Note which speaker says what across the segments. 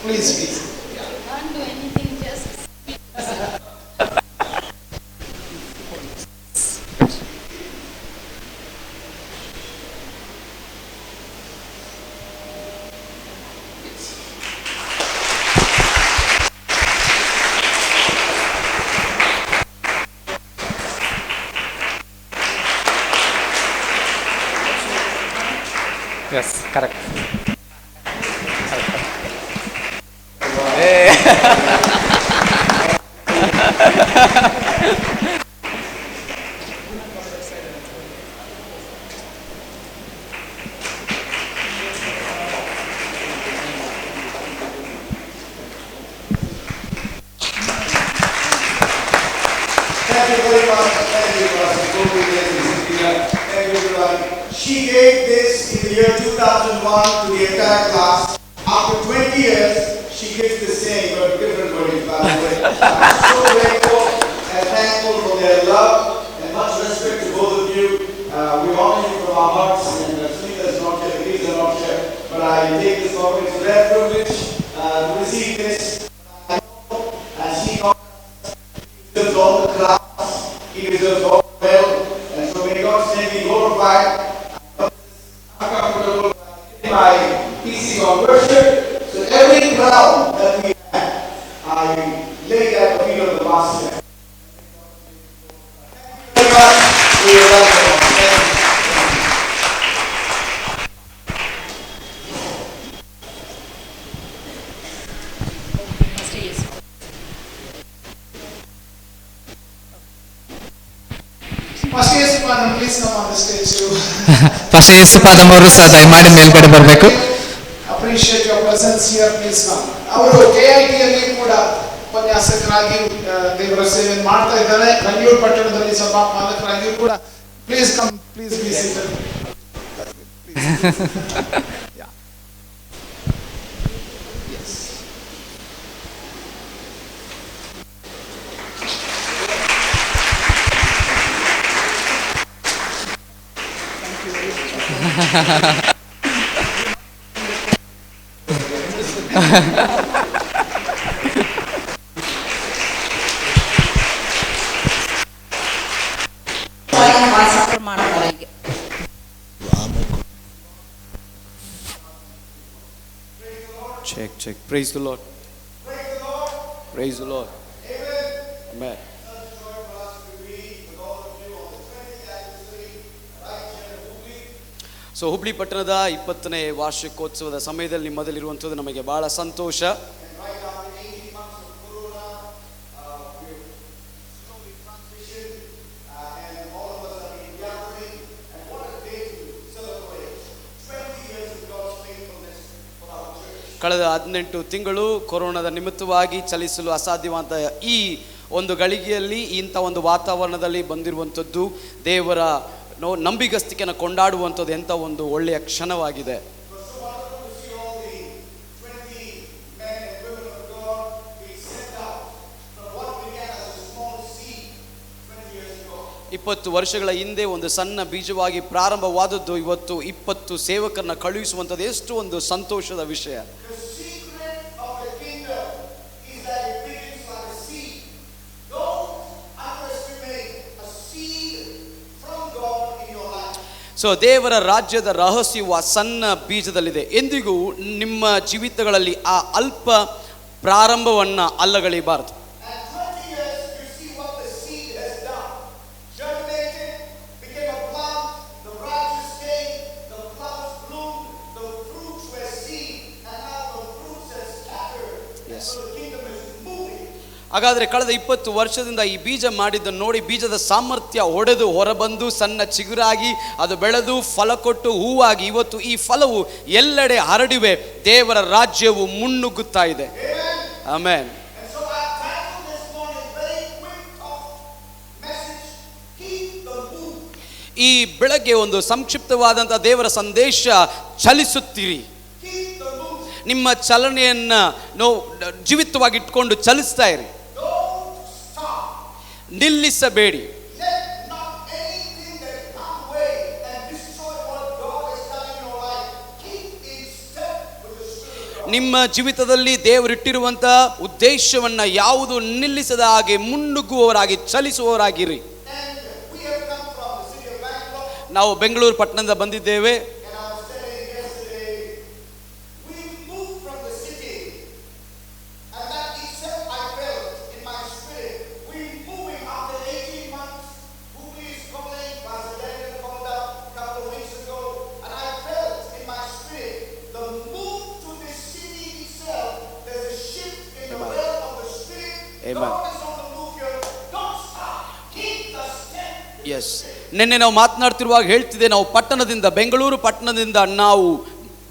Speaker 1: Please, please.
Speaker 2: Can't do anything, just
Speaker 3: Yes, correct. Hey.
Speaker 1: Thank you very much. Thank you, Pastor Gopi. Thank you, everyone. She gave this in the year 2001 to the entire class. After 20 years, she gives the same, but different words, by the way. I'm so grateful and thankful for their love and much respect to both of you. We honor you from our hearts, and Sunita is not here, please are not here, but I take this opportunity, it's a rare privilege to receive this. And she deserves all the class, he deserves all the well, and so may God's name be glorified. I'm comfortable in my pieces of worship, so every crown that we have, I lay at the feet of the Master. Thank you very much. We are welcome. Thank you. Pastor Yesupadam, please come on the stage too.
Speaker 4: First Yesupadam ಅವರು ಸಹ ದಯಮಾಡಿ ಮೇಲ್ಗಡೆ ಬರಬೇಕು.
Speaker 1: Appreciate your presence here, please come. ಅವರು KIT ಅಲ್ಲಿ ಕೂಡ ಉಪನ್ಯಾಸಕರಾಗಿ ದೇವರ ಸೇವೆ ಮಾಡ್ತಾ ಇದ್ದಾರೆ. ಬೆಂಗಳೂರು ಪಟ್ಟಣದಲ್ಲಿ ಸಭಾ ಪಾಲಕರಾಗಿ ಕೂಡ please come, please be seated.
Speaker 2: Suffer ಮಾಡ್ತಾರೆ ಈಗ.
Speaker 3: Check. Praise the Lord. Praise the Lord. Amen. So Hubli ಪಟ್ಟಣದ 20ನೇ ವಾರ್ಷಿಕೋತ್ಸವದ ಸಮಯದಲ್ಲಿ ನಿಮ್ಮದಲ್ಲಿರುವಂಥದ್ದು ನಮಗೆ ಬಹಳ ಸಂತೋಷ. ಕಳೆದ 18 ತಿಂಗಳು ಕೊರೋನಾದ ನಿಮಿತ್ತವಾಗಿ ಚಲಿಸಲು ಅಸಾಧ್ಯವಾದ ಈ ಒಂದು ಗಳಿಗೆಯಲ್ಲಿ ಇಂಥ ಒಂದು ವಾತಾವರಣದಲ್ಲಿ ಬಂದಿರುವಂಥದ್ದು ದೇವರ ನಂಬಿಗಸ್ತಿಕೆಯನ್ನು ಕೊಂಡಾಡುವಂಥದ್ದು ಎಂಥ ಒಂದು ಒಳ್ಳೆಯ ಕ್ಷಣವಾಗಿದೆ. ಇಪ್ಪತ್ತು ವರ್ಷಗಳ ಹಿಂದೆ ಒಂದು ಸಣ್ಣ ಬೀಜವಾಗಿ ಪ್ರಾರಂಭವಾದದ್ದು ಇವತ್ತು 20 ಸೇವಕರನ್ನ ಕಳುಹಿಸುವಂಥದ್ದು ಎಷ್ಟು ಒಂದು ಸಂತೋಷದ ವಿಷಯ. ಸೊ ದೇವರ ರಾಜ್ಯದ ರಹಸ್ಯವು ಆ ಸಣ್ಣ ಬೀಜದಲ್ಲಿದೆ. ಎಂದಿಗೂ ನಿಮ್ಮ ಜೀವಿತಗಳಲ್ಲಿ ಆ ಅಲ್ಪ ಪ್ರಾರಂಭವನ್ನು ಅಲ್ಲಗಳೆಯಬಾರದು. ಹಾಗಾದರೆ ಕಳೆದ 20 ವರ್ಷದಿಂದ ಈ ಬೀಜ ಮಾಡಿದ್ದನ್ನು ನೋಡಿ ಬೀಜದ ಸಾಮರ್ಥ್ಯ ಒಡೆದು ಹೊರಬಂದು ಸಣ್ಣ ಚಿಗುರಾಗಿ ಅದು ಬೆಳೆದು ಫಲ ಕೊಟ್ಟು ಹೂವಾಗಿ ಇವತ್ತು ಈ ಫಲವು ಎಲ್ಲೆಡೆ ಹರಡಿವೆ. ದೇವರ ರಾಜ್ಯವು ಮುನ್ನುಗ್ಗುತ್ತಾ ಇದೆ. ಆಮೆನ್. ಈ ಬೆಳಗ್ಗೆ ಒಂದು ಸಂಕ್ಷಿಪ್ತವಾದಂಥ ದೇವರ ಸಂದೇಶ, ಚಲಿಸುತ್ತೀರಿ. ನಿಮ್ಮ ಚಲನೆಯನ್ನು ಜೀವಿತವಾಗಿ ಇಟ್ಕೊಂಡು ಚಲಿಸ್ತಾ ಇರಿ, ನಿಲ್ಲಿಸಬೇಡಿ. ನಿಮ್ಮ ಜೀವಿತದಲ್ಲಿ ದೇವರಿಟ್ಟಿರುವಂತ ಉದ್ದೇಶವನ್ನ ಯಾವುದು ನಿಲ್ಲಿಸದ ಹಾಗೆ ಮುನ್ನುಗ್ಗುವವರಾಗಿ ಚಲಿಸುವವರಾಗಿರಿ.
Speaker 1: And we have come from the city of Bangalore.
Speaker 3: ನಾವು ಬೆಂಗಳೂರು ಪಟ್ಟಣದಿಂದ ಬಂದಿದ್ದೇವೆ.
Speaker 1: And I was telling yesterday, we moved from the city, and that itself I felt in my spirit. We moving after 18 months. Who is calling? Pastor Daniel called up a couple of weeks ago, and I felt in my spirit the move to this city itself. There's a shift in the realm of the spirit.
Speaker 3: Amen.
Speaker 1: God is on the move here. Don't stop. Keep the step.
Speaker 3: Yes, ನಿನ್ನೆ ನಾವು ಮಾತನಾಡ್ತಿರುವಾಗ ಹೇಳ್ತಿದ್ದೆ, ನಾವು ಪಟ್ಟಣದಿಂದ ಬೆಂಗಳೂರು ಪಟ್ಟಣದಿಂದ ನಾವು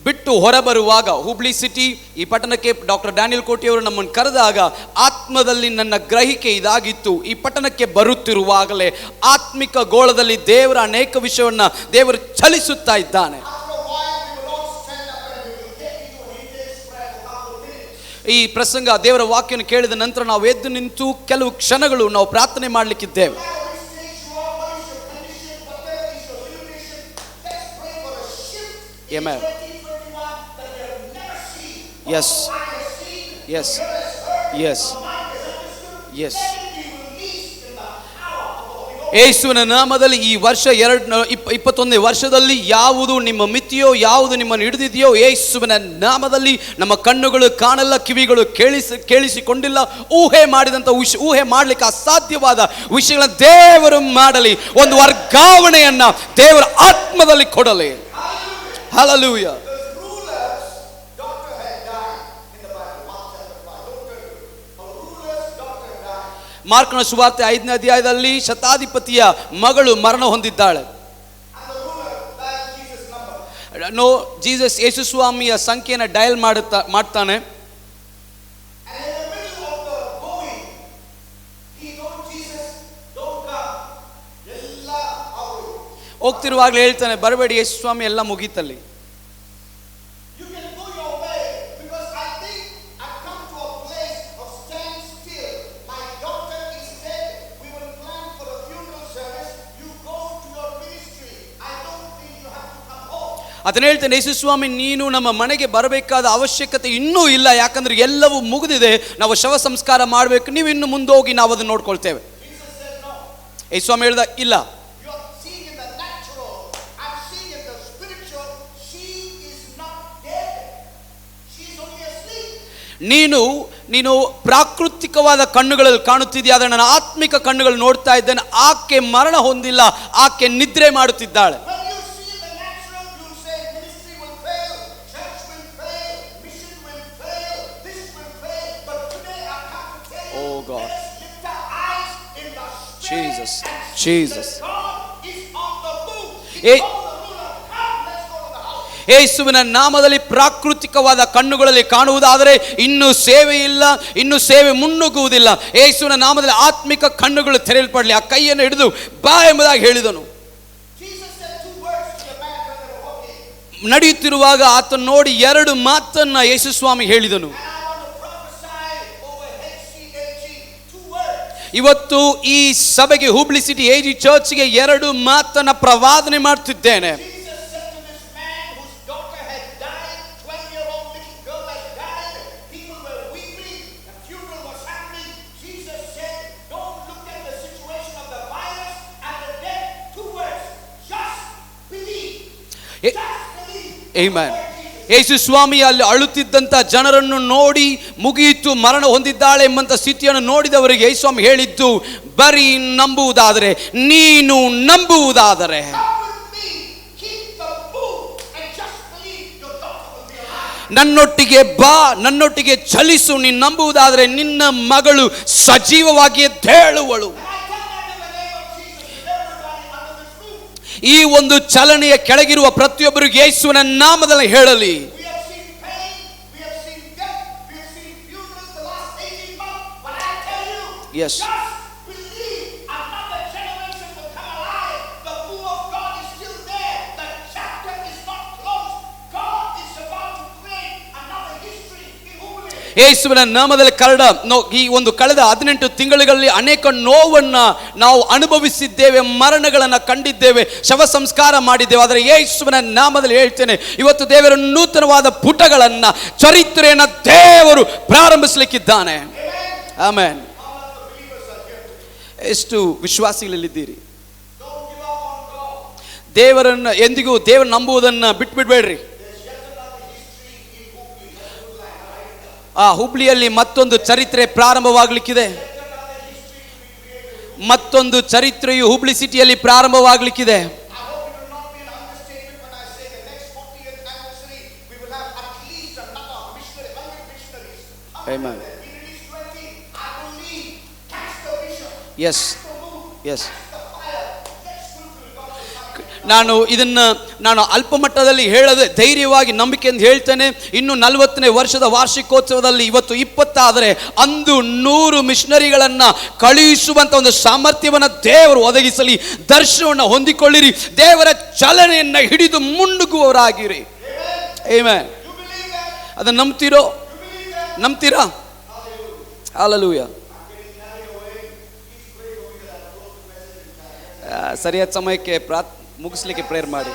Speaker 3: ಬಿಟ್ಟು ಹೊರಬರುವಾಗ Hubli city ಈ ಪಟ್ಟಣಕ್ಕೆ ಡಾಕ್ಟರ್ ಡ್ಯಾನಿಯಲ್ ಕೋಟಿಯವರು ನಮ್ಮನ್ನು ಕರೆದಾಗ ಆತ್ಮದಲ್ಲಿ ನನ್ನ ಗ್ರಹಿಕೆ ಇದಾಗಿತ್ತು. ಈ ಪಟ್ಟಣಕ್ಕೆ ಬರುತ್ತಿರುವಾಗಲೇ ಆತ್ಮಿಕ ಗೋಳದಲ್ಲಿ ದೇವರ ಅನೇಕ ವಿಷಯವನ್ನ ದೇವರು ಚಲಿಸುತ್ತಾ ಇದ್ದಾನೆ.
Speaker 1: After a while, we will all stand up and we will get into an intense prayer for a couple of minutes.
Speaker 3: ಈ ಪ್ರಸಂಗ ದೇವರ ವಾಕ್ಯವನ್ನು ಕೇಳಿದ ನಂತರ ನಾವು ಎದ್ದು ನಿಂತು ಕೆಲವು ಕ್ಷಣಗಳು ನಾವು ಪ್ರಾರ್ಥನೆ ಮಾಡಲಿಕ್ಕಿದ್ದೇವೆ.
Speaker 1: No matter which stage you are, what is your condition, whatever is your limitation, let's pray for a shift in
Speaker 3: Amen.
Speaker 1: 2021 that we have never seen.
Speaker 3: Yes.
Speaker 1: What the eye has seen,
Speaker 3: Yes.
Speaker 1: the ear has heard,
Speaker 3: Yes.
Speaker 1: the mind has understood.
Speaker 3: Yes.
Speaker 1: Let it be released in the power of the Holy Ghost.
Speaker 3: ಯೇಸುವಿನ ನಾಮದಲ್ಲಿ ಈ ವರ್ಷ 21ನೇ ವರ್ಷದಲ್ಲಿ ಯಾವುದು ನಿಮ್ಮ ಮಿತಿಯೋ, ಯಾವುದು ನಿಮ್ಮನ್ನು ಹಿಡಿದಿದೆಯೋ, ಯೇಸುವಿನ ನಾಮದಲ್ಲಿ ನಮ್ಮ ಕಣ್ಣುಗಳು ಕಾಣಲ್ಲ, ಕಿವಿಗಳು ಕೇಳಿಸಿಕೊಂಡಿಲ್ಲ, ಊಹೆ ಮಾಡಿದಂಥ ಊಹೆ ಮಾಡಲಿಕ್ಕೆ ಅಸಾಧ್ಯವಾದ ವಿಷಯಗಳನ್ನು ದೇವರು ಮಾಡಲಿ. ಒಂದು ವರ್ಗಾವಣೆಯನ್ನ ದೇವರ ಆತ್ಮದಲ್ಲಿ ಕೊಡಲಿ. Hallelujah.
Speaker 1: The ruler's daughter had died in the Bible, Mark chapter 5. Don't turn to it. A ruler's daughter died.
Speaker 3: ಮಾರ್ಕನ ಸುವಾರ್ತೆ 5ನೇ ಅಧ್ಯಾಯದಲ್ಲಿ ಶತಾಧಿಪತಿಯ ಮಗಳು ಮರಣ ಹೊಂದಿದ್ದಾಳೆ.
Speaker 1: And the ruler dialed Jesus' number.
Speaker 3: No Jesus Yesu ಸ್ವಾಮಿಯ ಸಂಖ್ಯೆಯನ್ನು ಡಯಲ್ ಮಾಡ್ತಾನೆ.
Speaker 1: And in the middle of the going, he told Jesus, don't come. Ella avaru.
Speaker 3: ಹೋಗ್ತಿರುವಾಗಲೇ ಹೇಳ್ತಾನೆ, ಬರಬೇಡಿ ಯೇಸು ಸ್ವಾಮಿ, ಎಲ್ಲ ಮುಗೀತಲ್ಲಿ.
Speaker 1: You can go your way because I think I've come to a place of stand still. My daughter is dead. We will plan for a funeral service. You go to your ministry. I don't think you have to come home.
Speaker 3: ಅದನ್ನ ಹೇಳ್ತಾನೆ, ಯೇಸು ಸ್ವಾಮಿ ನೀನು ನಮ್ಮ ಮನೆಗೆ ಬರಬೇಕಾದ ಅವಶ್ಯಕತೆ ಇನ್ನೂ ಇಲ್ಲ, ಯಾಕಂದ್ರೆ ಎಲ್ಲವೂ ಮುಗಿದಿದೆ, ನಾವು ಶವ ಸಂಸ್ಕಾರ ಮಾಡಬೇಕು, ನೀವು ಇನ್ನು ಮುಂದೋಗಿ ನಾವು ಅದನ್ನು ನೋಡ್ಕೊಳ್ತೇವೆ.
Speaker 1: Jesus said no.
Speaker 3: ಯೇಸು ಸ್ವಾಮಿ ಹೇಳ್ದ, ಇಲ್ಲ,
Speaker 1: You're seeing in the natural. I'm seeing in the spiritual. She is not dead. She's only asleep.
Speaker 3: ನೀನು ಪ್ರಾಕೃತಿಕವಾದ ಕಣ್ಣುಗಳಲ್ಲಿ ಕಾಣುತ್ತಿದೆಯಾ, ಆದರೆ ನನ್ನ ಆತ್ಮಿಕ ಕಣ್ಣುಗಳು ನೋಡ್ತಾ ಇದ್ದೇನೆ, ಆಕೆ ಮರಣ ಹೊಂದಿಲ್ಲ, ಆಕೆ ನಿದ್ರೆ ಮಾಡುತ್ತಿದ್ದಾಳೆ.
Speaker 1: When you see in the natural, you say ministry will fail, church will fail, mission will fail, this will fail. But today I come to tell you,
Speaker 3: Oh God.
Speaker 1: let's lift our eyes in the spirit
Speaker 3: Jesus.
Speaker 1: and see
Speaker 3: Jesus.
Speaker 1: that God is on the move.
Speaker 3: Hey.
Speaker 1: He told the ruler, come, let's go to the house.
Speaker 3: ಯೇಸುವಿನ ನಾಮದಲ್ಲಿ ಪ್ರಾಕೃತಿಕವಾದ ಕಣ್ಣುಗಳಲ್ಲಿ ಕಾಣುವುದಾದರೆ ಇನ್ನು ಸೇವೆ ಇಲ್ಲ, ಇನ್ನು ಸೇವೆ ಮುನ್ನುಗ್ಗುವುದಿಲ್ಲ. ಯೇಸುವಿನ ನಾಮದಲ್ಲಿ ಆತ್ಮಿಕ ಕಣ್ಣುಗಳು ತೆರೆಯಲ್ಪಡಲಿ. ಆ ಕೈಯನ್ನು ಹಿಡಿದು ಬಾ ಎಂಬುದಾಗಿ ಹೇಳಿದನು.
Speaker 1: Jesus said two words to the man when they were walking.
Speaker 3: ನಡೆಯುತ್ತಿರುವಾಗ ಆತ ನೋಡಿ 2 ಮಾತನ್ನ ಯೇಸು ಸ್ವಾಮಿ ಹೇಳಿದನು.
Speaker 1: And I want to prophesy over HCAG, two words.
Speaker 3: ಇವತ್ತು ಈ ಸಭೆಗೆ, ಹುಬ್ಳಿ ಸಿಟಿ AG ಚರ್ಚ್ಗೆ 2 ಮಾತನ್ನ ಪ್ರವಾದನೆ ಮಾಡ್ತಿದ್ದೇನೆ.
Speaker 1: Jesus said to this man whose daughter had died, 12-year-old little girl had died, people were weeping, the funeral was happening. Jesus said, don't look at the situation of the virus and the death. Two words, just believe.
Speaker 3: Eh,
Speaker 1: Just believe.
Speaker 3: Amen. ಯೇಸು ಸ್ವಾಮಿ ಅಲ್ಲಿ ಅಳುತ್ತಿದ್ದಂಥ ಜನರನ್ನು ನೋಡಿ ಮುಗಿಯಿತು, ಮರಣ ಹೊಂದಿದ್ದಾಳೆ ಎಂಬಂತ ಸ್ಥಿತಿಯನ್ನು ನೋಡಿದವರಿಗೆ ಯೇಸು ಸ್ವಾಮಿ ಹೇಳಿದ್ದು, ಬರೀ ನಂಬುವುದಾದರೆ, ನೀನು ನಂಬುವುದಾದರೆ,
Speaker 1: Come with me, keep the move, and just believe your daughter will be alive.
Speaker 3: ನನ್ನೊಟ್ಟಿಗೆ ಬಾ, ನನ್ನೊಟ್ಟಿಗೆ ಚಲಿಸು, ನೀನು ನಂಬುವುದಾದರೆ ನಿನ್ನ ಮಗಳು ಸಜೀವವಾಗಿ ಎದ್ದೇಳುವಳು.
Speaker 1: And I tell that in the name of Jesus to everybody under this roof.
Speaker 3: ಈ ಒಂದು ಚಲನೆಯ ಕೆಳಗಿರುವ ಪ್ರತಿಯೊಬ್ಬರಿಗೆ ಯೇಸುವಿನ ನಾಮದಲ್ಲಿ ಹೇಳಲಿ.
Speaker 1: We have seen pain, we have seen death, we have seen funerals the last 18 months, but I tell you,
Speaker 3: Yes.
Speaker 1: just believe another generation will come alive. The move of God is still there. The chapter is not closed. God is about to create another history in Hubli.
Speaker 3: ಯೇಸುವಿನ ನಾಮದಲ್ಲಿ ಈ ಒಂದು ಕಳೆದ 18 ತಿಂಗಳುಗಳಲ್ಲಿ ಅನೇಕ ನೋವನ್ನ ನಾವು ಅನುಭವಿಸಿದ್ದೇವೆ, ಮರಣಗಳನ್ನು ಕಂಡಿದ್ದೇವೆ, ಶವ ಸಂಸ್ಕಾರ ಮಾಡಿದ್ದೇವೆ. ಆದರೆ ಯೇಸುವಿನ ನಾಮದಲ್ಲಿ ಹೇಳ್ತೇನೆ, ಇವತ್ತು ದೇವರ ನೂತನವಾದ ಪುಟಗಳನ್ನ, ಚರಿತ್ರೆಯನ್ನ ದೇವರು ಪ್ರಾರಂಭಿಸಲಿಕ್ಕಿದ್ದಾನೆ. ಆಮೆನ್. ಎಷ್ಟು ವಿಶ್ವಾಸಿಗಳಿದ್ದೀರಿ? ದೇವರನ್ನು ಎಂದಿಗೂ ದೇವರು ನಂಬುವುದನ್ನು ಬಿಟ್ಬಿಡ್ಬೇಡ್ರಿ. ಹುಬ್ಳಿಯಲ್ಲಿ ಮತ್ತೊಂದು ಚರಿತ್ರೆ ಪ್ರಾರಂಭವಾಗಲಿಕ್ಕಿದೆ. ಮತ್ತೊಂದು ಚರಿತ್ರೆಯು ಹುಬ್ಳಿ ಸಿಟಿಯಲ್ಲಿ ಪ್ರಾರಂಭವಾಗಲಿಕ್ಕಿದೆ. ಎಸ್ ನಾನು ಅಲ್ಪ ಮಟ್ಟದಲ್ಲಿ ಹೇಳದೆ ಧೈರ್ಯವಾಗಿ ನಂಬಿಕೆಯಿಂದ ಹೇಳ್ತೇನೆ. ಇನ್ನು 40ನೇ ವರ್ಷದ ವಾರ್ಷಿಕೋತ್ಸವದಲ್ಲಿ ಇವತ್ತು 20 ಆದರೆ ಅಂದು 100 ಮಿಷನರಿಗಳನ್ನು ಕಳುಹಿಸುವಂತ ಒಂದು ಸಾಮರ್ಥ್ಯವನ್ನು ದೇವರು ಒದಗಿಸಲಿ. ದರ್ಶನವನ್ನು ಹೊಂದಿಕೊಳ್ಳಿರಿ. ದೇವರ ಚಲನೆಯನ್ನು ಹಿಡಿದು ಮುನ್ನುಗ್ಗುವವರಾಗಿರಿ. ಆಮೆನ್. ಅದನ್ನು ನಂಬ್ತೀರಾ? ಹಲ್ಲೆಲೂಯಾ. ಸರಿಯಾದ ಸಮಯಕ್ಕೆ ಮುಗಿಸ್ಲಿಕ್ಕೆ ಪ್ರೇಯರ್ ಮಾಡಿ.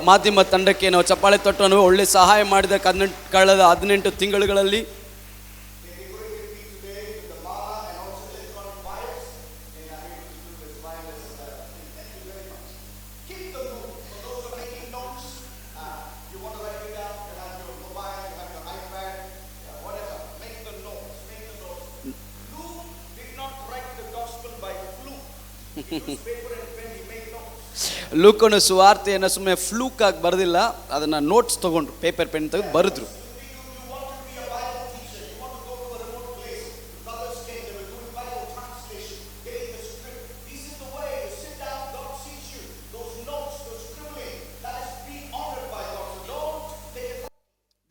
Speaker 3: ಮಾಧ್ಯಮ ತಂಡಕ್ಕೆ ನಾವು ಚಪ್ಪಾಳೆ ತಟ್ಟು ಒಳ್ಳೆ ಸಹಾಯ ಮಾಡಿದ ಕಳೆದ 18 ತಿಂಗಳುಗಳಲ್ಲಿ ಲೂಕನು ಸುವಾರ್ತೆಯನ್ನು ಸುಮ್ಮನೆ ಫ್ಲೂಕ್ ಆಗಿ ಬರೆದಿಲ್ಲ, ಅದನ್ನ ನೋಟ್ಸ್ ತಗೊಂಡ್ರು, ಪೇಪರ್ ಪೆನ್ ತೆಗೆದು ಬರೆದ್ರು.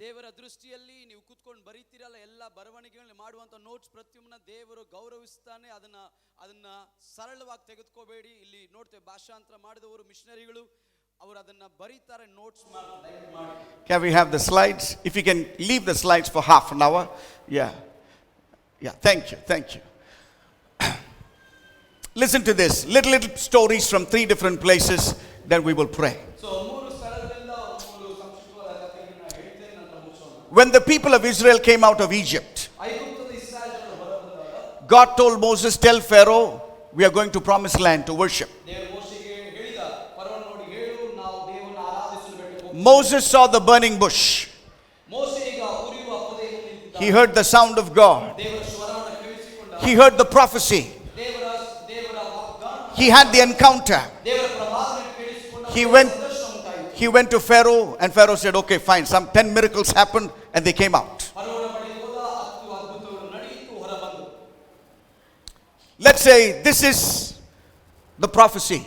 Speaker 3: ದೇವರ ದೃಷ್ಟಿಯಲ್ಲಿ ನೀವು ಕೂತ್ಕೊಂಡು ಬರೀತೀರಲ್ಲ, ಎಲ್ಲ ಬರವಣಿಗೆಗಳನ್ನು ಮಾಡುವಂತ ನೋಟ್ಸ್ ಪ್ರತಿಯೊಂದನ್ನ ದೇವರು ಗೌರವಿಸ್ತಾನೆ. ಅದನ್ನ ಸರಳವಾಗಿ ತೆಗೆದುಕೋಬೇಡಿ. ಇಲ್ಲಿ ನೋಡ್ತೇವೆ, ಭಾಷಾಂತರ ಮಾಡಿದವರು ಮಿಷನರಿಗಳು, ಅವರು ಅದನ್ನ ಬರೀತಾರೆ, ನೋಟ್ಸ್ ಮಾಡ್ತಾರೆ.
Speaker 1: Can we have the slides? If you can leave the slides for half an hour. Yeah, thank you. Listen to this, little stories from 3 different places, then we will pray. When the people of Israel came out of Egypt, God told Moses, tell Pharaoh, we are going to promised land to worship. Moses saw the burning bush. He heard the sound of God. He heard the prophecy. He had the encounter. He went to Pharaoh, and Pharaoh said, okay, fine. Some 10 miracles happened and they came out. Let's say this is the prophecy.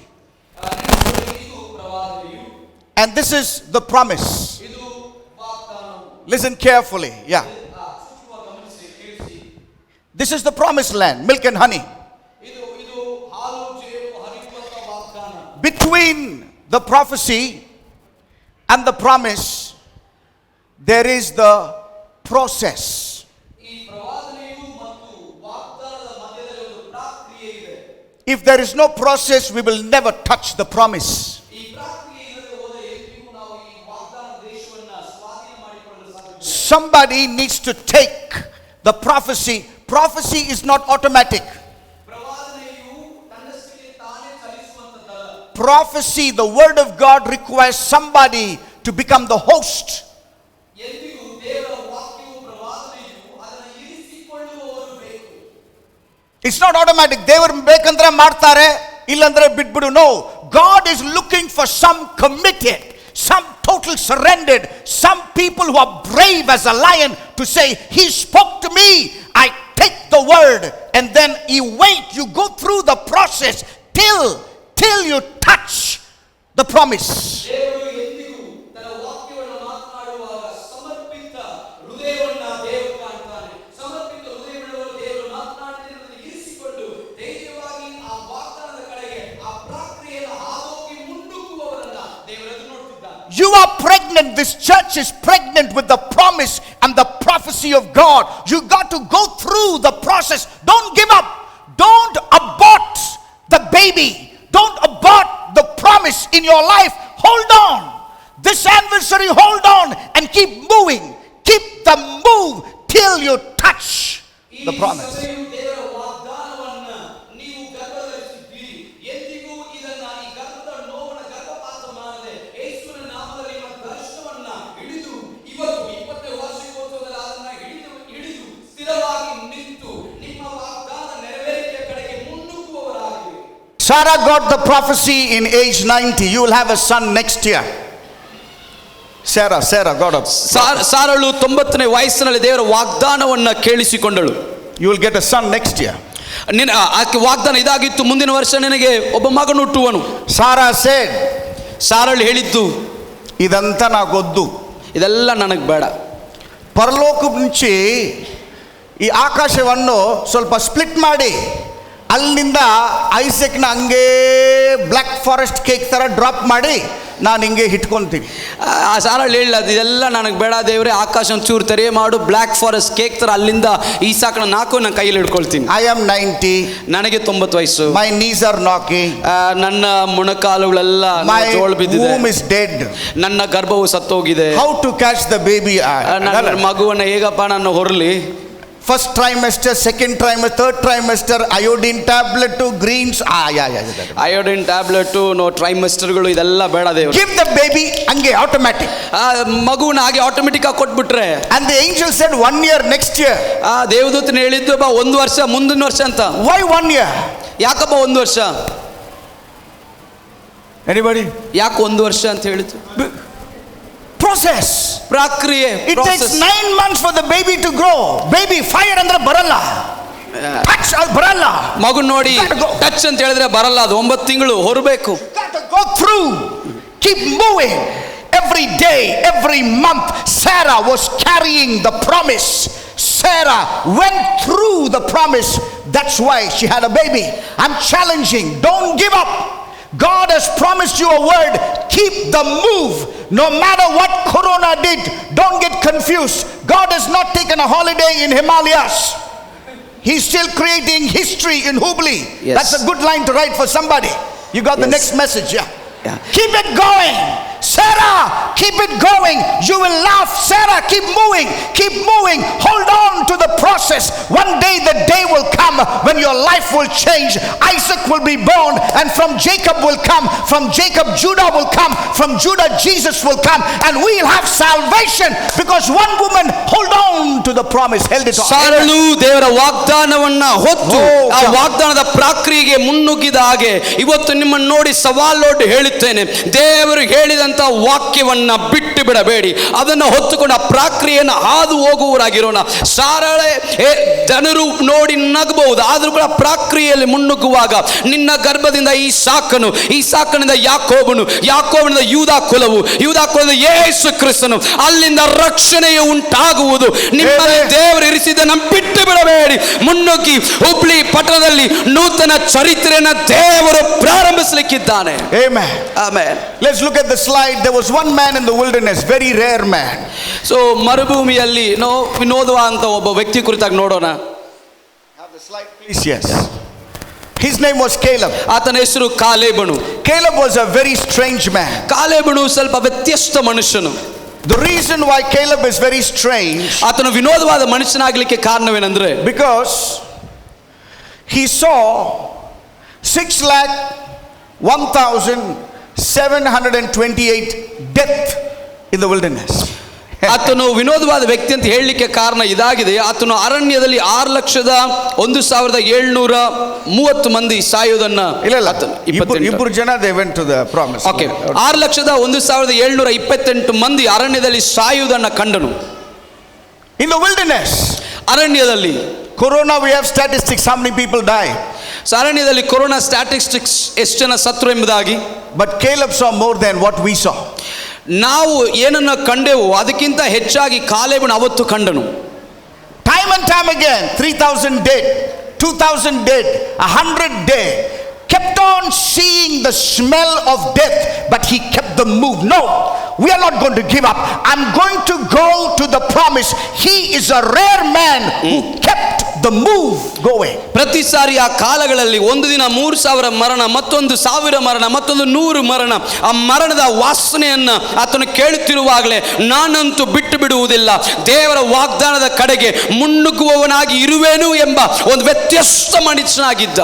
Speaker 1: And this is the promise. Listen carefully. Yeah. This is the promised land, milk and honey. Between the prophecy and the promise, there is the process. If there is no process, we will never touch the promise. Somebody needs to take the prophecy. Prophecy is not automatic. Prophecy, the word of God, requires somebody to become the host. It's not automatic. Devaru bekandre ಮಾಡ್ತಾರೆ, illandre bitbidu. No, God is looking for some committed, some total surrendered, some people who are brave as a lion to say, he spoke to me, I take the word. And then you wait, you go through the process till you touch the promise. second this church is pregnant with the promise and the prophecy of God, you got to go through the process. Don't give up. Don't abort the baby. Don't abort the promise in your life. Hold on. This anniversary, hold on and keep moving. Keep the move till you touch the promise. Sarah got the prophecy in age 90. You will have a son next year. Sarah got a
Speaker 3: ಸಾರಳು 90ನೇ ವಯಸ್ಸಿನಲ್ಲಿ ದೇವರ ವಾಗ್ದಾನವನ್ನ ಕೇಳಿಸಿಕೊಂಡಳು.
Speaker 1: You will get a son next year.
Speaker 3: ಆಕೆ ವಾಗ್ದಾನ ಇದಾಗಿತ್ತು, ಮುಂದಿನ ವರ್ಷ ನಿನಗೆ ಒಬ್ಬ ಮಗನು ಹುಟ್ಟುವನು.
Speaker 1: Sarah said,
Speaker 3: ಸಾರಳು ಹೇಳಿದ್ದು,
Speaker 1: ಇದಂತ ನಾಗೊದ್ದು,
Speaker 3: ಇದೆಲ್ಲ ನನಗೆ ಬೇಡ.
Speaker 1: ಪರಲೋಕದ నుంచి ಈ ಆಕಾಶವನ್ನು ಸ್ವಲ್ಪ ಸ್ಪ್ಲಿಟ್ ಮಾಡಿ ಅಲ್ಲಿಂದ ಐಸೆಕ್ನ ಹಂಗೆ ಬ್ಲ್ಯಾಕ್ ಫಾರೆಸ್ಟ್ ಕೇಕ್ ಥರ ಡ್ರಾಪ್ ಮಾಡಿ ನಾನು ಹಿಂಗೆ ಇಟ್ಕೊಂತೀನಿ.
Speaker 3: ಆ ಸಾರಳು ಹೇಳಿಲ್ಲ, ಇದೆಲ್ಲ ನನಗೆ ಬೇಡ ದೇವರೇ, ಆಕಾಶ ಚೂರು ತೆರೆ ಮಾಡು, ಬ್ಲ್ಯಾಕ್ ಫಾರೆಸ್ಟ್ ಕೇಕ್ ಥರ ಅಲ್ಲಿಂದ ಈಸಾಕನ ನಾಲ್ಕು ನನ್ನ ಕೈಯಲ್ಲಿ ಹಿಡ್ಕೊಳ್ತೀನಿ.
Speaker 1: I am 90.
Speaker 3: ನನಗೆ 90 ವಯಸ್ಸು.
Speaker 1: My knees are knocking.
Speaker 3: ನನ್ನ ಮೊಣಕಾಲುಗಳೆಲ್ಲ ಜೋಳು ಬಿದ್ದಿದೆ.
Speaker 1: My womb is dead.
Speaker 3: ನನ್ನ ಗರ್ಭವು ಸತ್ತೋಗಿದೆ.
Speaker 1: How to catch the baby?
Speaker 3: ನನ್ನ ಮಗುವನ್ನ ಹೇಗಪ್ಪ ನಾನು ಹೊರಲಿ?
Speaker 1: First trimester, second trimester, third trimester, iodine tablet to greens.
Speaker 3: Iodine tablet to no trimester-ಗಳು ಇದೆಲ್ಲ ಬೇಡ ದೇವರು.
Speaker 1: Give the baby ಹಂಗೆ automatic.
Speaker 3: ಮಗುವನ್ನ ಹಾಗೆ ಆಟೋಮೆಟಿಕ್ ಆಗಿ ಕೊಟ್ಬಿಟ್ರೆ.
Speaker 1: And the angel said 1 year next year.
Speaker 3: ದೇವದೂತನ ಹೇಳಿದ್ದು ಬಾ 1 ವರ್ಷ ಮುಂದಿನ ವರ್ಷ ಅಂತ.
Speaker 1: Why 1 year?
Speaker 3: ಯಾಕಪ್ಪ 1 ವರ್ಷ?
Speaker 1: Anybody?
Speaker 3: ಯಾಕೆ 1 ವರ್ಷ ಅಂತ ಹೇಳಿದ್ರು?
Speaker 1: Process.
Speaker 3: ಪ್ರಕ್ರಿಯೆ.
Speaker 1: It takes 9 months for the baby to grow. Baby fire ಅಂದ್ರೆ ಬರಲ್ಲ. Touch ಬರಲ್ಲ.
Speaker 3: ಮಗು ನೋಡಿ ಟಚ್ ಅಂತ ಹೇಳಿದ್ರೆ ಬರಲ್ಲ, ಅದು 9 ತಿಂಗಳು ಹೊರಬೇಕು.
Speaker 1: Got to go through. Keep moving. Every day, every month, Sarah was carrying the promise. Sarah went through the promise. That's why she had a baby. I'm challenging. Don't give up. God has promised you a word. Keep the move. No matter what Corona did, don't get confused. God has not taken a holiday in Himalayas. He's still creating history in Hubli.
Speaker 3: Yes.
Speaker 1: That's a good line to write for somebody. You got the
Speaker 3: Yes.
Speaker 1: next message, yeah?
Speaker 3: Keep
Speaker 1: it going. Sarah, keep it going. You will laugh. Sarah, keep moving. Keep moving. Hold on to the process. One day the day will come when your life will change. Isaac will be born, and from Jacob will come. From Jacob, Judah will come. From Judah, Jesus will come. And we'll have salvation because one woman hold on to the promise, held it on.
Speaker 3: ಸಾರಳು ದೇವರ ವಾಗ್ದಾನವನ್ನ ಹೊತ್ತು ಆ ವಾಗ್ದಾನದ ಪ್ರಕ್ರಿಯೆಗೆ ಮುನ್ನುಗ್ಗಿದ ಹಾಗೆ ಇವತ್ತು ನಿಮ್ಮನ್ನು ನೋಡಿ ಸವಾಲೊಡ್ಡಿ ಹೇಳುತ್ತೇನೆ, ದೇವರು ಹೇಳಿದಂತ ವಾಕ್ಯವನ್ನ ಬಿಟ್ಟು ಬಿಡಬೇಡಿ. ಅದನ್ನು ಹೊತ್ತುಕೊಂಡು ಆ ಪ್ರಕ್ರಿಯೆಯನ್ನು ಹಾದು ಹೋಗುವವರಾಗಿರೋಣ. ಸಾರಳೆ ಜನರು ನೋಡಿ ನಗಬಹುದು, ಆದರೂ ಕೂಡ ಪ್ರಕ್ರಿಯೆಯಲ್ಲಿ ಮುನ್ನುಗ್ಗುವಾಗ ನಿನ್ನ ಗರ್ಭದಿಂದ ಈ ಸಾಕನಿಂದ ಯಾಕೋಬನಿಂದ ಯೂದಾ ಕುಲವು, ಯೂದಾ ಕುಲದ ಯೇಸು ಕ್ರಿಸ್ತನು, ಅಲ್ಲಿಂದ ರಕ್ಷಣೆಯು ಉಂಟಾಗುವುದು. ನಿಮ್ಮಲ್ಲಿ ದೇವರು ಇರಿಸಿದ್ದನ್ನು ಬಿಟ್ಟು ಬಿಡಬೇಡಿ. ಮುನ್ನುಗ್ಗಿ ಹುಬ್ಳಿ ಪಟ್ಟಣದಲ್ಲಿ ನೂತನ ಚರಿತ್ರೆಯನ್ನು ದೇವರು ಪ್ರಾರಂಭಿಸಲಿಕ್ಕಿದ್ದಾನೆ.
Speaker 1: Amen.
Speaker 3: Amen.
Speaker 1: Let's look at the slide. There was one man in the wilderness, very rare man.
Speaker 3: So ಮರುಭೂಮಿಯಲ್ಲಿ ವಿನೋದವಾದಂತ ಒಬ್ಬ ವ್ಯಕ್ತಿ ಕುರಿತಾಗಿ ನೋಡೋಣ.
Speaker 1: Have the slide please. Yes. His name was Caleb.
Speaker 3: ಆತನ ಹೆಸರು ಕಾಲೇಬನು.
Speaker 1: Caleb was a very strange man.
Speaker 3: ಕಾಲೇಬನು ಸ್ವಲ್ಪ ವ್ಯತ್ಯಸ್ತ ಮನುಷ್ಯನು.
Speaker 1: The reason why Caleb is very strange,
Speaker 3: ಆತನು ವಿನೋದವಾದ ಮನುಷ್ಯನಾಗಲಿಕ್ಕೆ ಕಾರಣವೇನೆಂದ್ರೆ,
Speaker 1: because he saw 6,01,728 death in the wilderness.
Speaker 3: ಆತನು ವಿನೋದವಾದ ವ್ಯಕ್ತಿ ಅಂತ ಹೇಳಲಿಕ್ಕೆ ಕಾರಣ ಇದಾಗಿದೆ. ಆತನು ಅರಣ್ಯದಲ್ಲಿ 6,01,730 ಮಂದಿ ಸಾಯುವುದನ್ನ
Speaker 1: ಇಬ್ಬರು ಜನ they went to the promise.
Speaker 3: Okay, 6,01,728 ಮಂದಿ ಅರಣ್ಯದಲ್ಲಿ ಸಾಯುವುದನ್ನ ಕಂಡನು.
Speaker 1: In the wilderness,
Speaker 3: ಅರಣ್ಯದಲ್ಲಿ.
Speaker 1: Corona, we have statistics how many people die.
Speaker 3: ಅರಣ್ಯದಲ್ಲಿ ಕೊರೋನಾ ಸ್ಟ್ಯಾಟಿಸ್ಟಿಕ್ಸ್ ಎಷ್ಟು ಜನ ಸತ್ರು ಎಂಬುದಾಗಿ.
Speaker 1: But Caleb saw more than what we saw.
Speaker 3: ನಾವು ಏನನ್ನ ಕಂಡೆವು ಅದಕ್ಕಿಂತ ಹೆಚ್ಚಾಗಿ ಕಾಲೇಬನು ಅವತ್ತು ಕಂಡನು.
Speaker 1: Time and time again, 3,000 dead, 2,000 dead, 100 dead.
Speaker 5: kept on seeing the smell of death, but he kept the move. No, we are not going to give up. I'm going to go to the promise. He is a rare man who kept the move going.
Speaker 3: ಪ್ರತಿ ಸಾರಿ ಆ ಕಾಲಗಳಲ್ಲಿ ಒಂದು ದಿನ 3,000 ಮರಣ, ಮತ್ತೊಂದು 1,000 ಮರಣ, ಮತ್ತೊಂದು 100 ಮರಣ. ಆ ಮರಣದ ವಾಸನೆಯನ್ನ ಆತನು ಕೇಳುತ್ತಿರುವಾಗಲೇ ನಾನಂತೂ ಬಿಟ್ಟು ಬಿಡುವುದಿಲ್ಲ, ದೇವರ ವಾಗ್ದಾನದ ಕಡೆಗೆ ಮುನ್ನುಗ್ಗುವವನಾಗಿ ಇರುವೆನು ಎಂಬ ಒಂದು ವ್ಯತ್ಯಸ್ತ ಮನುಷ್ಯನಾಗಿದ್ದ.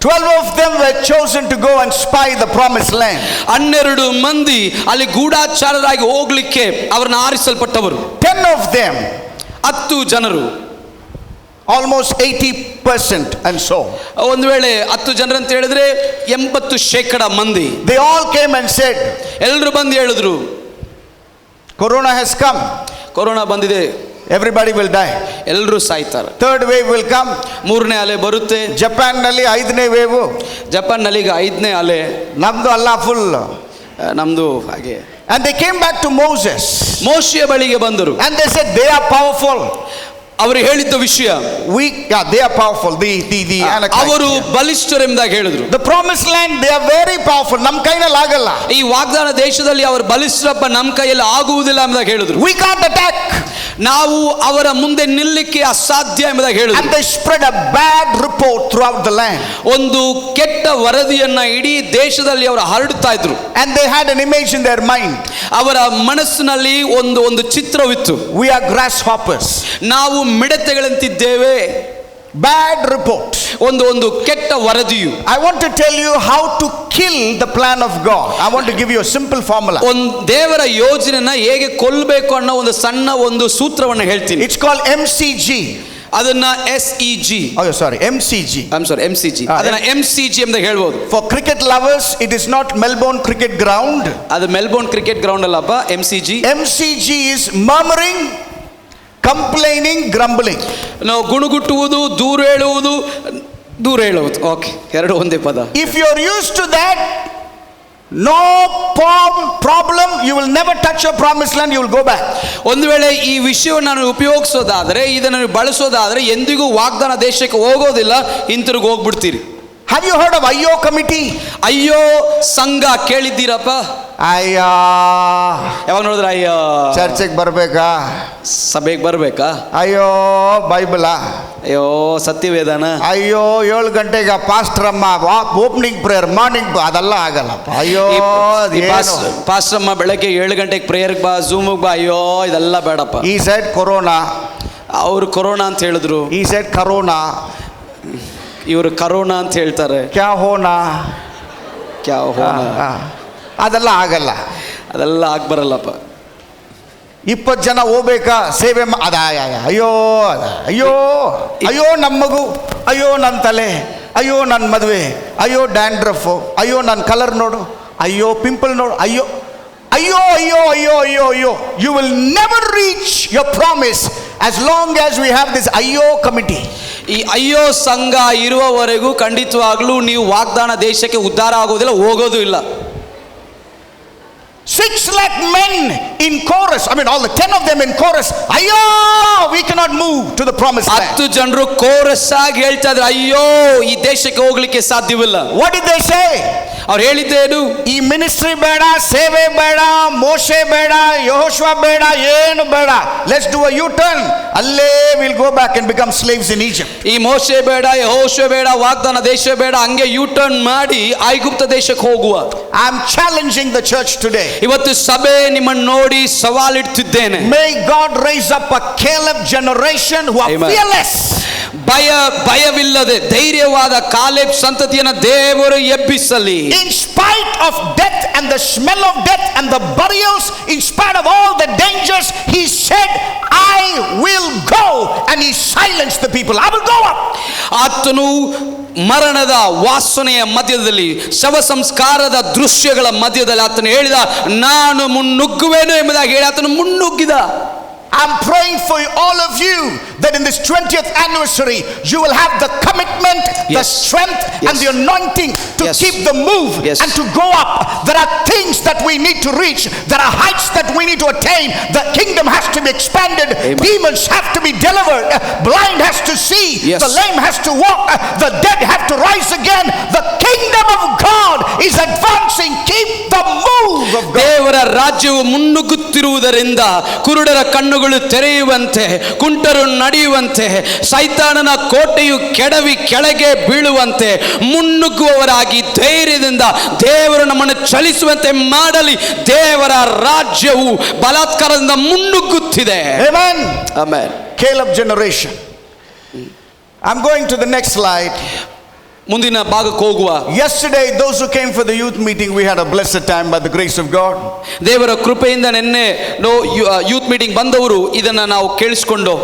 Speaker 5: 12 of them were chosen to go and spy the promised land.
Speaker 3: 12 ಮಂದಿ ಅಲ್ಲಿ ಗೂಢಾಚಾರರಾಗಿ ಹೋಗ್ಲಿಕ್ಕೆ ಅವರನ್ನು ಆರಿಸಲ್ಪಟ್ಟವರು.
Speaker 5: 10 of them,
Speaker 3: 10 ಜನರು,
Speaker 5: almost 80% and so.
Speaker 3: ಒಂದು ವೇಳೆ 10 ಜನರು ಅಂತ ಹೇಳಿದ್ರೆ 80% ಮಂದಿ.
Speaker 5: They all came and said,
Speaker 3: ಎಲ್ಲರೂ ಬಂದು ಹೇಳಿದ್ರು,
Speaker 5: Corona has come.
Speaker 3: ಕೊರೋನಾ ಬಂದಿದೆ,
Speaker 5: Everybody will die.
Speaker 3: ಎಲ್ಲರೂ ಸಾಯ್ತಾರೆ.
Speaker 5: Third wave will come.
Speaker 3: 3ನೇ ಅಲೆ ಬರುತ್ತೆ.
Speaker 5: ಜಪಾನ್ ನಲ್ಲಿ 5ನೇ ವೇವ್.
Speaker 3: ಜಪಾನ್ ನಲ್ಲಿ ಈಗ 5ನೇ ಅಲೆ.
Speaker 5: ನಮ್ದು ಅಲ್ಲ, ಫುಲ್
Speaker 3: ನಮ್ದು ಹಾಗೆ.
Speaker 5: And they came back to Moses.
Speaker 3: ಮೋಶೆಯ ಬಳಿಗೆ ಬಂದರು.
Speaker 5: And they said they are powerful.
Speaker 3: ಅವರು ಹೇಳಿದ್ದ ವಿಷಯ,
Speaker 5: they are powerful. The
Speaker 3: ಅವರು ಬಲಿಷ್ಠರೆಂಬುದಾಗಿ ಹೇಳಿದ್ರು.
Speaker 5: The promised land, they are very powerful. ನಮ್ಮ ಕೈಯಲ್ಲಿ ಆಗಲ್ಲ.
Speaker 3: ಈ ವಾಗ್ದಾನ ದೇಶದಲ್ಲಿ ಅವರು ಬಲಿಷ್ಠರಪ್ಪ, ನಮ್ಮ ಕೈಯಲ್ಲಿ ಆಗುವುದಿಲ್ಲ ಎಂಬುದಾಗಿ ಹೇಳಿದ್ರು.
Speaker 5: We can't attack.
Speaker 3: ನಾವು ಅವರ ಮುಂದೆ ನಿಲ್ಲಕ್ಕೆ ಅಸಾಧ್ಯ ಎಂಬುದಾಗಿ ಹೇಳಿದ್ರು.
Speaker 5: And they spread a bad report throughout the land.
Speaker 3: ಒಂದು ಕೆಟ್ಟ ವರದಿಯನ್ನ ಇಡೀ ದೇಶದಲ್ಲಿ ಅವರು ಹರಡುತ್ತಾ ಇದ್ರು.
Speaker 5: And they had an image in their mind.
Speaker 3: ಅವರ ಮನಸ್ಸಿನಲ್ಲಿ ಒಂದು ಚಿತ್ರವಿತ್ತು.
Speaker 5: We are grasshoppers.
Speaker 3: ನಾವು ಮಿಡತೆಗಳಂತಿದ್ದೇವೆ.
Speaker 5: Bad report.
Speaker 3: ಒಂದು ಕೆಟ್ಟ ವರದಿಯು.
Speaker 5: I want to tell you how to kill the plan of God. I want to give you a simple formula.
Speaker 3: ದೇವರ ಯೋಜನೆಯನ್ನ ಹೇಗೆ ಕೊಲ್ಲಬೇಕು ಅನ್ನೋ ಒಂದು ಸಣ್ಣ ಒಂದು ಸೂತ್ರವನ್ನು ಹೇಳ್ತೀನಿ.
Speaker 5: It's called MCG.
Speaker 3: ಅದನ್ನ SEG.
Speaker 5: Oh sorry, MCG.
Speaker 3: I'm sorry, MCG. ಅದನ್ನ MCG ಅಂತ ಹೇಳ್ಬೋದು.
Speaker 5: For cricket lovers, it is not Melbourne Cricket Ground.
Speaker 3: ಅದು ಮೆಲ್ಬೋರ್ನ್ ಕ್ರಿಕೆಟ್ ಗ್ರೌಂಡ್ ಅಲ್ಲಪ್ಪ. MCG.
Speaker 5: MCG is murmuring, complaining, grumbling.
Speaker 3: ನಾವು ಗುಣಗುಟ್ಟುವುದು, ದೂರ ಹೇಳುವುದು. ಓಕೆ, ಎರಡು ಒಂದೇ ಪದ.
Speaker 5: If you are used to that, no problem, you will never touch your promised land, you will go back.
Speaker 3: ಒಂದು ವೇಳೆ ಈ ವಿಷಯವನ್ನು ನಾನು ಉಪಯೋಗಿಸೋದಾದ್ರೆ, ಇದನ್ನು ಬಳಸೋದಾದ್ರೆ ಎಂದಿಗೂ ವಾಗ್ದಾನ ದೇಶಕ್ಕೆ ಹೋಗೋದಿಲ್ಲ, ಹಿಂತಿರುಗಿ ಹೋಗ್ಬಿಡ್ತೀರಿ.
Speaker 5: Have you heard of Ayyo committee?
Speaker 3: ಅಯ್ಯೋ ಸಂಘ ಕೇಳಿದ್ದೀರಪ್ಪ?
Speaker 5: ಅಯ್ಯ,
Speaker 3: ಯಾವಾಗ ನೋಡಿದ್ರೆ ಅಯ್ಯೋ
Speaker 5: ಚರ್ಚೆಗೆ ಬರ್ಬೇಕಾ,
Speaker 3: ಸಭೆಗೆ ಬರ್ಬೇಕಾ,
Speaker 5: ಅಯ್ಯೋ ಬೈಬಲಾ,
Speaker 3: ಅಯ್ಯೋ ಸತ್ಯವೇದನ,
Speaker 5: ಅಯ್ಯೋ 7 ಗಂಟೆಗೆ ಪಾಸ್ಟರ್ ಅಮ್ಮ ಓಪನಿಂಗ್ ಪ್ರೇಯರ್, ಮಾರ್ನಿಂಗ್ ಅದೆಲ್ಲ ಆಗಲ್ಲಪ್ಪ. ಅಯ್ಯೋ
Speaker 3: ಪಾಸ್ಟರ್ ಅಮ್ಮ ಬೆಳಗ್ಗೆ 7 ಗಂಟೆಗೆ ಪ್ರೇಯರ್ಗೆ ಬಾ, ಝೂಮಿಗೆ ಬಾ, ಅಯ್ಯೋ ಇದೆಲ್ಲ ಬೇಡಪ್ಪ.
Speaker 5: ಈ ಸೈಡ್ ಕೊರೋನಾ,
Speaker 3: ಅವರು ಕೊರೋನಾ ಅಂತ ಹೇಳಿದ್ರು.
Speaker 5: ಈ ಸೈಡ್ ಕರೋನಾ,
Speaker 3: ಇವರು ಕರೋನಾ ಅಂತ ಹೇಳ್ತಾರೆ.
Speaker 5: ಕ್ಯಾ ಹೋನಾ, ಅದೆಲ್ಲ ಆಗಲ್ಲ,
Speaker 3: ಅದೆಲ್ಲ ಆಗ್ಬರಲ್ಲಪ್ಪ.
Speaker 5: 20 ಜನ ಹೋಗ್ಬೇಕಾ ಸೇವೆ ಅಯ್ಯೋ ಅಯ್ಯೋ ಅಯ್ಯೋ ನಮ್ಮ ಮಗು, ಅಯ್ಯೋ ನನ್ನ ತಲೆ, ಅಯ್ಯೋ ನನ್ನ ಮದುವೆ, ಅಯ್ಯೋ ಡ್ಯಾಂಡ್ರಫು, ಅಯ್ಯೋ ನನ್ನ ಕಲರ್ ನೋಡು, ಅಯ್ಯೋ ಪಿಂಪಲ್ ನೋಡು, ಅಯ್ಯೋ ಅಯ್ಯೋ ಅಯ್ಯೋ ಅಯ್ಯೋ ಅಯ್ಯೋ ಅಯ್ಯೋ. You will never reach your promise as long as we have this ಅಯ್ಯೋ ಕಮಿಟಿ.
Speaker 3: ಈ ಅಯ್ಯೋ ಸಂಘ ಇರುವವರೆಗೂ ಖಂಡಿತವಾಗ್ಲೂ ನೀವು ವಾಗ್ದಾನ ದೇಶಕ್ಕೆ ಉದ್ಧಾರ ಆಗೋದಿಲ್ಲ, ಹೋಗೋದು ಇಲ್ಲ.
Speaker 5: 6 lakh men in chorus, I mean all the 10 of them in chorus, ಅಯ್ಯೋ we cannot move to the promised land.
Speaker 3: 10 ಜನರು ಕೋರಸ್ ಆಗಿ ಹೇಳ್ತಾ ಇದ್ರು, ಅಯ್ಯೋ ಈ ದೇಶಕ್ಕೆ ಹೋಗ್ಲಿಕ್ಕೆ ಸಾಧ್ಯವಿಲ್ಲ.
Speaker 5: What did they say?
Speaker 3: ಅವ್ರು ಹೇಳಿದ್ದೇನು?
Speaker 5: ಈ ಮಿನಿಸ್ಟ್ರಿ ಬೇಡ, ಸೇವೆ ಬೇಡ, ಮೋಶೆ ಬೇಡ, ಯೆಹೋಶುವ ಬೇಡ, ಏನು ಬೇಡ, let's do a U turn, ಅಲ್ಲೇ will go back and become slaves in Egypt.
Speaker 3: ಈ ಮೋಶೆ ಬೇಡ, ಯೆಹೋಶುವ ಬೇಡ, ವಾಗ್ದಾನ ದೇಶ ಬೇಡ, ಹಂಗೆ ಯು ಟರ್ನ್ ಮಾಡಿ ಐಗುಪ್ತ ದೇಶಕ್ಕೆ ಹೋಗುವ.
Speaker 5: I am challenging the church today.
Speaker 3: ಇವತ್ತು ಸಭೆ ನಿಮ್ಮನ್ನು ನೋಡಿ ಸವಾಲಿಡ್ತಿದ್ದೇನೆ.
Speaker 5: May God raise up a Caleb generation who are fearless. ಭಯವಿಲ್ಲದೆ ಧೈರ್ಯವಾದ ಕಾಲೇಬ್ ಸಂತತಿಯನ್ನು ದೇವರು ಎಬ್ಬಿಸಲಿ. In spite of death and the smell of death and the burials, in spite of all the dangers, he said, I will go, and he silenced the people. I will go up.
Speaker 3: ಆತನು ಮರಣದ ವಾಸನೆಯ ಮಧ್ಯದಲ್ಲಿ, ಶವ ಸಂಸ್ಕಾರದ ದೃಶ್ಯಗಳ ಮಧ್ಯದಲ್ಲಿ ಆತನು ಹೇಳಿದ, ನಾನು ಮುನ್ನುಗ್ಗುವೆನು ಎಂಬುದಾಗಿ ಹೇಳಿ ಆತನು ಮುನ್ನುಗ್ಗಿದ.
Speaker 5: I'm praying for all of you that in this 20th anniversary, you will have the commitment, the
Speaker 3: Yes.
Speaker 5: strength, and
Speaker 3: Yes.
Speaker 5: the anointing to
Speaker 3: Yes.
Speaker 5: keep the move
Speaker 3: Yes.
Speaker 5: and to go up. There are things that we need to reach. There are heights that we need to attain. The kingdom has to be expanded.
Speaker 3: Amen.
Speaker 5: Demons have to be delivered. Blind has to see.
Speaker 3: Yes.
Speaker 5: The lame has to walk. The dead have to rise again. The kingdom of God is advancing. Keep the move of God.
Speaker 3: ದೇವರ ರಾಜ್ಯವು ಮುನ್ನುಗ್ಗುತ್ತಿರುವುದರಿಂದ ಕುರುಡರ ಕಣ್ಣುಗಳು ತೆರೆಯುವಂತೆ, ಕುಂಟರು ನಡೆಯುವಂತೆ, ಸೈತಾನನ ಕೋಟೆಯು ಕೆಡವಿ ಕೆಳಗೆ ಬೀಳುವಂತೆ ಮುನ್ನುಗ್ಗುವವರಾಗಿ ಧೈರ್ಯದಿಂದ ದೇವರು ನಮ್ಮನ್ನು ಚಲಿಸುವಂತೆ ಮಾಡಲಿ. ದೇವರ ರಾಜ್ಯವು ಬಲಾತ್ಕಾರದಿಂದ ಮುನ್ನುಗ್ಗುತ್ತಿದೆ.
Speaker 5: Amen.
Speaker 3: Amen.
Speaker 5: Caleb generation. I'm going to the next slide.
Speaker 3: ಮುಂದಿನ ಭಾಗಕ್ಕೆ ಹೋಗುವ.
Speaker 5: Yesterday, those who came for the youth meeting, we had a blessed time by the grace of God.
Speaker 3: ದೇವರ ಕೃಪೆಯಿಂದ ನಿನ್ನೆ ಯೂತ್ ಮೀಟಿಂಗ್ ಬಂದವರು ಇದನ್ನ ನಾವು ಕೇಳಿಸಿಕೊಂಡು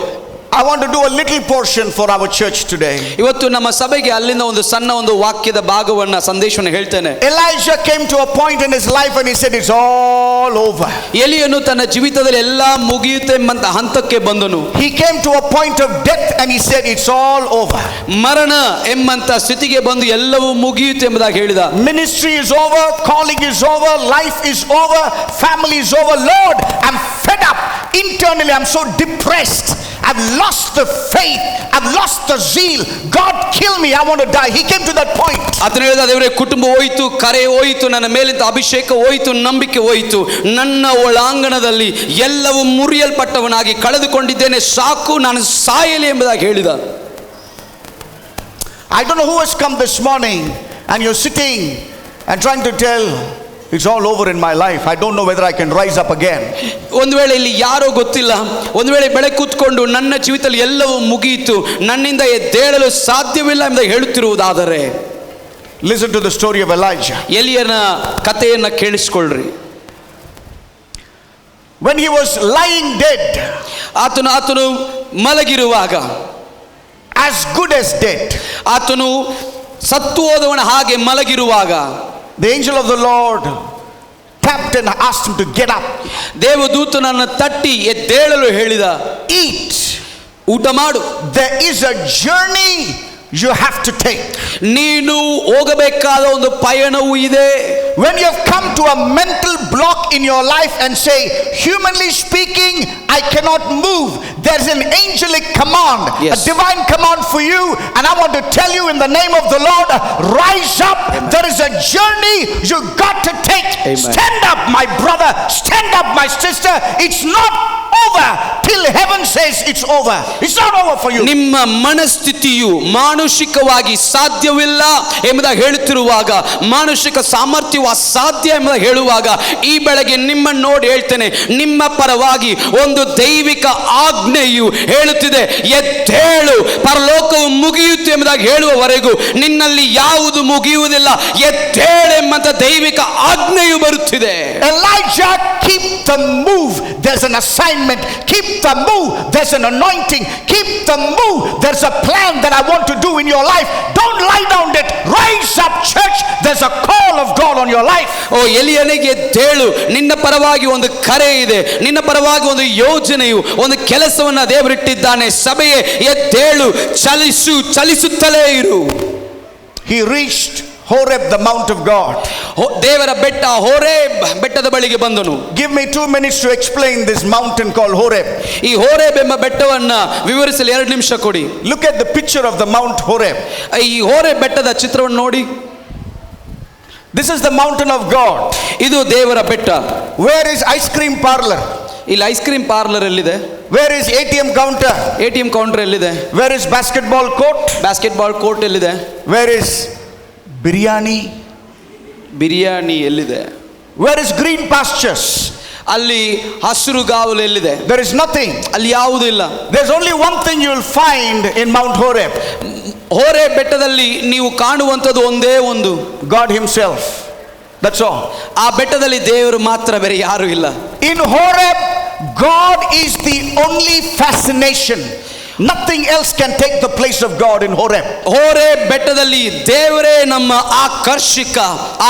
Speaker 5: I want to do a little portion for our church today.
Speaker 3: ಇವತ್ತು ನಮ್ಮ ಸಭೆಗೆ ಅಲ್ಲಿಂದ ಒಂದು ಸಣ್ಣ ಒಂದು ವಾಕ್ಯದ ಭಾಗವನ್ನ ಸಂದೇಶವನ್ನು ಹೇಳ್ತೇನೆ.
Speaker 5: Elijah came to a point in his life and he said, it's all over.
Speaker 3: ಎಲಿಯನು ತನ್ನ ಜೀವಿತದಲ್ಲಿ ಎಲ್ಲಾ ಮುಗಿಯುತ್ತೆ ಎಂಬಂತ ಹಂತಕ್ಕೆ ಬಂದನು.
Speaker 5: He came to a point of death and he said, it's all over.
Speaker 3: ಮರಣ ಎಂಬಂತ ಸ್ಥಿತಿಗೆ ಬಂದು ಎಲ್ಲವೂ ಮುಗಿಯುತ್ತೆ ಎಂಬುದಾಗಿ ಹೇಳಿದ.
Speaker 5: Ministry is over, calling is over, life is over, family is over. Lord, I'm fed up. Internally, I'm so depressed. I've lost the faith. I've lost the zeal. God, kill me. I want to die. He came to that point.
Speaker 3: ಆತನು ಹೇಳಿದ, ದೇವರೇ, ಕುಟುಂಬ ಹೋಯಿತು, ಕರೆ ಹೋಯಿತು, ನನ್ನ ಮೇಲಿಂದ ಅಭಿಷೇಕ ಹೋಯಿತು, ನಂಬಿಕೆ ಹೋಯಿತು, ನನ್ನ ಒಳಾಂಗಣದಲ್ಲಿ ಎಲ್ಲವೂ ಮುರಿಯಲ್ಪಟ್ಟವನಾಗಿ ಕಳೆದುಕೊಂಡಿದ್ದೇನೆ, ಸಾಕು, ನಾನು ಸಾಯಲಿ ಎಂಬುದಾಗಿ ಹೇಳಿದ.
Speaker 5: I don't know who has come this morning and you're sitting and trying to tell, it's all over in my life. I don't know whether I can rise up again.
Speaker 3: ಒಂದು ವೇಳೆ ಇಲ್ಲಿ ಯಾರೋ ಗೊತ್ತಿಲ್ಲ, ಒಂದು ವೇಳೆ ಬೆಳಗ್ಗೆ ಕೂತ್ಕೊಂಡು ನನ್ನ ಜೀವಿತದಲ್ಲಿ ಎಲ್ಲವೂ ಮುಗಿಯಿತು, ನನ್ನಿಂದ ಎದ್ದೇಳಲು ಸಾಧ್ಯವಿಲ್ಲ ಎಂದು ಹೇಳುತ್ತಿರುವುದಾದರೆ,
Speaker 5: Listen to the story of Elijah.
Speaker 3: ಎಲಿಯನ ಕಥೆಯನ್ನ ಕೇಳಿಸಿಕೊಳ್ಳ್ರಿ.
Speaker 5: When he was lying dead,
Speaker 3: ಆತನು ಮಲಗಿರುವಾಗ,
Speaker 5: as good as dead,
Speaker 3: ಆತನು ಸತ್ತು ಹೋದವನ ಹಾಗೆ ಮಲಗಿರುವಾಗ,
Speaker 5: the angel of the Lord tapped and asked him to get up.
Speaker 3: ದೇವದೂತನನ್ನು ತಟ್ಟಿ ಎದ್ದೇಳಲು ಹೇಳಿದ.
Speaker 5: Eat.
Speaker 3: ಊಟ ಮಾಡು.
Speaker 5: There is a journey you have to take.
Speaker 3: ನೀನು ಹೋಗಬೇಕಾದ ಒಂದು ಪಯಣವೂ ಇದೆ.
Speaker 5: When you have come to a mental block in your life and say, humanly speaking, I cannot move, there's an angelic command,
Speaker 3: Yes.
Speaker 5: a divine command for you, and I want to tell you in the name of the Lord, rise up.
Speaker 3: Amen.
Speaker 5: There is a journey you got to take.
Speaker 3: Amen.
Speaker 5: Stand up, my brother. Stand up, my sister. It's not over till heaven says it's over. It's not over for you.
Speaker 3: ನಿಮ್ಮ ಮನಸ್ಥಿತಿಯು ಮಾನುಷಿಕವಾಗಿ ಸಾಧ್ಯವಿಲ್ಲ ಎಂಬುದಾಗಿ ಹೇಳುತ್ತಿರುವಾಗ, ಮಾನುಷಿಕ ಸಾಮರ್ಥ್ಯವು ಅಸಾಧ್ಯ ಎಂಬುದಾಗಿ ಹೇಳುವಾಗ, ಈ ಬೆಳಗ್ಗೆ ನಿಮ್ಮನ್ನು ನೋಡಿ ಹೇಳ್ತೇನೆ, ನಿಮ್ಮ ಪರವಾಗಿ ಒಂದು ದೈವಿಕ ಆಜ್ಞೆಯು ಹೇಳುತ್ತಿದೆ, ಎದ್ದೇಳು, ಪರಲೋಕವು ಮುಗಿಯುತ್ತೆ ಎಂಬುದಾಗಿ ಹೇಳುವವರೆಗೂ ನಿನ್ನಲ್ಲಿ ಯಾವುದು ಮುಗಿಯುವುದಿಲ್ಲ, ಎದ್ದೇಳು ಎಂಬಂತ ದೈವಿಕ ಆಜ್ಞೆಯು ಬರುತ್ತಿದೆ.
Speaker 5: Elijah, keep the move. There's an assignment. Keep the move. There's an anointing. Keep the move. There's a plan that I want to do in your life. Don't lie down it. Rise up, church. There's a call of God on your life.
Speaker 3: ಓ ಎಲಿಯನಿಗೆ ಎದ್ದೇಳು, ನಿನ್ನ ಪರವಾಗಿ ಒಂದು ಕರೆ ಇದೆ, ನಿನ್ನ ಪರವಾಗಿ ಒಂದು ಯೋಜನೆಯು, ಒಂದು ಕೆಲಸವನ್ನ ದೇವರಿಟ್ಟಿದ್ದಾನೆ. ಸಭೆಯೇ ಎದ್ದೇಳು, ಚಲಿಸುತ್ತಲೇ ಇರು.
Speaker 5: He reached Horeb, the mount of God.
Speaker 3: ದೇವರ ಬೆಟ್ಟ ಹೋರೇಬ್ ಬೆಟ್ಟದ ಬಳಿಗೆ ಬಂದನು.
Speaker 5: Give me 2 minutes to explain this mountain called Horeb.
Speaker 3: ಈ ಹೋರೇಬ್ ಎಂಬ ಬೆಟ್ಟವನ್ನ ವಿವರಿಸಲು 2 ನಿಮಿಷ ಕೊಡಿ.
Speaker 5: Look at the picture of the Mount Horeb.
Speaker 3: ಈ ಹೋರೇಬ್ ಬೆಟ್ಟದ ಚಿತ್ರವನ್ನು ನೋಡಿ.
Speaker 5: This is the mountain of God.
Speaker 3: ಇದು ದೇವರ ಬೆಟ್ಟ.
Speaker 5: Where is ice cream parlor?
Speaker 3: ಇಲ್ಲಿ ಐಸ್ ಕ್ರೀಮ್ ಪಾರ್ಲರ್ ಎಲ್ಲಿದೆ?
Speaker 5: Where is ATM counter?
Speaker 3: ATM counter ಎಲ್ಲಿದೆ?
Speaker 5: Where is basketball court?
Speaker 3: Basketball court ಎಲ್ಲಿದೆ?
Speaker 5: Where is biryani?
Speaker 3: ಬಿರಿಯಾನಿ ಎಲ್ಲಿದೆ?
Speaker 5: Where is green pastures?
Speaker 3: ಅಲ್ಲಿ ಹಸಿರುಗಾವಲು ಎಲ್ಲಿದೆ?
Speaker 5: There is nothing.
Speaker 3: ಅಲ್ಲಿ ಯಾವುದೂ ಇಲ್ಲ.
Speaker 5: There's only one thing you will find in Mount Horeb.
Speaker 3: ಹೋರೆ ಬೆಟ್ಟದಲ್ಲಿ ನೀವು ಕಾಣುವಂಥದ್ದು ಒಂದೇ ಒಂದು,
Speaker 5: God himself. That's all.
Speaker 3: ಆ ಬೆಟ್ಟದಲ್ಲಿ ದೇವರು ಮಾತ್ರ, ಬೇರೆ ಯಾರು ಇಲ್ಲ.
Speaker 5: In Horeb, God is the only fascination. Nothing else can take the place of God in Horeb.
Speaker 3: ಹೋರೆ ಬೆಟ್ಟದಲ್ಲಿ ದೇವರೇ ನಮ್ಮ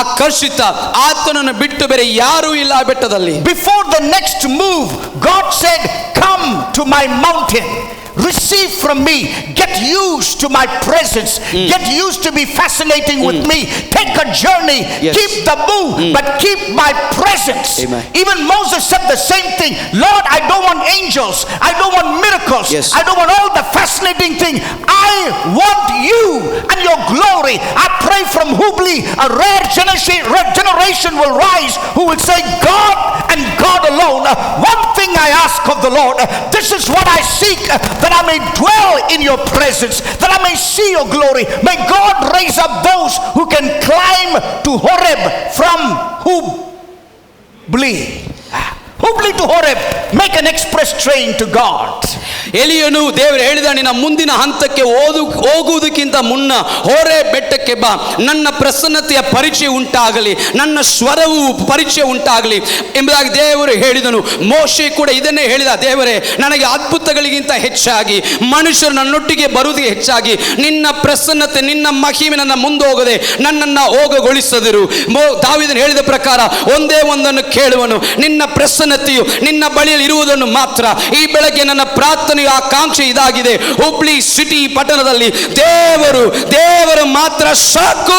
Speaker 3: ಆಕರ್ಷಿತ, ಆತನನ್ನು ಬಿಟ್ಟು ಬೇರೆ ಯಾರೂ ಇಲ್ಲ ಆ ಬೆಟ್ಟದಲ್ಲಿ.
Speaker 5: Before the next move, God said, come, to my mountain. Receive from me. Get used to my presence. Get used to be fascinating with me. Take a journey.
Speaker 3: Yes.
Speaker 5: Keep the move, but keep my presence.
Speaker 3: Amen.
Speaker 5: Even Moses said the same thing. Lord, I don't want angels. I don't want miracles.
Speaker 3: Yes.
Speaker 5: I don't want all the fascinating thing. I want you and your glory. I pray from Hubli, a rare generation will rise who will say, God and God alone. One thing I ask of the Lord, this is what I seek, that I may dwell in your presence, that I may see your glory. May God raise up those who can climb to Horeb from Hubli to Horeb. Make an express train to God.
Speaker 3: ಎಲಿಯನು ದೇವರು ಹೇಳಿದ ನಿನ್ನ ಮುಂದಿನ ಹಂತಕ್ಕೆ ಹೋಗುವುದಕ್ಕಿಂತ ಮುನ್ನ ಹೋರೆ ಬೆಟ್ಟಕ್ಕೆ ಬಾ, ನನ್ನ ಪ್ರಸನ್ನತೆಯ ಪರಿಚಯ ಉಂಟಾಗಲಿ, ನನ್ನ ಸ್ವರವು ಪರಿಚಯ ಉಂಟಾಗಲಿ ಎಂಬುದಾಗಿ ದೇವರು ಹೇಳಿದನು. ಮೋಶೆ ಕೂಡ ಇದನ್ನೇ ಹೇಳಿದ, ದೇವರೇ ನನಗೆ ಅದ್ಭುತಗಳಿಗಿಂತ ಹೆಚ್ಚಾಗಿ ಮನುಷ್ಯರು ನನ್ನೊಟ್ಟಿಗೆ ಬರುವುದಕ್ಕೆ ಹೆಚ್ಚಾಗಿ ನಿನ್ನ ಪ್ರಸನ್ನತೆ, ನಿನ್ನ ಮಹಿಮೆ ನನ್ನ ಮುಂದೆ ಹೋಗದೆ ನನ್ನನ್ನು ಹೋಗಗೊಳಿಸದಿರು. ದಾವೀದನು ಹೇಳಿದ ಪ್ರಕಾರ ಒಂದೇ ಒಂದನ್ನು ಕೇಳುವನು, ನಿನ್ನ ಪ್ರಸನ್ನತೆಯು ನಿನ್ನ ಬಳಿಯಲ್ಲಿ ಇರುವುದನ್ನು ಮಾತ್ರ. ಈ ಬೆಳಗ್ಗೆ ನನ್ನ ಪ್ರಾರ್ಥನೆಯ ಆಕಾಂಕ್ಷೆ ಇದಾಗಿದೆ, ಹುಬ್ಳಿ ಸಿಟಿ ಪಟ್ಟಣದಲ್ಲಿ ದೇವರು ಮಾತ್ರ ಸಾಕು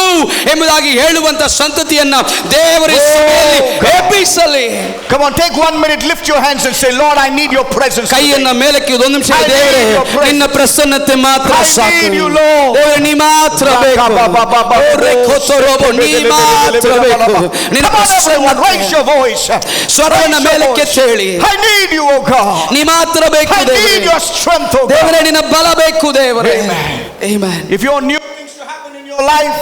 Speaker 3: ಎಂಬುದಾಗಿ ಹೇಳುವಂತ ಸಂತತಿಯನ್ನ ದೇವರು ಎಬ್ಬಿಸಲಿ.
Speaker 5: Come on, take 1 minute, lift your hands and say, Lord, I need your presence.
Speaker 3: ಕೈಯನ್ನ ಮೇಲಕ್ಕೆ ಒಂದು ನಿಮಿಷ, ದೇವರೇ ನಿನ್ನ ಪ್ರಸನ್ನತೆ ಮಾತ್ರ ಸಾಕು, ದೇವರೇ ನೀ ಮಾತ್ರ ಬೇಕು, ನೀ ಮಾತ್ರ ಬೇಕು. ನಿನ್ನ ಪ್ರಸನ್ನತೆ,
Speaker 5: raise your voice.
Speaker 3: ಸ್ವರವನ್ನ ಮೇಲಕ್ಕೆ ಹೇಳಿ,
Speaker 5: I need you, oh God.
Speaker 3: ನೀ ಮಾತ್ರ ಬೇಕು
Speaker 5: I need your strength, oh God.
Speaker 3: ದೇವರೇ ನಿನ್ನ ಬಲ ಬೇಕು ದೇವರೇ.
Speaker 5: Amen. If you want new things to happen in your life,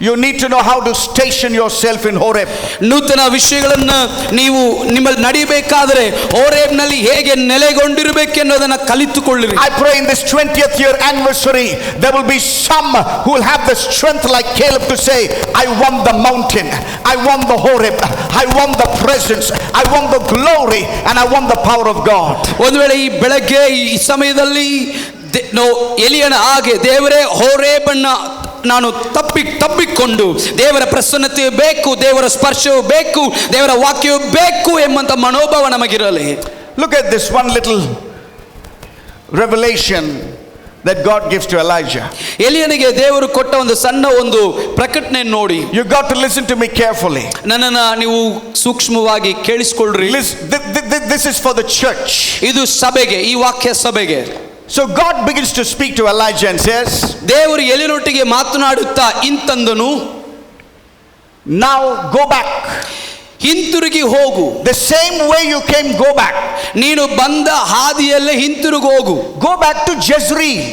Speaker 5: you need to know how to station yourself in Horeb.
Speaker 3: ನೂತನ ವಿಷಯಗಳನ್ನು ನೀವು ನಿಮ್ಮಲ್ಲಿ ನಡಿಬೇಕಾದರೆ ಹೋರೇಬ್ನಲ್ಲಿ ಹೇಗೆ ನೆಲೆಗೊಂಡಿರಬೇಕೆನ್ನೋದನ್ನು ಕಲಿತುಕೊಳ್ಳಿರಿ.
Speaker 5: I pray in this 20th year anniversary there will be some who will have the strength like Caleb to say, I want the mountain, I want the Horeb, I want the presence, I want the glory, and I want the power of God.
Speaker 3: ಒಂದು ವೇಳೆ ಈ ಬೆಳಗ್ಗೆ ಈ ಸಮಯದಲ್ಲಿ ಎಲಿಯನ ಹಾಗೆ ದೇವರೇ ಹೋರೇಬನ್ನ ನಾನು ತಪ್ಪಿಕೊಂಡು ದೇವರ ಪ್ರಸನ್ನತೆ ಬೇಕು, ದೇವರ ಸ್ಪರ್ಶವು ಬೇಕು, ದೇವರ ವಾಕ್ಯವು ಬೇಕು ಎಂಬಂತ ಮನೋಭಾವ ನಮಗಿರಲಿ.
Speaker 5: Look at this one little revelation that God gives to Elijah.
Speaker 3: ಎಲಿಯನಿಗೆ ದೇವರು ಕೊಟ್ಟ ಒಂದು ಸಣ್ಣ ಒಂದು ಪ್ರಕಟಣೆ ನೋಡಿ.
Speaker 5: You got to listen to me carefully.
Speaker 3: ನನ್ನನ್ನು ನೀವು ಸೂಕ್ಷ್ಮವಾಗಿ ಕೇಳಿಸಿಕೊಳ್ಳ್ರಿ.
Speaker 5: This is for the church.
Speaker 3: ಇದು ಸಭೆಗೆ, ಈ ವಾಕ್ಯ ಸಭೆಗೆ.
Speaker 5: So God begins to speak to Elijah and says,
Speaker 3: ದೇವರು ಎಲಿಯನೊಟ್ಟಿಗೆ ಮಾತನಾಡುತ್ತಾ ಇಂತಂದನು,
Speaker 5: now go back.
Speaker 3: ಹಿಂತಿರುಗಿ ಹೋಗು.
Speaker 5: The same way you came, go back.
Speaker 3: ನೀನು ಬಂದ ಹಾದಿಯಲ್ಲೇ ಹಿಂತಿರುಗಿ ಹೋಗು.
Speaker 5: Go back to Jezreel.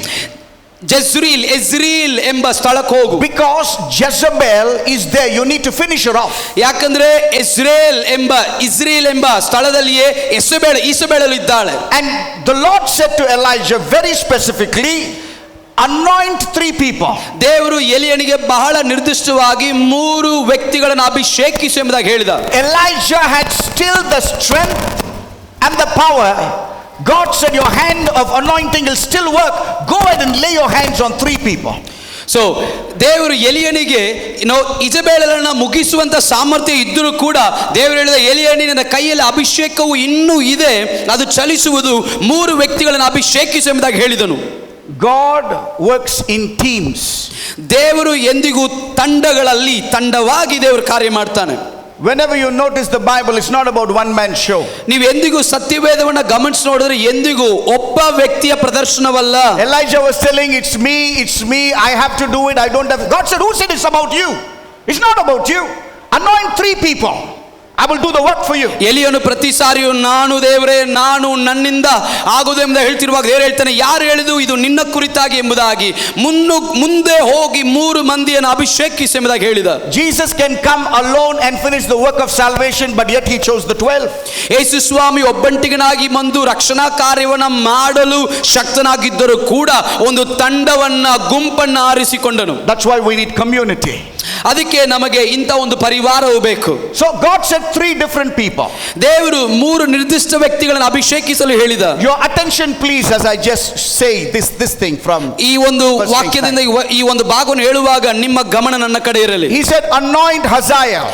Speaker 3: ಎಜ್ರೀಲ್ ಎಂಬ ಸ್ಥಳಕ್ಕೆ ಹೋಗು.
Speaker 5: Because Jezebel is there, you need to finish her off.
Speaker 3: ಯಾಕಂದ್ರೆ ಇಸ್ರೇಲ್ ಎಂಬ ಸ್ಥಳದಲ್ಲಿಯೇ ಈಸಬೇಳಲು ಇದ್ದಾಳೆ.
Speaker 5: And the Lord said to Elijah very specifically, anoint 3 people.
Speaker 3: ದೇವರು ಎಲಿಯನಿಗೆ ಬಹಳ ನಿರ್ದಿಷ್ಟವಾಗಿ 3 ವ್ಯಕ್ತಿಗಳನ್ನು ಅಭಿಷೇಕಿಸು ಎಂಬುದಾಗಿ ಹೇಳಿದ.
Speaker 5: Elijah had still the strength and the power. God said your hand of anointing will still work. Go ahead and lay your hands on 3 people.
Speaker 3: So ದೇವರು ಎಲಿಯನಿಗೆ ಇಜಬೇಲನ್ನು ಮುಗಿಸುವಂತ ಸಾಮರ್ಥ್ಯ ಇದ್ದರೂ ಕೂಡ ದೇವರು ಹೇಳಿದ, ಎಲಿಯನಿನ ಕೈಯಲ್ಲಿ ಅಭಿಷೇಕವು ಇನ್ನೂ ಇದೆ, ಅದು ಚಲಿಸುವುದು, 3 ವ್ಯಕ್ತಿಗಳನ್ನು ಅಭಿಷೇಕಿಸು ಎಂಬುದಾಗಿ ಹೇಳಿದನು.
Speaker 5: God works in teams.
Speaker 3: ದೇವರು ಎಂದಿಗೂ ತಂಡವಾಗಿ ದೇವರು ಕಾರ್ಯ ಮಾಡ್ತಾನೆ.
Speaker 5: Whenever you notice the Bible, it's not about one man show.
Speaker 3: ನೀವು ಎಂದಿಗೂ ಸತ್ಯವೇದವನ್ನ ಗಮನಿಸಿ ನೋಡಿದ್ರೆ ಎಂದಿಗೂ ಒಬ್ಬ ವ್ಯಕ್ತಿಯ ಪ್ರದರ್ಶನವಲ್ಲ.
Speaker 5: Elijah was telling, it's me, I have to do it, I don't have. God said, who said it's about you? It's not about you. Anoint 3 people. I will do the work for you.
Speaker 3: ಎಲಿಯನು ಪ್ರತಿ ಸಾರಿಯೂ ನಾನು ದೇವರೇ, ನಾನು ನನ್ನಿಂದ ಆಗುವುದು ಎಂಬುದಾಗಿ ಹೇಳ್ತಿರುವಾಗ ದೇವರು ಹೇಳ್ತಾನೆ, ಯಾರು ಹೇಳಿದು ಇದು ನಿನ್ನ ಕುರಿತಾಗಿ ಎಂಬುದಾಗಿ, ಮುಂದೆ ಹೋಗಿ 3 ಮಂದಿಯನ್ನು ಅಭಿಷೇಕಿಸಿ ಎಂಬುದಾಗಿ ಹೇಳಿದ.
Speaker 5: Jesus can come alone and finish the work of salvation, but yet he chose the 12.
Speaker 3: ಯೇಸು ಸ್ವಾಮಿ ಒಬ್ಬಂಟಿಗನಾಗಿ ಬಂದು ರಕ್ಷಣಾ ಕಾರ್ಯವನ್ನ ಮಾಡಲು ಶಕ್ತನಾಗಿದ್ದರೂ ಕೂಡ ಒಂದು ಗುಂಪನ್ನು ಆರಿಸಿಕೊಂಡನು.
Speaker 5: That's why we need community.
Speaker 3: ಅದಕ್ಕೆ ನಮಗೆ ಇಂಥ ಒಂದು ಪರಿವಾರವು ಬೇಕು.
Speaker 5: So God said 3 different people.
Speaker 3: ದೇವರು 3 ನಿರ್ದಿಷ್ಟ ವ್ಯಕ್ತಿಗಳನ್ನು ಅಭಿಷೇಕಿಸಲು ಹೇಳಿದ.
Speaker 5: Your attention please as I just say this thing from
Speaker 3: ಈ ಒಂದು ವಾಕ್ಯದಿಂದ ಈ ಒಂದು ಭಾಗವನ್ನು ಹೇಳುವಾಗ ನಿಮ್ಮ ಗಮನ ನನ್ನ ಕಡೆ ಇರಲಿ.
Speaker 5: He said anoint Hazael.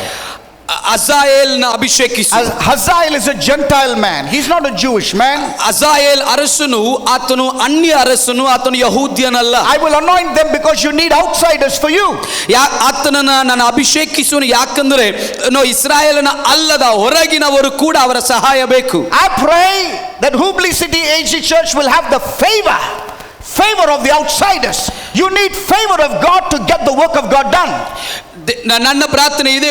Speaker 3: ಅಜಾಯೇಲ್ನ ಅಭಿಷೇಕಿಸು.
Speaker 5: Hazael is a Gentile man. He's not a Jewish man.
Speaker 3: ಅಜಾಯೇಲ್ ಅರಸನು ಆತನು ಅನ್ಯ ಅರಸನು, ಆತನು ಯಹೂದ್ಯನಲ್ಲ.
Speaker 5: I will anoint them because you need outsiders for you.
Speaker 3: ಆತನನ್ನ ನಾನು ಅಭಿಷೇಕಿಸುವನು ಯಾಕಂದ್ರೆ ಇಸ್ರಾಯೇಲನ ಅಲ್ಲದ ಹೊರಗಿನವರು ಕೂಡ ಅವರ ಸಹಾಯ ಬೇಕು.
Speaker 5: I pray that Hubli City AG Church will have the favor of the outsiders. You need favor of God to get the work of God done.
Speaker 3: ನನ್ನ ಪ್ರಾರ್ಥನೆ ಇದೆ,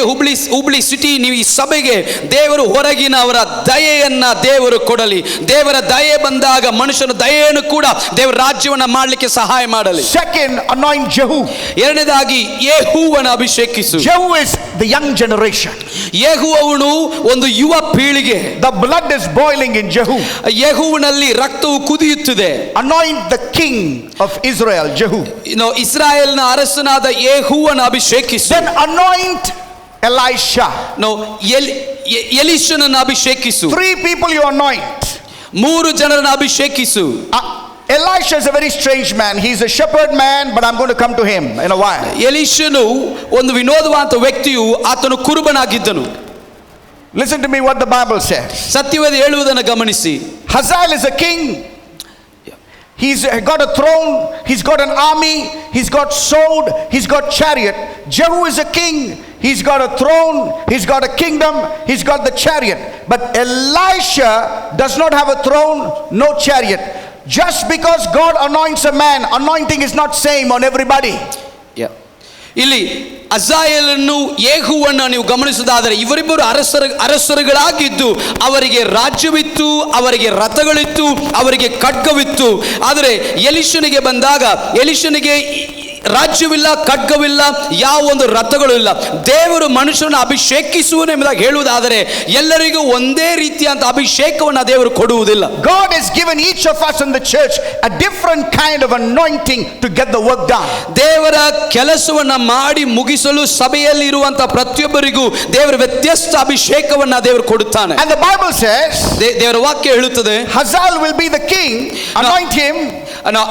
Speaker 3: ಹುಬ್ಳಿ ಸಿಟಿ ನೀವು ಈ ಸಭೆಗೆ ದೇವರು ಹೊರಗಿನವರ ದಯೆಯನ್ನ ದೇವರು ಕೊಡಲಿ. ದೇವರ ದಯೆ ಬಂದಾಗ ಮನುಷ್ಯನ ದಯೆಯನ್ನು ಕೂಡ ದೇವರ ರಾಜ್ಯವನ್ನ ಮಾಡಲಿಕ್ಕೆ ಸಹಾಯ ಮಾಡಲಿ.
Speaker 5: Second, anoint Jehu.
Speaker 3: ಎರಡನೇದಾಗಿ ಯೇಹುವನ ಅಭಿಷೇಕಿಸು.
Speaker 5: Jehu is the young generation.
Speaker 3: ಯೇಹು ಅವನು ಒಂದು ಯುವ ಪೀಳಿಗೆ.
Speaker 5: The blood is boiling in Jehu.
Speaker 3: ಯೇಹುವಿನಲ್ಲಿ ರಕ್ತವು ಕುದಿಯುತ್ತಿದೆ.
Speaker 5: Anoint the king of Israel, Jehu.
Speaker 3: ಇಸ್ರಾಯೇಲ್ನ ಅರಸನಾದ ಯೇಹುವನ ಅಭಿಷೇಕಿಸು.
Speaker 5: Then anoint Elisha.
Speaker 3: ಎಲೀಷನನ್ನು ಅಭಿಷೇಕಿಸು.
Speaker 5: 3 people you anoint.
Speaker 3: 3 ಜನರನ್ನು ಅಭಿಷೇಕಿಸು.
Speaker 5: Elisha is a very strange man. He's a shepherd man, but I'm going to come to him in a while.
Speaker 3: ಎಲೀಷನು ಒಂದು ವಿನೋದವಾದ ವ್ಯಕ್ತಿಯು, ಆತನು ಕುರುಬನಾಗಿದ್ದನು.
Speaker 5: Listen to me what the Bible says.
Speaker 3: ಸತ್ಯವೇದ ಹೇಳುವುದನ್ನು ಗಮನಿಸಿ.
Speaker 5: Hazael is a king. He's got a throne, he's got an army, he's got sword, he's got chariot. Jehu is a king. He's got a throne, he's got a kingdom, he's got the chariot. But Elisha does not have a throne, no chariot. Just because God anoints a man, anointing is not same on everybody.
Speaker 3: ಇಲ್ಲಿ ಅಜಾಯೇಲನ್ನು ಯೇಹುವನ್ನು ನೀವು ಗಮನಿಸುವುದಾದರೆ ಇವರಿಬ್ಬರು ಅರಸರುಗಳಾಗಿದ್ದು ಅವರಿಗೆ ರಾಜ್ಯವಿತ್ತು, ಅವರಿಗೆ ರಥಗಳಿತ್ತು, ಅವರಿಗೆ ಖಡ್ಗವಿತ್ತು. ಆದರೆ ಎಲೀಷನಿಗೆ ಬಂದಾಗ ಎಲೀಷನಿಗೆ ರಾಜ್ಯವಿಲ್ಲ, ಖಡ್ಗವಿಲ್ಲ, ಯಾವ ಒಂದು ರಥಗಳು ಇಲ್ಲ. ದೇವರು ಮನುಷ್ಯರನ್ನು ಅಭಿಷೇಕಿಸುವನು ಎಂಬುದಾಗಿ ಹೇಳುವುದಾದರೆ ಎಲ್ಲರಿಗೂ ಒಂದೇ ರೀತಿಯಾದ ಅಭಿಷೇಕವನ್ನು ದೇವರು ಕೊಡುವುದಿಲ್ಲ.
Speaker 5: God has given each of us in the church a different kind of anointing to get the work done.
Speaker 3: ದೇವರ ಕೆಲಸವನ್ನ ಮಾಡಿ ಮುಗಿಸಲು ಸಭೆಯಲ್ಲಿ ಇರುವಂತಹ ಪ್ರತಿಯೊಬ್ಬರಿಗೂ ದೇವರ ವ್ಯತ್ಯಸ್ತ ಅಭಿಷೇಕವನ್ನ ದೇವರು ಕೊಡುತ್ತಾನೆ.
Speaker 5: And the Bible says,
Speaker 3: ದೇವರ ವಾಕ್ಯ ಹೇಳುತ್ತದೆ,
Speaker 5: Hazael will be the king, anoint him.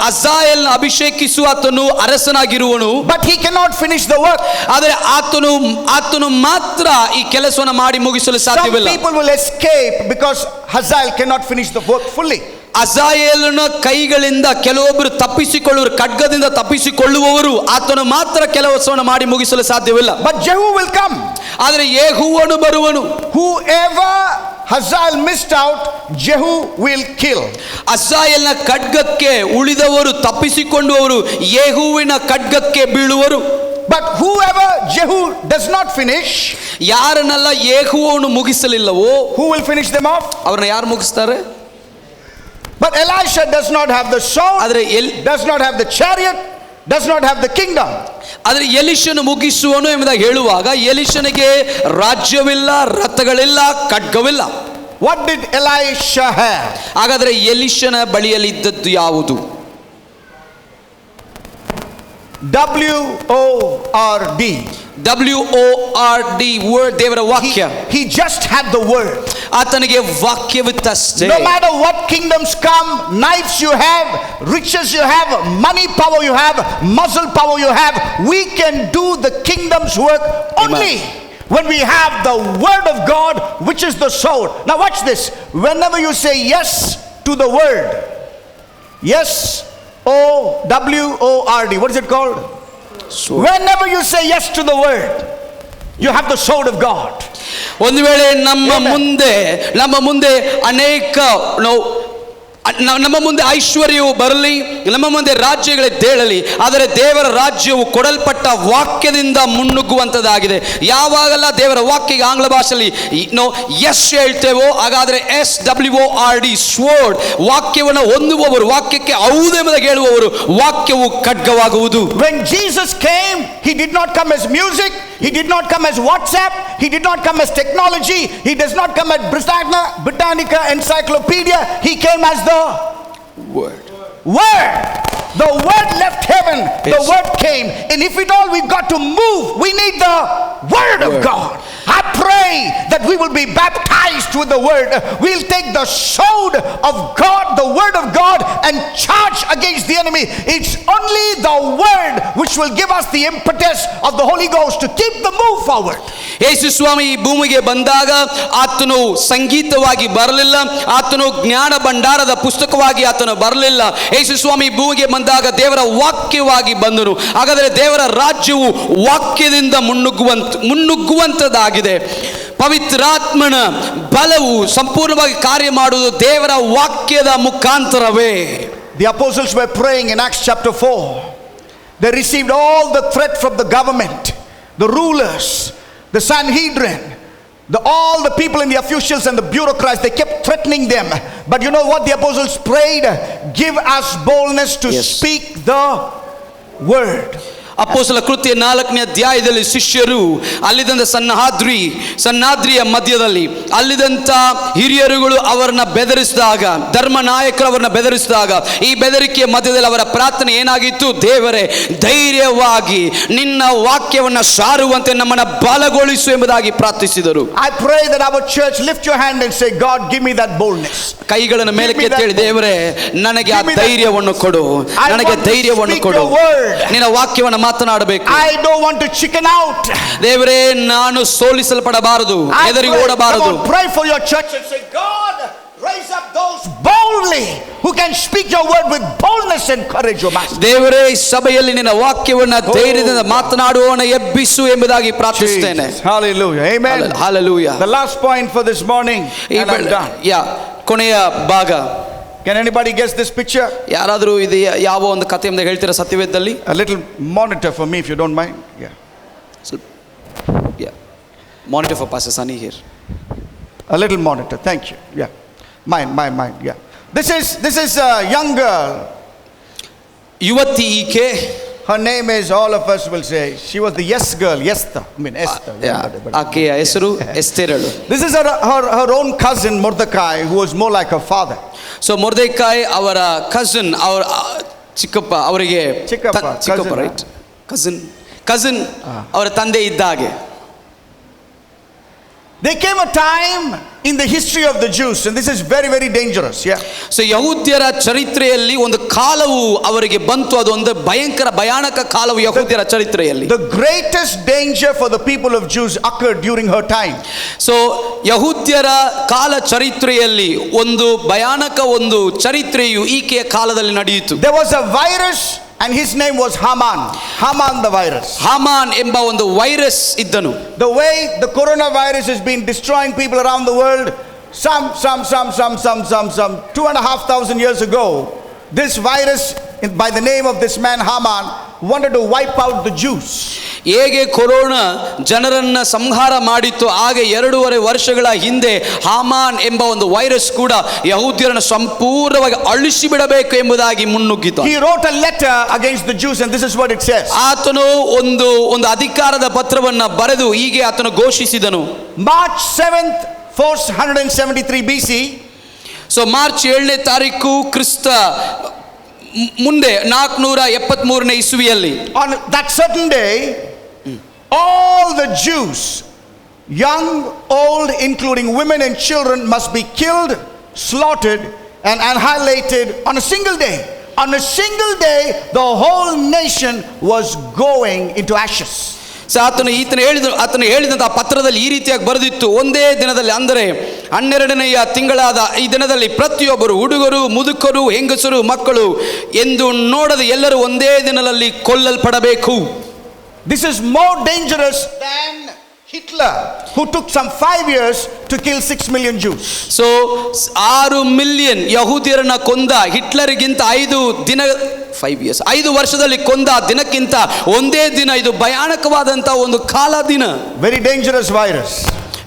Speaker 3: ಅಜಾಯೇಲ್ನ ಅಭಿಷೇಕಿಸು, ಆತನು ಅರಸನಾಗಿರುವನು.
Speaker 5: But he cannot finish the work.
Speaker 3: ಆದರೆ ಆತನು ಮಾತ್ರ ಈ ಕೆಲಸವನ್ನು ಮಾಡಿ ಮುಗಿಸಲು
Speaker 5: Some
Speaker 3: ಸಾಧ್ಯವಿಲ್ಲ.
Speaker 5: people will escape because Hazael cannot finish the work fully.
Speaker 3: ಅಜಾಯೇಲನ ಕೈಗಳಿಂದ ಕೆಲವೊಬ್ಬರು ತಪ್ಪಿಸಿಕೊಳ್ಳುವರು, ಖಡ್ಗದಿಂದ ತಪ್ಪಿಸಿಕೊಳ್ಳುವವರು. ಆತನು ಮಾತ್ರ ಕೆಲಸವನ್ನು ಮಾಡಿ ಮುಗಿಸಲು ಸಾಧ್ಯವಿಲ್ಲ.
Speaker 5: But Jehu will come.
Speaker 3: ಆದರೆ ಯೆಹೋವನು ಬರುವನು.
Speaker 5: Whoever Hazael missed out, Jehu will kill.
Speaker 3: ಅಜಾಯೇಲನ ಖಡ್ಗಕ್ಕೆ ಉಳಿದವರು ತಪ್ಪಿಸಿಕೊಂಡವರು ಯೆಹೋವನ ಖಡ್ಗಕ್ಕೆ ಬೀಳುವರು.
Speaker 5: But whoever Jehu does not finish,
Speaker 3: ಯಾರನ್ನೆಲ್ಲ ಯೆಹೋವನು ಮುಗಿಸಲಿಲ್ಲವೋ,
Speaker 5: who will finish them off?
Speaker 3: ಅವರನ್ನ ಯಾರು ಮುಗಿಸ್ತಾರೆ?
Speaker 5: But Elisha does not have the sword,
Speaker 3: ಆದರೆ
Speaker 5: does not have the chariot, does not have the kingdom.
Speaker 3: ಆದರೆ ಎಲೀಷನು ಮುಗಿಸುವನು ಎಂಬುದಾಗಿ ಹೇಳುವಾಗ ಎಲೀಷನಿಗೆ ರಾಜ್ಯವಿಲ್ಲ, ರಥಗಳಿಲ್ಲ, ಖಡ್ಗವಿಲ್ಲ.
Speaker 5: What did Elisha have?
Speaker 3: ಹಾಗಾದರೆ ಎಲೀಷನ ಬಳಿಯಲ್ಲಿ ಇದ್ದದ್ದು ಯಾವುದು?
Speaker 5: WORD.
Speaker 3: WORD, word, ದೇವರ ವಾಕ್ಯ.
Speaker 5: He just had the word.
Speaker 3: ಆತನಿಗೆ ವಾಕ್ಯವಿತ್ತಷ್ಟೇ.
Speaker 5: No matter what kingdoms come, knives you have, riches you have, money power you have, muscle power you have, we can do the kingdom's work only when we have the word of God, which is the sword. Now watch this. Whenever you say yes to the word, yes, WORD, what is it called? Sword. Whenever you say yes to the word, you have the sword of God.
Speaker 3: ಒಂದು ವೇಳೆ ನಮ್ಮ ಮುಂದೆ ಅನೇಕ ನಮ್ಮ ಮುಂದೆ ಐಶ್ವರ್ಯವು ಬರಲಿ, ನಮ್ಮ ಮುಂದೆ ರಾಜ್ಯಗಳೆದ್ದೇಳಲಿ, ಆದರೆ ದೇವರ ರಾಜ್ಯವು ಕೊಡಲ್ಪಟ್ಟ ವಾಕ್ಯದಿಂದ ಮುನ್ನುಗ್ಗುವಂಥದ್ದಾಗಿದೆ. ಯಾವಾಗೆಲ್ಲ ದೇವರ ವಾಕ್ಯಕ್ಕೆ ಆಂಗ್ಲ ಭಾಷೆಯಲ್ಲಿ ಎಸ್ ಹೇಳ್ತೇವೋ ಹಾಗಾದರೆ SWORD, ಸ್ವೋರ್ಡ್, ವಾಕ್ಯವನ್ನು ಹೊಂದುವವರು, ವಾಕ್ಯಕ್ಕೆ ಹೌದೆಂಬುದಾಗಿ ಹೇಳುವವರು, ವಾಕ್ಯವು ಖಡ್ಗವಾಗುವುದು.
Speaker 5: When Jesus came, he did not come as music, he did not come as WhatsApp, he did not come as technology, he does not come as Britannica Encyclopedia, he came as the
Speaker 3: Word.
Speaker 5: The word left heaven, yes. The word came, and if at all we've got to move, we need the word of God. I pray that we will be baptized with the word. We'll take the sword of God, the word of God, and charge against against the enemy. It's only the word which will give us the impetus of the Holy Ghost to keep the move forward.
Speaker 3: ಯೇಸು ಸ್ವಾಮಿ ಈ ಭೂಮಿಗೆ ಬಂದಾಗ ಆತನು ಸಂಗೀತವಾಗಿ ಬರಲಿಲ್ಲ, ಆತನು ಜ್ಞಾನ ಭಂಡಾರದ ಪುಸ್ತಕವಾಗಿ ಆತನು ಬರಲಿಲ್ಲ. ಯೇಸು ಸ್ವಾಮಿ ಭೂಮಿಗೆ ಬಂದಾಗ ದೇವರ ವಾಕ್ಯವಾಗಿ ಬಂದನು. ಹಾಗಾದರೆ ದೇವರ ರಾಜ್ಯವು ವಾಕ್ಯದಿಂದ ಮುನ್ನುಗ್ಗುವಂತದ್ದಾಗಿದೆ. ಪವಿತ್ರಾತ್ಮನ ಬಲವು ಸಂಪೂರ್ಣವಾಗಿ ಕಾರ್ಯ ಮಾಡುವುದು ದೇವರ ವಾಕ್ಯದ ಮುಖಾಂತರವೇ.
Speaker 5: The apostles were praying in Acts chapter 4. They received all the threat from the government, the rulers, the Sanhedrin, all the people in the officials and the bureaucrats. They kept threatening them. But you know what the apostles prayed? Give us boldness to speak the word.
Speaker 3: ಅಪೊಸ್ತಲರ ಕೃತ್ಯ 4ನೇ ಅಧ್ಯಾಯದಲ್ಲಿ ಶಿಷ್ಯರು ಅಲ್ಲಿದ್ದಂಥ ಸಹ್ಯಾದ್ರಿಯ ಮಧ್ಯದಲ್ಲಿ ಅಲ್ಲಿದ್ದಂಥ ಹಿರಿಯರುಗಳು ಅವರನ್ನ ಬೆದರಿಸಿದಾಗ, ಧರ್ಮ ನಾಯಕರು ಅವರನ್ನ ಬೆದರಿಸಿದಾಗ, ಈ ಬೆದರಿಕೆಯ ಮಧ್ಯದಲ್ಲಿ ಅವರ ಪ್ರಾರ್ಥನೆ ಏನಾಗಿತ್ತು? ದೇವರೇ, ಧೈರ್ಯವಾಗಿ ನಿನ್ನ ವಾಕ್ಯವನ್ನು ಸಾರುವಂತೆ ನಮ್ಮನ್ನು ಬಲಗೊಳಿಸು ಎಂಬುದಾಗಿ ಪ್ರಾರ್ಥಿಸಿದರು.
Speaker 5: I pray that our church lift your hand and say, God, give me that boldness.
Speaker 3: ಕೈಗಳನ್ನು ಮೇಲಕ್ಕೆ ಎತ್ತಿ, ದೇವರೇ ನನಗೆ ಆ ಧೈರ್ಯವನ್ನು ಕೊಡು, ನನಗೆ ಧೈರ್ಯವನ್ನು ಕೊಡು, ನಿನ್ನ ವಾಕ್ಯವನ್ನು ಮಾತನಾಡಬೇಕು.
Speaker 5: I don't want to chicken out.
Speaker 3: ದೇವರೇ, ನಾನು ಸೋಲಿಸಲ್ಪಡಬಾರದು, ಹೆದರಿ ಓಡಬಾರದು.
Speaker 5: Pray for your church and say, God, raise up those boldly who can speak your word with boldness and courage, O Master.
Speaker 3: ದೇವರೇ, ಸಭೆಯಲ್ಲಿ ನಿನ್ನ ವಾಕ್ಯವನ್ನು ಧೈರ್ಯದಿಂದ ಮಾತನಾಡುವವನ ಎಬ್ಬಿಸು ಎಂಬುದಾಗಿ ಪ್ರಾರ್ಥಿಸುತ್ತೇನೆ.
Speaker 5: Hallelujah. Amen.
Speaker 3: Hallelujah.
Speaker 5: The last point for this morning, and I'm done.
Speaker 3: ಕೊನೆಯ ಭಾಗ.
Speaker 5: Can anybody guess this picture?
Speaker 3: ಯಾರಾದರೂ ಇದು ಯಾವ ಒಂದು ಕಥೆ ಎಂದು ಹೇಳ್ತೀರಾ ಸತ್ಯವೇದದಲ್ಲಿ?
Speaker 5: A little monitor for me if you don't mind.
Speaker 3: Yeah. Monitor for Pastor Sunny here.
Speaker 5: A little monitor. Thank you. Yeah. Mine. Yeah. This is a young girl.
Speaker 3: ಯುವತಿ ಈಕೆ.
Speaker 5: Her name is, all of us will say, she was the yes girl, Esther. I mean Esther.
Speaker 3: ಆಕೆಯ ಹೆಸರು ಎಸ್ತೇರಳು.
Speaker 5: This is her own cousin Mordecai, who was more like her father.
Speaker 3: So Mordecai ಅವರ cousin, ಅವರ ಚಿಕ್ಕಪ್ಪ, ಅವರಿಗೆ ಚಿಕ್ಕಪ್ಪ right, cousin ಅವರ ತಂದೆ ಇದ್ದ ಹಾಗೆ.
Speaker 5: There came a time in the history of the Jews, and this is very, very dangerous. Yeah.
Speaker 3: So ಯಹೂದ್ಯರ ಚರಿತ್ರೆಯಲ್ಲಿ ಒಂದು ಕಾಲವು ಅವರಿಗೆ ಬಂತು, ಅದು ಒಂದು ಭಯಾನಕ ಕಾಲವು ಯಹೂದ್ಯರ ಚರಿತ್ರೆಯಲ್ಲಿ.
Speaker 5: The greatest danger for the people of Jews occurred during her time.
Speaker 3: So ಯಹೂದ್ಯರ ಕಾಲ ಚರಿತ್ರೆಯಲ್ಲಿ ಒಂದು ಭಯಾನಕ ಒಂದು ಚರಿತ್ರೆಯು ಈಕೆಯ ಕಾಲದಲ್ಲಿ ನಡೆಯಿತು.
Speaker 5: There was a virus and his name was Haman the virus.
Speaker 3: Haman ಎಂಬ ಒಂದು ವೈರಸ್ ಇದ್ದನು.
Speaker 5: The way the coronavirus has been destroying people around the world, some 2,500 years ago, this virus by the name of this man Haman wanted to wipe out the Jews.
Speaker 3: ಹೇಗೆ corona ಜನರನ್ನ ಸಂಹಾರ ಮಾಡಿತ್ತು, ಹಾಗೆ 2.5 ವರ್ಷಗಳ ಹಿಂದೆ Haman ಎಂಬ ಒಂದು virus ಕೂಡ ಯಹೂದ್ಯರನ್ನು ಸಂಪೂರ್ಣವಾಗಿ ಅಳಿಸಿ ಬಿಡಬೇಕು ಎಂಬುದಾಗಿ ಮುನ್ನುಗ್ಗಿತು.
Speaker 5: He wrote a letter against the Jews, and this is what it says.
Speaker 3: ಆತನು ಒಂದು ಅಧಿಕಾರದ ಪತ್ರವನ್ನ ಬರೆದು ಹೀಗೆ ಆತನು ಘೋಷಿಸಿದನು.
Speaker 5: March 7th 473 BC.
Speaker 3: So March 7ನೇ ತಾರೀಕು ಕ್ರಿಸ್ತ ಮುಂದೆ 473ನೇ ಇಸುವಿಯಲ್ಲಿ,
Speaker 5: on that certain day, all the Jews, young, old, including women and children, must be killed, slaughtered, and annihilated on a single day. On a single day, the whole nation was going into ashes.
Speaker 3: So ಆತನು ಹೇಳಿದಂಥ ಪತ್ರದಲ್ಲಿ ಈ ರೀತಿಯಾಗಿ ಬರೆದಿತ್ತು, ಒಂದೇ ದಿನದಲ್ಲಿ, ಅಂದರೆ 12ನೆಯ ತಿಂಗಳಾದ ಈ ದಿನದಲ್ಲಿ ಪ್ರತಿಯೊಬ್ಬರು, ಹುಡುಗರು, ಮುದುಕರು, ಹೆಂಗಸರು, ಮಕ್ಕಳು ಎಂದು ನೋಡದೆ ಎಲ್ಲರೂ ಒಂದೇ ದಿನದಲ್ಲಿ ಕೊಲ್ಲಲ್ಪಡಬೇಕು.
Speaker 5: This is more dangerous than Hitler, who took some 5 years to kill 6 million Jews.
Speaker 3: So 6 million ಯಹೂದ್ಯರನ್ನ ಕೊಂದ ಹಿಟ್ಲರ್ಗಿಂತ 5 ವರ್ಷದಲ್ಲಿ ಕೊಂದ ದಿನಕ್ಕಿಂತ ಒಂದೇ ದಿನ ಇದು ಭಯಾನಕವಾದಂತ ಒಂದು ಕಾಲ ದಿನ.
Speaker 5: Very dangerous virus.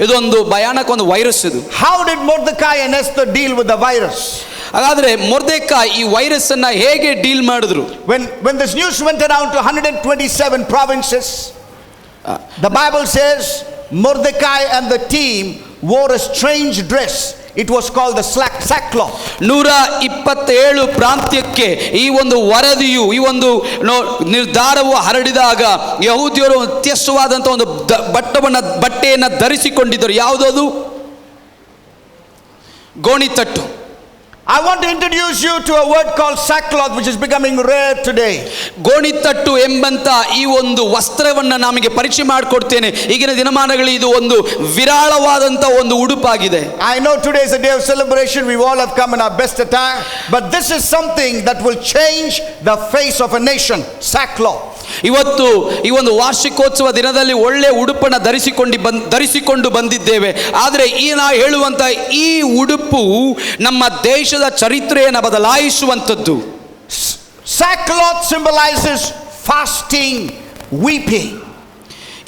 Speaker 3: ಇದೊಂದು ಭಯಾನಕ ಒಂದು ವೈರಸ್ ಇದು.
Speaker 5: How did Mordecai and Esther deal with the virus?
Speaker 3: ಹಾಗಾದ್ರೆ ಮೊರ್ದೆಕಾಯ್ ಈ ವೈರಸ್ ಅನ್ನ ಹೇಗೆ ಡೀಲ್ ಮಾಡಿದ್ರು?
Speaker 5: When this news went around to 127 provinces, the Bible says Mordecai and the team wore a strange dress. It was called the sackcloth.
Speaker 3: 127 ಪ್ರಾಂತ್ಯಕ್ಕೆ ಈ ಒಂದು ವರದಿಯು, ಈ ಒಂದು ನಿರ್ಧಾರವು ಹರಡಿದಾಗ ಯಹೂದ್ಯರು ವ್ಯತ್ಯಾಸವಾದಂಥ ಒಂದು ಬಟ್ಟೆಯನ್ನು ಧರಿಸಿಕೊಂಡಿದ್ದರು. ಯಾವುದದು? ಗೋಣಿತಟ್ಟು.
Speaker 5: I want to introduce you to a word called sackcloth, which is becoming rare today.
Speaker 3: ಗೋಣಿತಟ್ಟು ಎಂಬಂತ ಈ ಒಂದು ವಸ್ತ್ರವನ್ನ ನಮಗೆ ಪರಿಚಯ ಮಾಡಿಕೊಡ್ತೇನೆ. ಈಗಿನ ದಿನಮಾನಗಳಲ್ಲಿ ಇದು ಒಂದು ವಿರಾಳವಾದಂತ ಒಂದು ಉಡುಪಾಗಿದೆ.
Speaker 5: I know today is a day of celebration. We all have come in our best attire, but this is something that will change the face of a nation. Sackcloth.
Speaker 3: ಇವತ್ತು ಈ ಒಂದು ವಾರ್ಷಿಕೋತ್ಸವ ದಿನದಲ್ಲಿ ಒಳ್ಳೆ ಉಡುಪನ್ನು ಧರಿಸಿಕೊಂಡು ಬಂದಿದ್ದೇವೆ. ಆದರೆ ಈ ನಾ ಹೇಳುವಂತ ಈ ಉಡುಪು ನಮ್ಮ ದೇಶದ ಚರಿತ್ರೆಯನ್ನು ಬದಲಾಯಿಸುವಂಥದ್ದು.
Speaker 5: Sackcloth symbolizes fasting, weeping.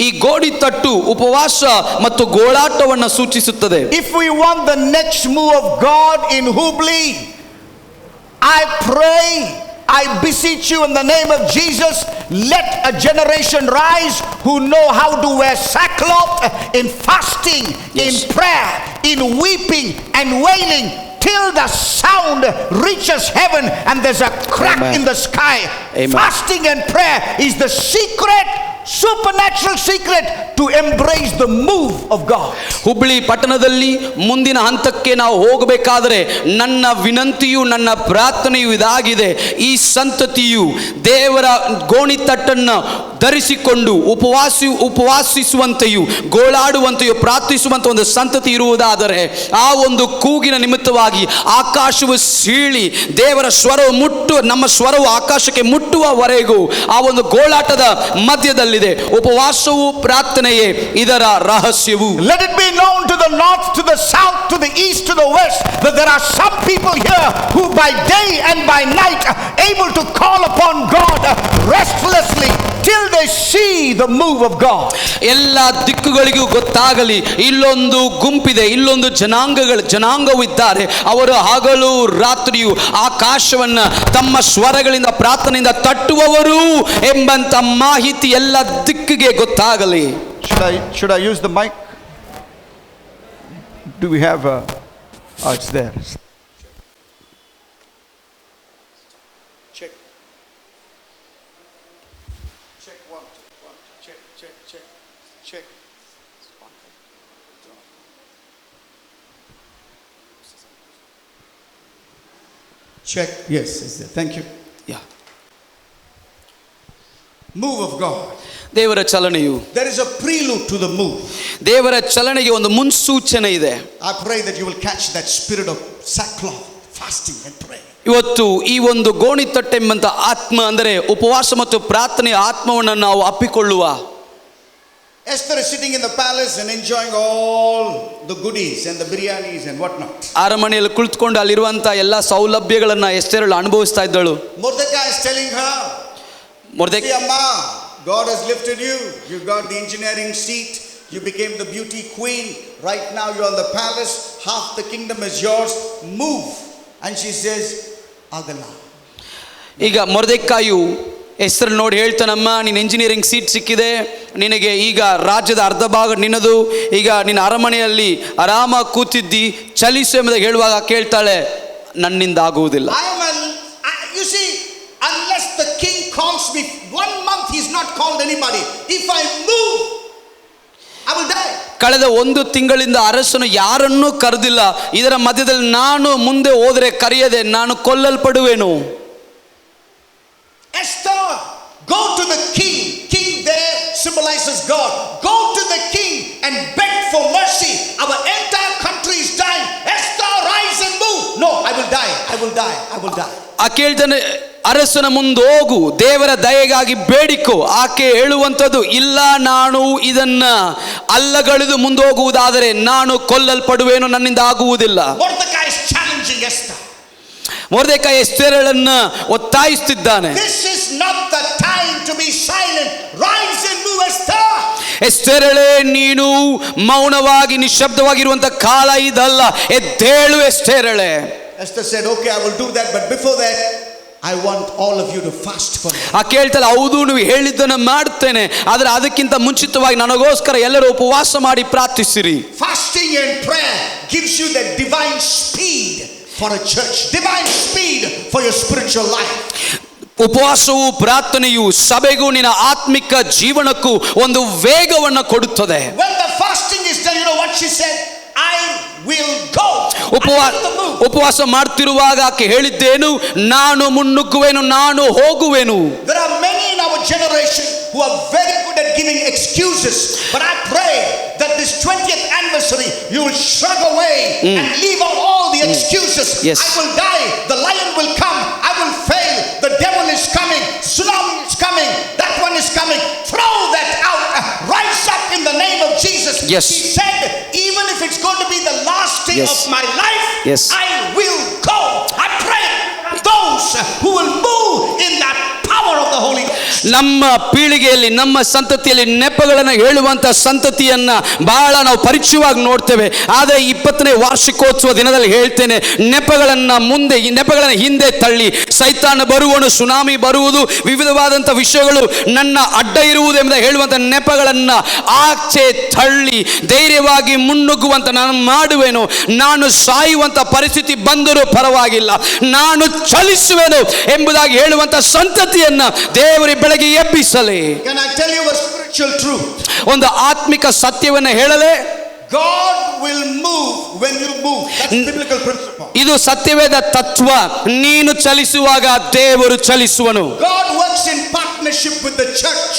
Speaker 3: ಈ ಗೋಣಿತಟ್ಟು ಉಪವಾಸ ಮತ್ತು ಗೋಳಾಟವನ್ನು ಸೂಚಿಸುತ್ತದೆ.
Speaker 5: If we want the next move of God in Hubli, I pray, I beseech you in the name of Jesus, let a generation rise who know how to wear sackcloth in fasting, in prayer, in weeping and wailing, till the sound reaches heaven and there's a crack in the sky.
Speaker 3: Amen.
Speaker 5: Fasting and prayer is the secret, supernatural secret to embrace the move of God.
Speaker 3: Hubli ಪಟ್ಟಣದಲ್ಲಿ ಮುಂದಿನ ಹಂತಕ್ಕೆ ನಾವು ಹೋಗಬೇಕಾದರೆ ನನ್ನ ವಿನಂತಿಯು ನನ್ನ ಪ್ರಾರ್ಥನೆಯು ಇದಾಗಿದೆ. ಈ ಸಂತತಿಯು ದೇವರ ಗೋಣಿತಟ್ಟನ್ನು ಧರಿಸಿಕೊಂಡು ಉಪವಾಸಿಸುವಂತೆಯೂ ಗೋಳಾಡುವಂತೆಯೂ ಪ್ರಾರ್ಥಿಸುವಂತ ಒಂದು ಸಂತತಿ ಇರುವುದಾದರೆ ಆ ಒಂದು ಕೂಗಿನ ನಿಮಿತ್ತವಾಗಿ ಆಕಾಶವು ಸೀಳಿ ದೇವರ ಸ್ವರವು ನಮ್ಮ ಸ್ವರವು ಆಕಾಶಕ್ಕೆ ಮುಟ್ಟುವವರೆಗೂ ಆ ಒಂದು ಗೋಳಾಟದ ಮಧ್ಯದಲ್ಲಿದೆ. ಉಪವಾಸವು ಪ್ರಾರ್ಥನೆಯೇ ಇದರ ರಹಸ್ಯವು.
Speaker 5: Let it be known to the north, to the south, to the east, to the west, that there are some people here who by day and by night are able to call upon God restlessly till they see the move of God.
Speaker 3: ಎಲ್ಲ ದಿಕ್ಕುಗಳಿಗೂ ಗೊತ್ತಾಗಲಿ, ಇಲ್ಲೊಂದು ಗುಂಪಿದೆ, ಇಲ್ಲೊಂದು ಜನಾಂಗವು ಇದ್ದಾರೆ. ಅವರು ಹಗಲು ರಾತ್ರಿಯು ಆಕಾಶವನ್ನ ತಮ್ಮ ಸ್ವರಗಳಿಂದ ಪ್ರಾರ್ಥನೆಯಿಂದ ತಟ್ಟುವವರು ಎಂಬಂತ ಮಾಹಿತಿ ಎಲ್ಲ ದಿಕ್ಕಿಗೆ ಗೊತ್ತಾಗಲಿ.
Speaker 5: Should I use the mic? Do we have it's there. Check. Check 1 2 1 check. Check. Yes, it's there. Thank you.
Speaker 3: Yeah.
Speaker 5: Move of God.
Speaker 3: ದೇವರ ಚಲನೆಯು,
Speaker 5: There is a prelude to the move.
Speaker 3: ದೇವರ ಚಲನೆಗೆ ಒಂದು ಮುನ್ಸೂಚನೆ ಇದೆ.
Speaker 5: I pray that you will catch that spirit of sackcloth, fasting and prayer.
Speaker 3: ಇವತ್ತು ಈ ಒಂದು ಗೋಣಿತಟ್ಟೆಂಬಂತ ಆತ್ಮ ಅಂದರೆ ಉಪವಾಸ ಮತ್ತು ಪ್ರಾರ್ಥನೆಯ ಆತ್ಮವನ್ನು ನಾವು ಅಪ್ಪಿಕೊಳ್ಳುವ.
Speaker 5: Esther is sitting in the palace and enjoying all the goodies and the biryanis and whatnot.
Speaker 3: ಅರಮನೆಯಲ್ಲಿ ಕುಳಿತುಕೊಂಡು ಅಲ್ಲಿರುವಂತ ಎಲ್ಲ ಸೌಲಭ್ಯಗಳನ್ನು ಎಸ್ತೇರಳು ಅನುಭವಿಸ್ತಾ ಇದ್ದಳು.
Speaker 5: Mordecai is telling her,
Speaker 3: Mordecai,
Speaker 5: Amma, God has lifted you. You got the engineering seat. You became the beauty queen. Right now you're in the palace. Half the kingdom is yours. Move. And she says, Agala.
Speaker 3: ಈಗ ಮೊರ್ದೆಕಾಯು ಹೆಸರು ನೋಡಿ ಹೇಳ್ತಾನಮ್ಮ, ನೀನು engineering seat ಸಿಕ್ಕಿದೆ, ನಿನಗೆ ಈಗ ರಾಜ್ಯದ ಅರ್ಧ ಭಾಗ ನಿನ್ನದು, ಈಗ ನಿನ್ನ ಅರಮನೆಯಲ್ಲಿ ಆರಾಮ ಕೂತಿದ್ದಿ, ಚಲಿಸು ಎಂಬುದಾಗಿ ಹೇಳುವಾಗ ಕೇಳ್ತಾಳೆ, ನನ್ನಿಂದ ಆಗುವುದಿಲ್ಲ.
Speaker 5: You see, unless the king calls me 1 month, he's not called anybody. If I move, I will die.
Speaker 3: ಕಳೆದ 1 ತಿಂಗಳಿಂದ ಅರಸನು ಯಾರನ್ನೂ ಕರೆದಿಲ್ಲ. ಇದರ ಮಧ್ಯದಲ್ಲಿ ನಾನು ಮುಂದೆ ಹೋದರೆ ಕರೆಯದೆ ನಾನು ಕೊಲ್ಲಲ್ಪಡುವೆನು.
Speaker 5: Esther, go to the king. King there symbolizes God. Go to the king and beg for mercy. Our entire country is dying. Esther, rise and move. No, I will die. I will die. I will die.
Speaker 3: ಆ ಕೇಳ್ತಾನೆ, ಅರಸನ ಮುಂದೆ ಹೋಗು, ದೇವರ ದಯೆಗಾಗಿ ಬೇಡಿಕೋ. ಆಕೆ ಹೇಳುವಂಥದ್ದು, ಇಲ್ಲ, ನಾನು ಇದನ್ನ ಅಲ್ಲಗಳೆದು ಮುಂದೆ ಹೋಗುವುದಾದರೆ ನಾನು ಕೊಲ್ಲಲ್ಪಡುವೇನು, ನನ್ನಿಂದ ಆಗುವುದಿಲ್ಲ.
Speaker 5: Mordecai is challenging Esther.
Speaker 3: ಮೊರ್ದೆಕಾಯಿ ಎಸ್ತೇರಳನ್ನು ಒತ್ತಾಯಿಸುತ್ತಿದ್ದಾನೆ.
Speaker 5: This is not the time to be silent. Rise and move, Esther.
Speaker 3: ಎಸ್ತೇರಳೇ, ನೀನು ಮೌನವಾಗಿ ನಿಶ್ಶಬ್ದವಾಗಿರುವಂತ ಕಾಲ ಇದಲ್ಲ, ಎದ್ದೇಳು ಎಸ್ತೇರಳೇ.
Speaker 5: Esther said, okay, I will do that, but before that I want all of you to fast for me.
Speaker 3: ಆ ಕೇಳ್ತಾಳೆ, ಹೌದು ನೀವು ಹೇಳಿದ್ದನ್ನು ಮಾಡುತ್ತೇನೆ, ಆದರೆ ಅದಕ್ಕಿಂತ ಮುಂಚಿತವಾಗಿ ನನಗೋಸ್ಕರ ಎಲ್ಲರೂ ಉಪವಾಸ ಮಾಡಿ ಪ್ರಾರ್ಥಿಸಿರಿ.
Speaker 5: Fasting and prayer gives you that divine speed for a church, divine speed for your spiritual life.
Speaker 3: ಉಪವಾಸವು ಪ್ರಾರ್ಥನೆಯು ಸಭೆಗೂ ನಿನ್ನ ಆತ್ಮಿಕ ಜೀವನಕ್ಕೂ ಒಂದು ವೇಗವನ್ನು ಕೊಡುತ್ತದೆ.
Speaker 5: When the fasting is done, you know what she said? I will go.
Speaker 3: ಉಪವಾಸ ಮಾಡ್ತಿರುವಾಗ ಆಕೆ ಹೇಳಿದ್ದೇನು, ನಾನು ಮುನ್ನುಗ್ಗುವೆನು, ನಾನು ಹೋಗುವೆನು.
Speaker 5: There are many in our generation who are very good at giving excuses, but I pray that this 20th anniversary you will shrug away and leave out all the excuses.
Speaker 3: Yes.
Speaker 5: I will die, the lion will come, I will fail, the devil is coming, tsunami is coming, that one is coming. Throw that out. Rise up in the name of Jesus.
Speaker 3: Yes.
Speaker 5: He said, even if it's going to be the last day
Speaker 3: Yes.
Speaker 5: of my life,
Speaker 3: Yes.
Speaker 5: I will go. I pray those who will move in that power of the Holy Ghost.
Speaker 3: ನಮ್ಮ ಪೀಳಿಗೆಯಲ್ಲಿ, ನಮ್ಮ ಸಂತತಿಯಲ್ಲಿ ನೆಪಗಳನ್ನು ಹೇಳುವಂತ ಸಂತತಿಯನ್ನ ಬಹಳ ನಾವು ಪರಿಚಯವಾಗಿ ನೋಡ್ತೇವೆ. ಆದರೆ 20ನೇ ವಾರ್ಷಿಕೋತ್ಸವ ದಿನದಲ್ಲಿ ಹೇಳ್ತೇನೆ, ನೆಪಗಳನ್ನು ಹಿಂದೆ ತಳ್ಳಿ ಸೈತಾನ ಬರುವನು, ಸುನಾಮಿ ಬರುವುದು, ವಿವಿಧವಾದಂಥ ವಿಷಯಗಳು ನನ್ನ ಅಡ್ಡ ಇರುವುದು ಎಂಬ ಹೇಳುವಂಥ ನೆಪಗಳನ್ನ ಆಚೆ ತಳ್ಳಿ ಧೈರ್ಯವಾಗಿ ಮುನ್ನುಗ್ಗುವಂತ ನಾನು ಮಾಡುವೆನು. ನಾನು ಸಾಯುವಂತ ಪರಿಸ್ಥಿತಿ ಬಂದರೂ ಪರವಾಗಿಲ್ಲ, ನಾನು ಚಲಿಸುವೆನು ಎಂಬುದಾಗಿ ಹೇಳುವಂತ ಸಂತತಿಯನ್ನ ದೇವರ ಬೆಳಗ್ಗೆ ಎಬ್ಬಿಸಲಿ.
Speaker 5: Can I tell you a spiritual truth?
Speaker 3: ಒಂದು ಆತ್ಮಿಕ ಸತ್ಯವನ್ನು ಹೇಳಲೇ,
Speaker 5: God will move when you move. That's biblical principle.
Speaker 3: ಇದು ಸತ್ಯವೇದ ತತ್ವ. ನೀನು ಚಲಿಸುವಾಗ ದೇವರು ಚಲಿಸುವನು.
Speaker 5: God works in partnership with the church.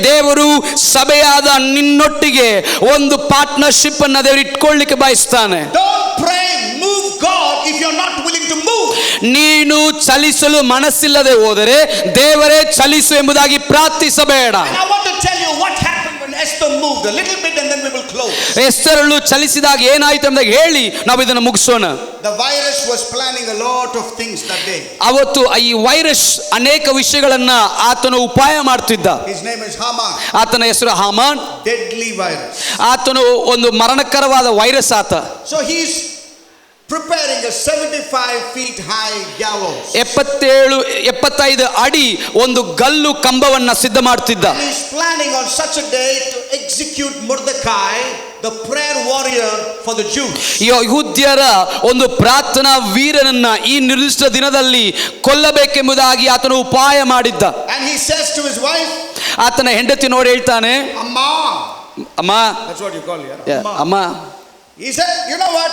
Speaker 3: ದೇವರು ಸಭೆಯಾದ ನಿನ್ನೊಟ್ಟಿಗೆ ಒಂದು ಪಾರ್ಟ್ನರ್ಶಿಪ್ ಅನ್ನು ದೇವರು ಇಟ್ಕೊಳ್ಳಿಕ್ಕೆ ಬಯಸ್ತಾನೆ.
Speaker 5: Don't pray move God if you're not willing to move.
Speaker 3: ನೀನು ಚಲಿಸಲು ಮನಸ್ಸಿಲ್ಲದೆ ಹೋದರೆ ದೇವರೇ ಚಲಿಸು ಎಂಬುದಾಗಿ ಪ್ರಾರ್ಥಿಸಬೇಡ.
Speaker 5: And I want to tell you what happened when Esther moved a little bit and then we will close.
Speaker 3: ಎಸ್ತರಳು ಚಲಿಸಿದಾಗ ಏನಾಯಿತು ಎಂಬುದಾಗಿ ಹೇಳಿ ನಾವು ಇದನ್ನು ಮುಗಿಸೋಣ.
Speaker 5: The virus was planning a lot of things that day.
Speaker 3: ಅವತ್ತು ಈ ವೈರಸ್ ಅನೇಕ ವಿಷಯಗಳನ್ನ ಆತನು ಉಪಾಯ ಮಾಡ್ತಿದ್ದ.
Speaker 5: His name is Haman.
Speaker 3: ಆತನ ಹೆಸರು ಹಾಮಾನ್.
Speaker 5: Deadly virus.
Speaker 3: ಆತನು ಒಂದು ಮರಣಕರವಾದ ವೈರಸ್ ಆತ.
Speaker 5: So he's preparing a 75 feet high gallows. 75
Speaker 3: ಅಡಿ ಒಂದು ಗಲ್ಲು ಕಂಬವನ್ನ ಸಿದ್ಧ ಮಾಡ್ತಿದ್ದ.
Speaker 5: And he's planning on such a day to execute Mordecai, the prayer warrior for the Jews.
Speaker 3: ಯಹೂದ್ಯರ ಒಂದು ಪ್ರಾರ್ಥನಾ ವೀರನನ್ನ ಈ ನಿರ್ದಿಷ್ಟ ದಿನದಲ್ಲಿ ಕೊಲ್ಲಬೇಕೆಂಬುದಾಗಿ ಆತನು ಉಪಾಯ ಮಾಡಿದ್ದ.
Speaker 5: And he says to his wife,
Speaker 3: ಆತನ ಹೆಂಡತಿ ನೋಡಿ ಹೇಳ್ತಾನೆ, ಅಮ್ಮ,
Speaker 5: that's what you call her,
Speaker 3: ಅಮ್ಮ.
Speaker 5: He said, you know what?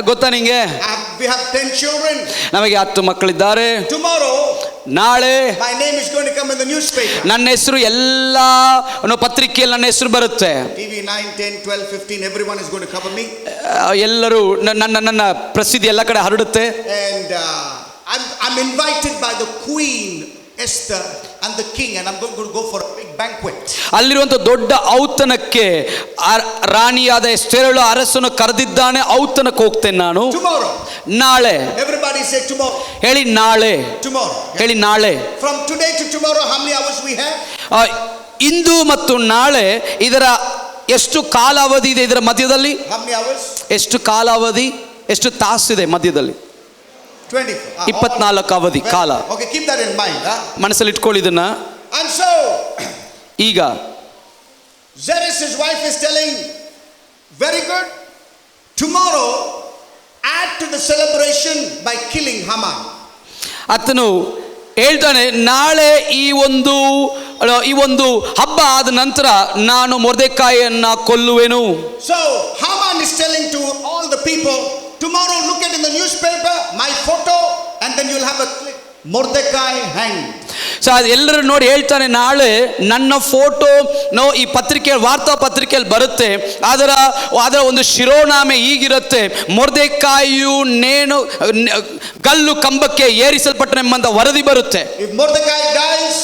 Speaker 3: ಗೊತ್ತಾ ನಿಂಗೆ,
Speaker 5: We have 10 children.
Speaker 3: ನಮಗೆ 10 ಮಕ್ಕಳಿದ್ದಾರೆ.
Speaker 5: Tomorrow,
Speaker 3: ನಾಳೆ
Speaker 5: my name is going to come in the newspaper.
Speaker 3: ನನ್ನ ಹೆಸರು ಎಲ್ಲ ಪತ್ರಿಕೆಯಲ್ಲಿ ನನ್ನ ಹೆಸರು ಬರುತ್ತೆ.
Speaker 5: TV 9, 10, 12, 15, everyone is going to cover me.
Speaker 3: ಎಲ್ಲರೂ ನನ್ನ ಪ್ರಸಿದ್ಧಿ ಎಲ್ಲ ಕಡೆ ಹರಡುತ್ತೆ.
Speaker 5: And I'm invited by the Queen Esther and the king, and I'm going to go for a big banquet.
Speaker 3: ಅಲ್ಲಿರುವಂತ ದೊಡ್ಡ ಔತಣಕ್ಕೆ ರಾಣಿಯಾದ ಎಸ್ತೇರಳು ಅರಸನು ಕರೆದಿದ್ದಾನೆ. ಔತಣಕ್ಕೆ ಹೋಗ್ತೇನೆ ನಾನು.
Speaker 5: Tomorrow.
Speaker 3: ನಾಳೆ.
Speaker 5: Everybody say tomorrow.
Speaker 3: ಹೇಳಿ ನಾಳೆ.
Speaker 5: Tomorrow.
Speaker 3: ಹೇಳಿ ನಾಳೆ.
Speaker 5: From today to tomorrow, how many hours we have?
Speaker 3: ಇಂದು ಮತ್ತು ನಾಳೆ ಇದರ ಎಷ್ಟು ಕಾಲಾವಧಿ ಇದೆ? ಇದರ ಮಧ್ಯದಲ್ಲಿ
Speaker 5: How many hours?
Speaker 3: ಎಷ್ಟು ಕಾಲಾವಧಿ, ಎಷ್ಟು ತಾಸಿದೆ ಮಧ್ಯದಲ್ಲಿ?
Speaker 5: 24.
Speaker 3: 24 ಅವಧಿ ಕಾಲ.
Speaker 5: Okay, keep that in mind.
Speaker 3: ಮನಸ್ಸಲ್ಲಿ ಇಟ್ಕೊಳ್ಳಿ ಇದನ್ನ.
Speaker 5: And so,
Speaker 3: ಈಗ
Speaker 5: Zeresh, his wife, is telling, very good, tomorrow add to the celebration by killing Haman.
Speaker 3: ಆತನು ಹೇಳ್ತಾನೆ, ನಾಳೆ ಈ ಒಂದು ಹಬ್ಬ ಆದ ನಂತರ ನಾನು ಮೊರ್ದೆಕಾಯಿಯನ್ನ ಕೊಲ್ಲುವೆನು.
Speaker 5: So Haman is telling to all the people, tomorrow look at in the newspaper my photo, and then you'll have a clip, Mordecai hanged.
Speaker 3: So ಎಲ್ಲರೂ ನೋಡಿ ಹೇಳ್ತಾನೆ, ನಾಳೆ ನನ್ನ ಫೋಟೋ ಈ ವಾರ್ತಾ ಪತ್ರಿಕೆಯಲ್ಲಿ ಬರುತ್ತೆ. ಅದರ ಒಂದು ಶಿರೋನಾಮೆ ಹೀಗಿರುತ್ತೆ, ಮೊರ್ದೆಕಾಯಿಯು ಗಲ್ಲು ಕಂಬಕ್ಕೆ ಏರಿಸಲ್ಪಟ್ಟನೆಂಬಂತ ವರದಿ ಬರುತ್ತೆ.
Speaker 5: If Mordecai dies,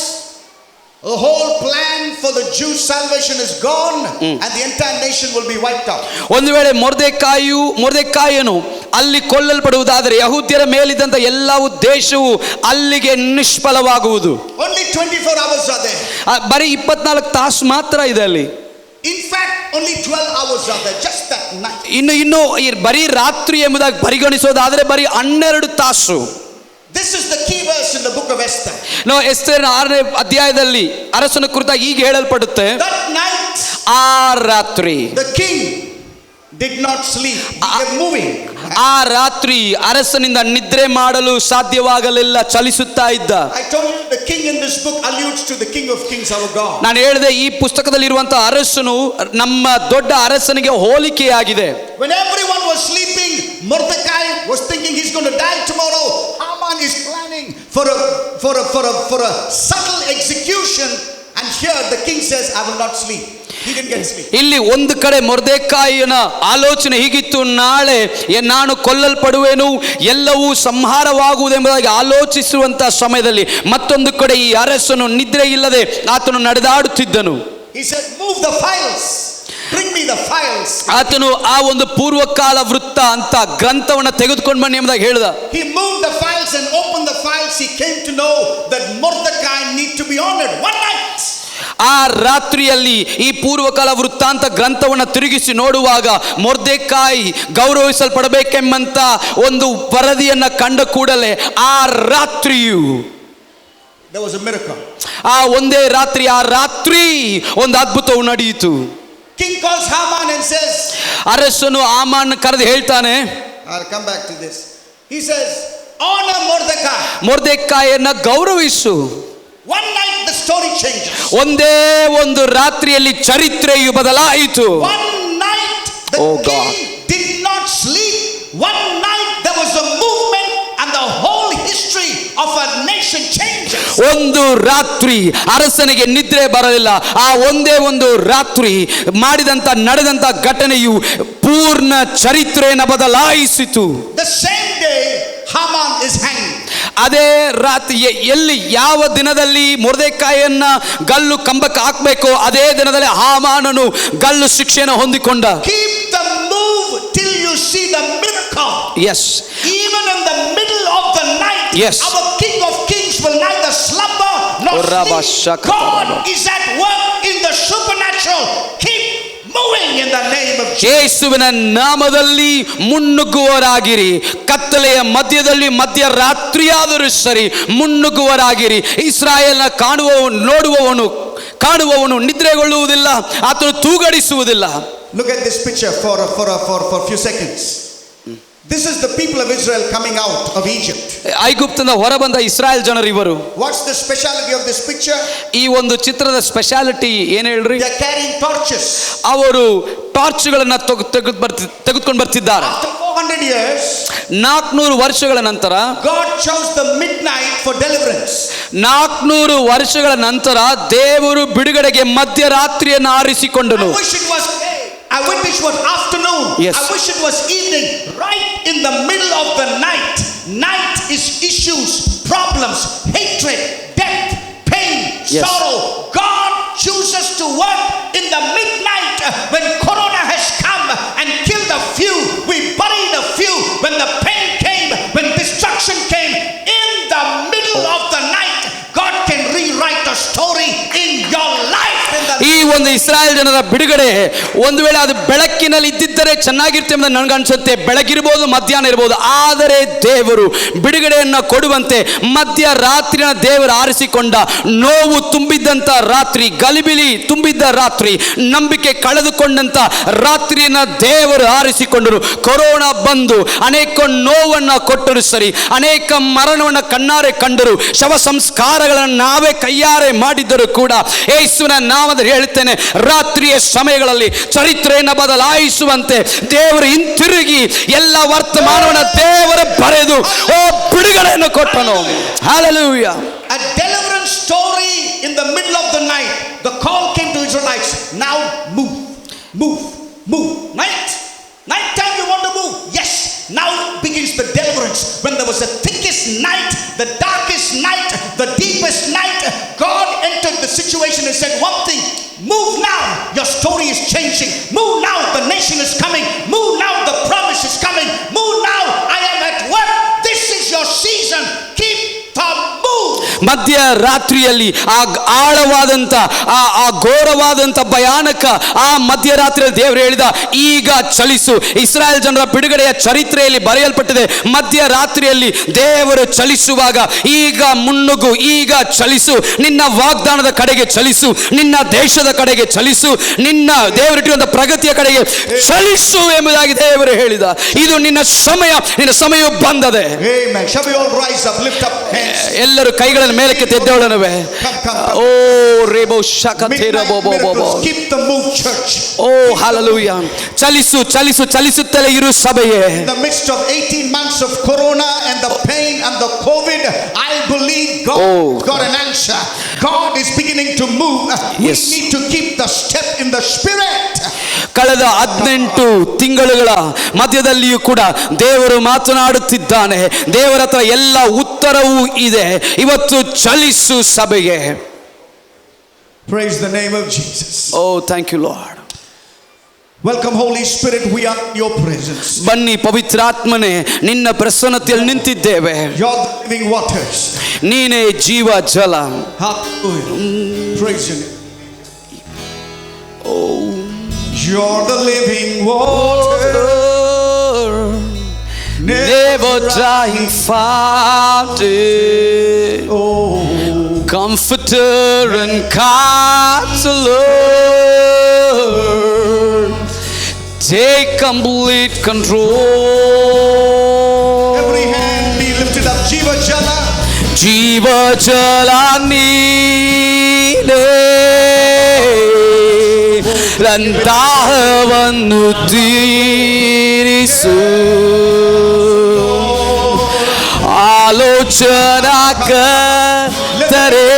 Speaker 5: the whole plan for the Jews' salvation is gone, and the entire nation will be wiped out.
Speaker 3: ಒಂದು ವೇಳೆ ಮೊರ್ದೆಕಾಯನು ಅಲ್ಲಿ ಕೊಲ್ಲಲ್ಪಡುವುದಾದರೆ ಯಹೂದ್ಯರ ಮೇಲಿದ್ದಂತ ಎಲ್ಲ ಉದ್ದೇಶವು ಅಲ್ಲಿಗೆ ನಿಷ್ಫಲವಾಗುವುದು.
Speaker 5: Only 24 hours are there.
Speaker 3: ಬರೀ 24 ತಾಸು ಮಾತ್ರ ಇದೆ ಅಲ್ಲಿ.
Speaker 5: In fact, only 12 hours are there, just that night.
Speaker 3: ಇನ್ನು ಬರೀ ರಾತ್ರಿ ಎಂಬುದಾಗಿ ಪರಿಗಣಿಸೋದಾದ್ರೆ ಬರೀ 12 ತಾಸು.
Speaker 5: This is the key verse in the book of Esther.
Speaker 3: ಎಸ್ತೇರನ 6ನೇ ಅಧ್ಯಾಯದಲ್ಲಿ ಅರಸನ ಕುರಿತಾಗಿ ಹೀಗೆ ಹೇಳಲ್ಪಡುತ್ತೆ,
Speaker 5: That night,
Speaker 3: ಆ ರಾತ್ರಿ
Speaker 5: the king did not sleep. He kept moving.
Speaker 3: ಆ ರಾತ್ರಿ ಅರಸನಿಂದ ನಿದ್ರೆ ಮಾಡಲು ಸಾಧ್ಯವಾಗಲಿಲ್ಲ, ಚಲಿಸುತ್ತಾ ಇದ್ದ.
Speaker 1: I told you the king in this book alludes to the King of Kings, our God.
Speaker 3: ನಾನು ಹೇಳಿದೆ ಈ ಪುಸ್ತಕದಲ್ಲಿರುವಂತಹ ಅರಸನು ನಮ್ಮ ದೊಡ್ಡ ಅರಸನಿಗೆ ಹೋಲಿಕೆಯಾಗಿದೆ.
Speaker 1: When everyone was sleeping, Mordecai was thinking he's going to die tomorrow. Haman is planning for a subtle execution, and here the king says, I will not sleep. He didn't get sleep.
Speaker 3: ಇಲ್ಲಿ ಒಂದು ಕಡೆ ಮೊರ್ದೆಕಾಯನ ಆಲೋಚನೆ ಹೀಗಿತ್ತು, ನಾಳೆ ನಾನು ಕೊಲ್ಲಲ್ಪಡುವೆನು, ಎಲ್ಲವೂ ಸಂಹಾರವಾಗುವುದೆಂಬುದಾಗಿ ಆಲೋಚಿಸುವಂತಹ ಸಮಯದಲ್ಲಿ ಮತ್ತೊಂದು ಕಡೆ ಈ ಅರಸನು ನಿದ್ರೆ ಇಲ್ಲದೆ ಆತನು ನಡೆದಾಡುತ್ತಿದ್ದನು.
Speaker 1: He said, move the files. Bring me the files.
Speaker 3: ಆತನು ಆ ಒಂದು ಪೂರ್ವಕಾಲ ವೃತ್ತ ಅಂತ ಗ್ರಂಥವನ್ನ ತೆಗೆದುಕೊಂಡು ಬನ್ನಿ ಎಂಬುದಾಗಿ ಹೇಳಿದ.
Speaker 1: He moved the files and opened the files. He came to know that Mordecai need to be honored. One night.
Speaker 3: ಆ ರಾತ್ರಿಯಲ್ಲಿ ಈ ಪೂರ್ವಕಾಲ ವೃತ್ತಾಂತ ಗ್ರಂಥವನ್ನು ತಿರುಗಿಸಿ ನೋಡುವಾಗ ಮೊರ್ದೆಕಾಯಿ ಗೌರವಿಸಲ್ಪಡಬೇಕೆಂಬಂತ ಒಂದು ವರದಿಯನ್ನ ಕಂಡ ಕೂಡಲೇ ಆ ರಾತ್ರಿಯು
Speaker 1: there was a miracle.
Speaker 3: ಆ ಒಂದೇ ರಾತ್ರಿ, ಆ ರಾತ್ರಿ ಒಂದು ಅದ್ಭುತವು ನಡೆಯಿತು.
Speaker 1: King calls Haman and says,
Speaker 3: ಅರಸನು ಹಾಮಾನ್ ಕರೆದು ಹೇಳ್ತಾನೆ,
Speaker 1: I'll come back to this. He says, honor Mordecai.
Speaker 3: ಮೊರ್ದೆಕಾಯನ್ನ ಗೌರವಿಸು.
Speaker 1: One night the story changes.
Speaker 3: ಒಂದೇ ಒಂದು ರಾತ್ರಿಯಲ್ಲಿ ಚರಿತ್ರೆಯು ಬದಲಾಯಿತು.
Speaker 1: One night the
Speaker 3: Oh,
Speaker 1: king
Speaker 3: God.
Speaker 1: did not sleep. One night there was a movement and the whole history of a nation changes.
Speaker 3: ಒಂದು ರಾತ್ರಿ ಅರಸನಿಗೆ ನಿದ್ರೆ ಬರಲಿಲ್ಲ. ಆ ಒಂದೇ ಒಂದು ರಾತ್ರಿ ನಡೆದಂತ ಘಟನೆಯು ಪೂರ್ಣ ಚರಿತ್ರೆಯನ್ನು ಬದಲಾಯಿಸಿತು.
Speaker 1: The same day Haman is hanged.
Speaker 3: ಅದೇ ರಾತ್ರಿ ಎಲ್ಲಿ ಯಾವ ದಿನದಲ್ಲಿ ಮೊರ್ದೆಕಾಯನ್ನ ಗಲ್ಲು ಕಂಬಕ್ಕೆ ಹಾಕಬೇಕು ಅದೇ ದಿನದಲ್ಲಿ ಹಾಮಾನನು ಗಲ್ಲು ಶಿಕ್ಷೆಯನ್ನು ಹೊಂದಿಕೊಂಡ.
Speaker 1: Keep the move till you see the miracle.
Speaker 3: Yes.
Speaker 1: Even in the middle of the night,
Speaker 3: Yes.
Speaker 1: our King of Kings will neither slumber nor sleep. God is at work in the supernatural. Keep moving in the name of Jesus.
Speaker 3: ಯೇಸುವಿನ ನಾಮದಲ್ಲಿ ಮುನ್ನುಗ್ಗುವರಾಗಿರಿ. ಕತ್ತಲೆಯ ಮಧ್ಯದಲ್ಲಿ ಮಧ್ಯರಾತ್ರಿಯಾದರೂ ಸರಿ ಮುನ್ನುಗ್ಗುವರಾಗಿರಿ. ಇಸ್ರಾಯೇಲ್ನ ಕಾಣುವವನು ನಿದ್ರೆಗೊಳ್ಳುವುದಿಲ್ಲ, ಆತನು ತೂಗಡಿಸುವುದಿಲ್ಲ.
Speaker 1: Look at this picture for a few seconds. This is the people of Israel coming out of Egypt.
Speaker 3: ಐಗುಪ್ತದಿಂದ ಹೊರಬಂದ ಇಸ್ರಾಯೇಲ್ ಜನರು ಇವರು.
Speaker 1: What's the speciality of this picture?
Speaker 3: ಈ ಒಂದು ಚಿತ್ರದ ಸ್ಪೆಷಾಲಿಟಿ ಏನು ಹೇಳ್ರಿ?
Speaker 1: They are carrying torches.
Speaker 3: ಅವರು ಟಾರ್ಚ್ಗಳನ್ನ ತೆಗೆದುಕೊಂಡು ಬರ್ತಿದ್ದಾರೆ.
Speaker 1: After 400 years,
Speaker 3: 400 ವರ್ಷಗಳ ನಂತರ
Speaker 1: God chose the midnight for deliverance.
Speaker 3: 400 ವರ್ಷಗಳ ನಂತರ ದೇವರು ಬಿಡುಗಡೆಗೆ ಮಧ್ಯರಾತ್ರಿಯನ್ನು ಆರಿಸಿಕೊಂಡನು.
Speaker 1: I wish it was afternoon.
Speaker 3: Yes.
Speaker 1: I wish it was evening. Right in the middle of the night. Night is issues, problems, hatred, death, pain,
Speaker 3: Yes.
Speaker 1: sorrow. God chooses to work in the midnight when Corona has come and killed a few. We buried a few. When the pain came, when destruction came, in the middle of the night, God can rewrite a story in your life.
Speaker 3: ಈ ಒಂದು ಇಸ್ರಾಯೇಲ್ ಜನರ ಬಿಡುಗಡೆ ಒಂದು ವೇಳೆ ಅದು ಬೆಳಕಿನಲ್ಲಿ ಇದ್ದಿದ್ದರೆ ಚೆನ್ನಾಗಿರುತ್ತೆ ಅಂತ ನನಗನ್ಸುತ್ತೆ. ಬೆಳಗಿರ್ಬೋದು, ಮಧ್ಯಾಹ್ನ ಇರ್ಬೋದು, ಆದರೆ ದೇವರು ಬಿಡುಗಡೆಯನ್ನು ಕೊಡುವಂತೆ ಮಧ್ಯರಾತ್ರಿನ ದೇವರು ಆರಿಸಿಕೊಂಡ. ನೋವು ತುಂಬಿದ್ದಂಥ ರಾತ್ರಿ, ಗಲಿಬಿಲಿ ತುಂಬಿದ್ದ ರಾತ್ರಿ, ನಂಬಿಕೆ ಕಳೆದುಕೊಂಡಂತ ರಾತ್ರಿಯನ್ನ ದೇವರು ಆರಿಸಿಕೊಂಡರು. ಕೊರೋನಾ ಬಂದು ಅನೇಕ ನೋವನ್ನು ಕೊಟ್ಟರು ಸರಿ, ಅನೇಕ ಮರಣವನ್ನು ಕಣ್ಣಾರೆ ಕಂಡರು, ಶವ ಸಂಸ್ಕಾರಗಳನ್ನು ನಾವೇ ಕೈಯಾರೆ ಮಾಡಿದ್ದರು ಕೂಡ ಯೇಸುವಿನ ನಾಮದಲ್ಲಿ ಹೇಳುತ್ತೇನೆ, ರಾತ್ರಿಯ ಸಮಯಗಳಲ್ಲಿ ಚರಿತ್ರೆಯನ್ನು ಬದಲಾಯಿಸುವಂತೆ ದೇವರು ಹಿಂತಿರುಗಿ ಎಲ್ಲ ವರ್ತಮಾನವನ್ನು ದೇವರು ಬರೆದು ಬಿಡುಗಡೆಯನ್ನು ಕೊಟ್ಟನು. Hallelujah.
Speaker 1: A deliverance story in the middle of the night. The call came to Israelites. Now move. Night time you want to move? Yes. Now begins the deliverance. When there was the thickest night, the darkest night, the deepest night, God entered the situation and said one thing: move now, your story is changing. Move now, the nation is coming. Move now, the promise is coming. Move now, I am at work. This is your season. Keep the move.
Speaker 3: ಮಧ್ಯರಾತ್ರಿಯಲ್ಲಿ ಆ ಆಳವಾದಂಥ ಆ ಘೋರವಾದಂಥ ಭಯಾನಕ ಆ ಮಧ್ಯರಾತ್ರಿಯಲ್ಲಿ ದೇವರು ಹೇಳಿದ, ಈಗ ಚಲಿಸು. ಇಸ್ರಾಯೇಲ್ ಜನರ ಬಿಡುಗಡೆಯ ಚರಿತ್ರೆಯಲ್ಲಿ ಬರೆಯಲ್ಪಟ್ಟಿದೆ, ಮಧ್ಯರಾತ್ರಿಯಲ್ಲಿ ದೇವರು ಚಲಿಸುವಾಗ ಈಗ ಮುನ್ನುಗ್ಗು, ಈಗ ಚಲಿಸು, ನಿನ್ನ ವಾಗ್ದಾನದ ಕಡೆಗೆ ಚಲಿಸು, ನಿನ್ನ ದೇಶದ ಕಡೆಗೆ ಚಲಿಸು, ನಿನ್ನ ದೇವರಿಟ್ಟಿರುವಂತಹ ಪ್ರಗತಿಯ ಕಡೆಗೆ ಚಲಿಸು ಎಂಬುದಾಗಿ ದೇವರು ಹೇಳಿದ. ಇದು ನಿನ್ನ ಸಮಯ, ನಿನ್ನ ಸಮಯ ಬಂದದೆ.
Speaker 1: Amen. Shall we all rise up, lift up hands?
Speaker 3: ಎಲ್ಲರೂ ಕೈಗಳನ್ನು ಮೇಲಕ್ಕೆ ತೆದ್ದವಳನವೆ. ಓ ರೇಬೋ ಶಕತೇರ ಬೋಬೋ ಬೋಬೋ.
Speaker 1: Keep the move, church.
Speaker 3: Oh hallelujah. ಚಲಿಸು ಚಲಿಸು ಚಲಿಸುತ್ತಲೇ ಇರು ಸಭೆಯೇ.
Speaker 1: In the midst of 18 months of corona and the pain and the COVID, I believe God got an answer. God is beginning to move.
Speaker 3: Yes.
Speaker 1: We need to keep the step in the spirit.
Speaker 3: ಕಳೆದ 18 ತಿಂಗಳುಗಳ ಮಧ್ಯದಲ್ಲಿಯೂ ಕೂಡ ದೇವರು ಮಾತನಾಡುತ್ತಿದ್ದಾನೆ. ದೇವರ ಹತ್ರ ಎಲ್ಲ ಉತ್ತರವೂ ಇದೆ. ಇವತ್ತು ಚಲಿಸು ಸಭೆಗೆ.
Speaker 1: Praise the name of Jesus.
Speaker 3: Oh thank you lord.
Speaker 1: Welcome Holy Spirit, we are in your presence.
Speaker 3: ಬನ್ನಿ ಪವಿತ್ರಾತ್ಮನೇ, ನಿನ್ನ ಪ್ರಸನ್ನತೆಯಲ್ಲಿ ನಿಂತಿದ್ದೇವೆ.
Speaker 1: You're the living waters.
Speaker 3: ನೀನೇ ಜೀವ ಜಲ.
Speaker 1: Hallelujah. Praise your name.
Speaker 3: Oh,
Speaker 1: you're the living water,
Speaker 3: never dying fountain.
Speaker 1: Oh,
Speaker 3: Comforter and counselor, take complete control.
Speaker 1: every hand be lifted up. Jiva Jala.
Speaker 3: Jiva Jala ನೀನೇ, ದಾಹವನ್ನು ತೀರಿಸು. ಆಲೋಚನಾ ಕರ್ತರೇ,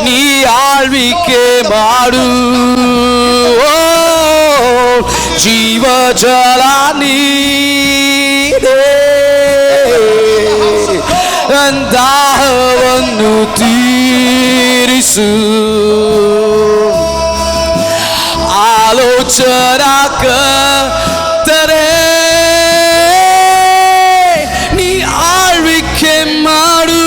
Speaker 3: ನೀ ಆಳ್ವಿಕೆ ಮಾಡು. ಜೀವ ಜಲ ನೀನೇ, ದಾಹವನ್ನು ತೀರಿಸು. ಆಲೋಚನಾ ಕರ್ತರೇ, ನೀ ಆಳ್ವಿಕೆ ಮಾಡು.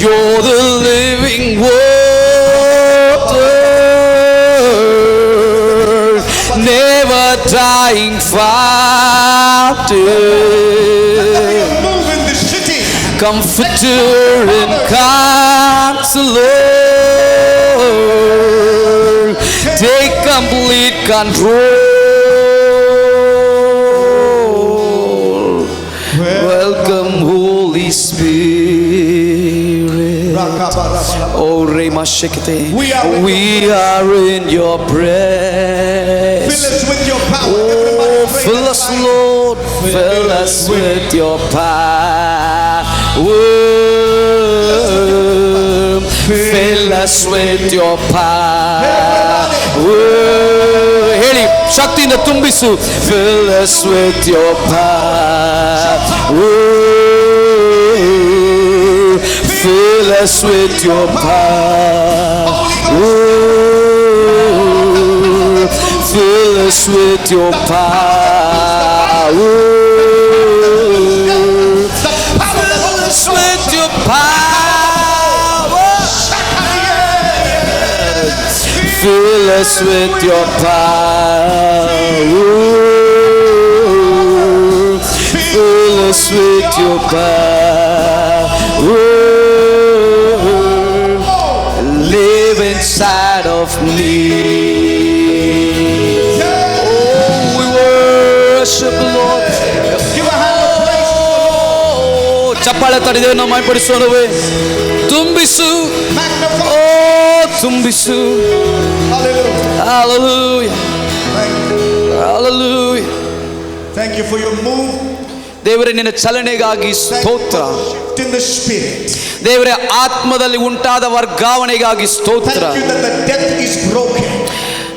Speaker 3: You're the living water, never dying fountain.
Speaker 1: Move in this city.
Speaker 3: Comforter and counselor, take complete control. Welcome Holy Spirit. Oh Rema Shekete,
Speaker 1: We are
Speaker 3: in your presence.
Speaker 1: Fill us with your power.
Speaker 3: Oh,
Speaker 1: Everybody pray
Speaker 3: fill
Speaker 1: that
Speaker 3: us,
Speaker 1: line.
Speaker 3: Lord, fill us with your power. Fill us with your power. ಹೇಳಿ, ಶಕ್ತಿಯಿಂದ ತುಂಬಿಸು. Fill us with your power. Fill us with your power. Fill us with your power. Fill us with your power. Fill us with your power. Fill us with your power. Live inside of me. ಚಪ್ಪಾಳೆ ತಡೆದೇವೆ ನಾವು ಮಾಯಪಡಿಸೋಣವೇ. ತುಂಬಿಸು, ಓ ತುಂಬಿಸು. Hallelujah. Hallelujah.
Speaker 1: Thank you for your move.
Speaker 3: ದೇವರೇ, ನಿನ್ನ ಚಲನೆಗಾಗಿ ಸ್ತೋತ್ರ.
Speaker 1: In the spirit.
Speaker 3: ದೇವರೇ, ಆತ್ಮದಲ್ಲಿ ಉಂಟಾದ ವರ್ಗಾವಣೆಗಾಗಿ ಸ್ತೋತ್ರ.
Speaker 1: Thank you that the death is broken.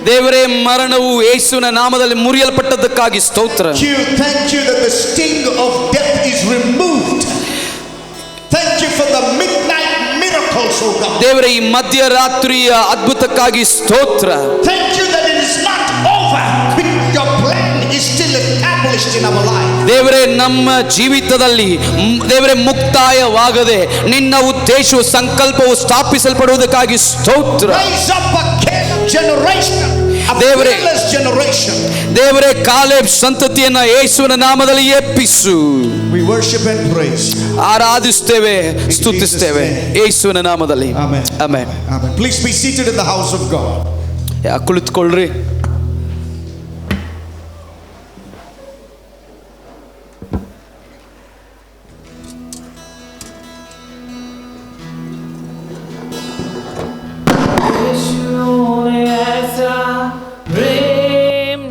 Speaker 3: ದೇವರೇ, ಮರಣವು ಯೇಸುವಿನ ನಾಮದಲ್ಲಿ ಮುರಿಯಲ್ಪಟ್ಟದ್ದಕ್ಕಾಗಿ ಸ್ತೋತ್ರ.
Speaker 1: Thank you that the sting of death is removed. Thank you for the midnight miracles, oh God.
Speaker 3: ದೇವರೇ, ಈ ಮಧ್ಯರಾತ್ರಿಯ ಅದ್ಭುತಕ್ಕಾಗಿ ಸ್ತೋತ್ರ.
Speaker 1: Thank you that it is not over. Your plan is still established. accomplished in our life.
Speaker 3: ದೇವರೇ ನಮ್ಮ ಜೀವಿತದಲ್ಲಿ ದೇವರೇ ಮುಕ್ತಾಯವಾಗದೆ ನಿನ್ನ ಉದ್ದೇಶವು ಸಂಕಲ್ಪವು ಸ್ಥಾಪಿಸಲ್ಪಡುವುದಕ್ಕಾಗಿ ಸ್ತೋತ್ರ.
Speaker 1: Raise up a Caleb generation, a
Speaker 3: ದೇವರೇ,
Speaker 1: fearless generation.
Speaker 3: ದೇವರೇ ಕಾಲೇಬ್ ಸಂತತಿಯನ್ನ ಯೇಸುವಿನ ನಾಮದಲ್ಲಿ ಎಬ್ಬಿಸು.
Speaker 1: We worship and praise.
Speaker 3: ಆರಾಧಿಸ್ತೇವೆ, ಸ್ತುತಿಸ್ತೇವೆ ಯೇಸುವಿನ ನಾಮದಲ್ಲಿ.
Speaker 1: Amen.
Speaker 3: Amen.
Speaker 1: Amen. Please be seated in the house of God.
Speaker 3: ಕುಳಿತುಕೊಳ್ಳ್ರಿ.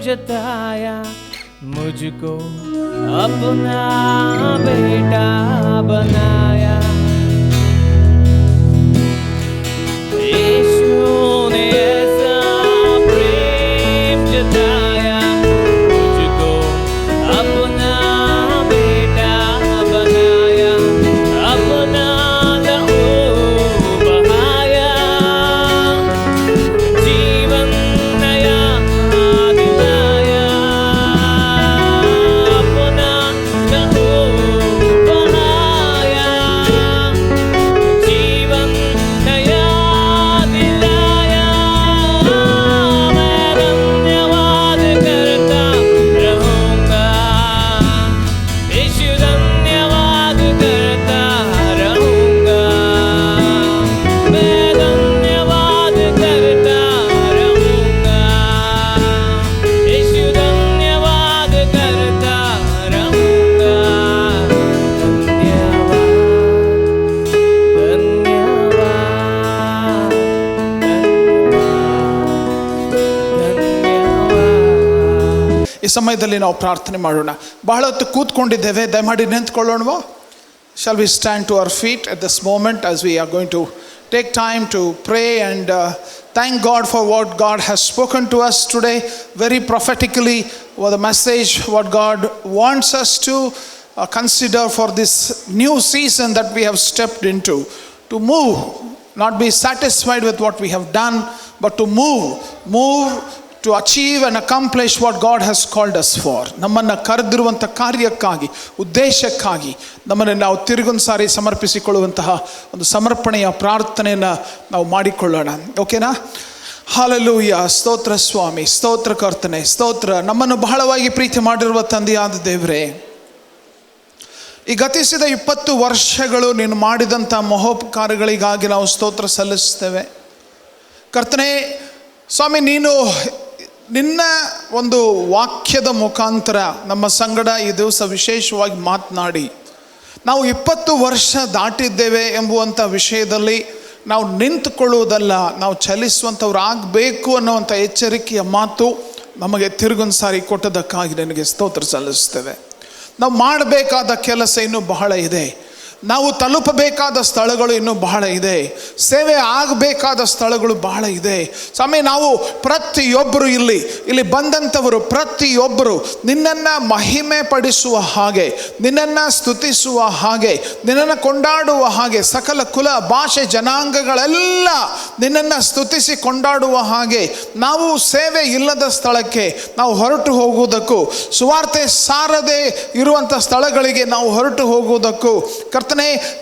Speaker 6: जताया मुझको अपना बेटा बनाया, यीशु ने ऐसा प्रेम जताया मुझको अपना बेटा बनाया, अपना लहू बहाया, जीवन नया दिलाया, अपना लहू बहाया, जीवन नया दिलाया। मैं धन्यवाद करता रहूंगा, यीशु धन्यवाद करता रहूंगा, मैं धन्यवाद करता रहूंगा, यीशु धन्यवाद करता रहूंगा।
Speaker 7: ಈ ಸಮಯದಲ್ಲಿ ನಾವು ಪ್ರಾರ್ಥನೆ ಮಾಡೋಣ. ಬಹಳ ಹೊತ್ತು ಕೂತ್ಕೊಂಡಿದ್ದೇವೆ, ದಯಮಾಡಿ ನಿಂತ್ಕೊಳ್ಳೋಣವಾ? Shall we stand to our feet at this moment as we are going to take time to pray and thank God for what God has spoken to us today, very prophetically, what the message, what God wants us to consider for this new season that we have stepped into, to move, not be satisfied with what we have done, but to move to achieve and accomplish what God has called us for. ನಮ್ಮನ್ನು ಕರೆದಿರುವಂಥ ಕಾರ್ಯಕ್ಕಾಗಿ, ಉದ್ದೇಶಕ್ಕಾಗಿ ನಮ್ಮನ್ನು ನಾವು ತಿರುಗೊಂದು ಸಾರಿ ಸಮರ್ಪಿಸಿಕೊಳ್ಳುವಂತಹ ಒಂದು ಸಮರ್ಪಣೆಯ ಪ್ರಾರ್ಥನೆಯನ್ನು ನಾವು ಮಾಡಿಕೊಳ್ಳೋಣ. ಓಕೆನಾ? ಹಾಲೆಲೂಯಾ. ಸ್ತೋತ್ರ ಸ್ವಾಮಿ, ಸ್ತೋತ್ರ ಕರ್ತನೆ, ಸ್ತೋತ್ರ. ನಮ್ಮನ್ನು ಬಹಳವಾಗಿ ಪ್ರೀತಿ ಮಾಡಿರುವ ತಂದೆಯಾದ ದೇವರೇ, ಈ ಗತಿಸಿದ 20 ವರ್ಷಗಳು ನೀನು ಮಾಡಿದಂಥ ಮಹೋಪಕಾರಗಳಿಗಾಗಿ ನಾವು ಸ್ತೋತ್ರ ಸಲ್ಲಿಸ್ತೇವೆ ಕರ್ತನೆ. ಸ್ವಾಮಿ, ನೀನು ನಿನ್ನ ಒಂದು ವಾಕ್ಯದ ಮುಖಾಂತರ ನಮ್ಮ ಸಂಗಡ ಈ ದಿವಸ ವಿಶೇಷವಾಗಿ ಮಾತನಾಡಿ, ನಾವು 20 ವರ್ಷ ದಾಟಿದ್ದೇವೆ ಎಂಬುವಂಥ ವಿಷಯದಲ್ಲಿ ನಾವು ನಿಂತುಕೊಳ್ಳುವುದಲ್ಲ, ನಾವು ಚಲಿಸುವಂಥವ್ರು ಆಗಬೇಕು ಅನ್ನುವಂಥ ಎಚ್ಚರಿಕೆಯ ಮಾತು ನಮಗೆ ತಿರುಗೊಂದು ಸಾರಿ ಕೊಟ್ಟದಕ್ಕಾಗಿ ನನಗೆ ಸ್ತೋತ್ರ ಸಲ್ಲಿಸ್ತೇವೆ. ನಾವು ಮಾಡಬೇಕಾದ ಕೆಲಸ ಇನ್ನೂ ಬಹಳ ಇದೆ, ನಾವು ತಲುಪಬೇಕಾದ ಸ್ಥಳಗಳು ಇನ್ನೂ ಬಹಳ ಇದೆ, ಸೇವೆ ಆಗಬೇಕಾದ ಸ್ಥಳಗಳು ಬಹಳ ಇದೆ ಸ್ವಾಮಿ. ನಾವು ಪ್ರತಿಯೊಬ್ಬರು ಇಲ್ಲಿ ಬಂದಂಥವರು ಪ್ರತಿಯೊಬ್ಬರು ನಿನ್ನನ್ನು ಮಹಿಮೆ ಪಡಿಸುವ ಹಾಗೆ, ನಿನ್ನನ್ನು ಸ್ತುತಿಸುವ ಹಾಗೆ, ನಿನ್ನನ್ನು ಕೊಂಡಾಡುವ ಹಾಗೆ, ಸಕಲ ಕುಲ ಭಾಷೆ ಜನಾಂಗಗಳೆಲ್ಲ ನಿನ್ನನ್ನು ಸ್ತುತಿಸಿ ಕೊಂಡಾಡುವ ಹಾಗೆ ನಾವು ಸೇವೆ ಇಲ್ಲದ ಸ್ಥಳಕ್ಕೆ ನಾವು ಹೊರಟು ಹೋಗುವುದಕ್ಕೂ, ಸುವಾರ್ತೆ ಸಾರದೆ ಇರುವಂಥ ಸ್ಥಳಗಳಿಗೆ ನಾವು ಹೊರಟು ಹೋಗುವುದಕ್ಕೂ ಕರ್ತನೆ,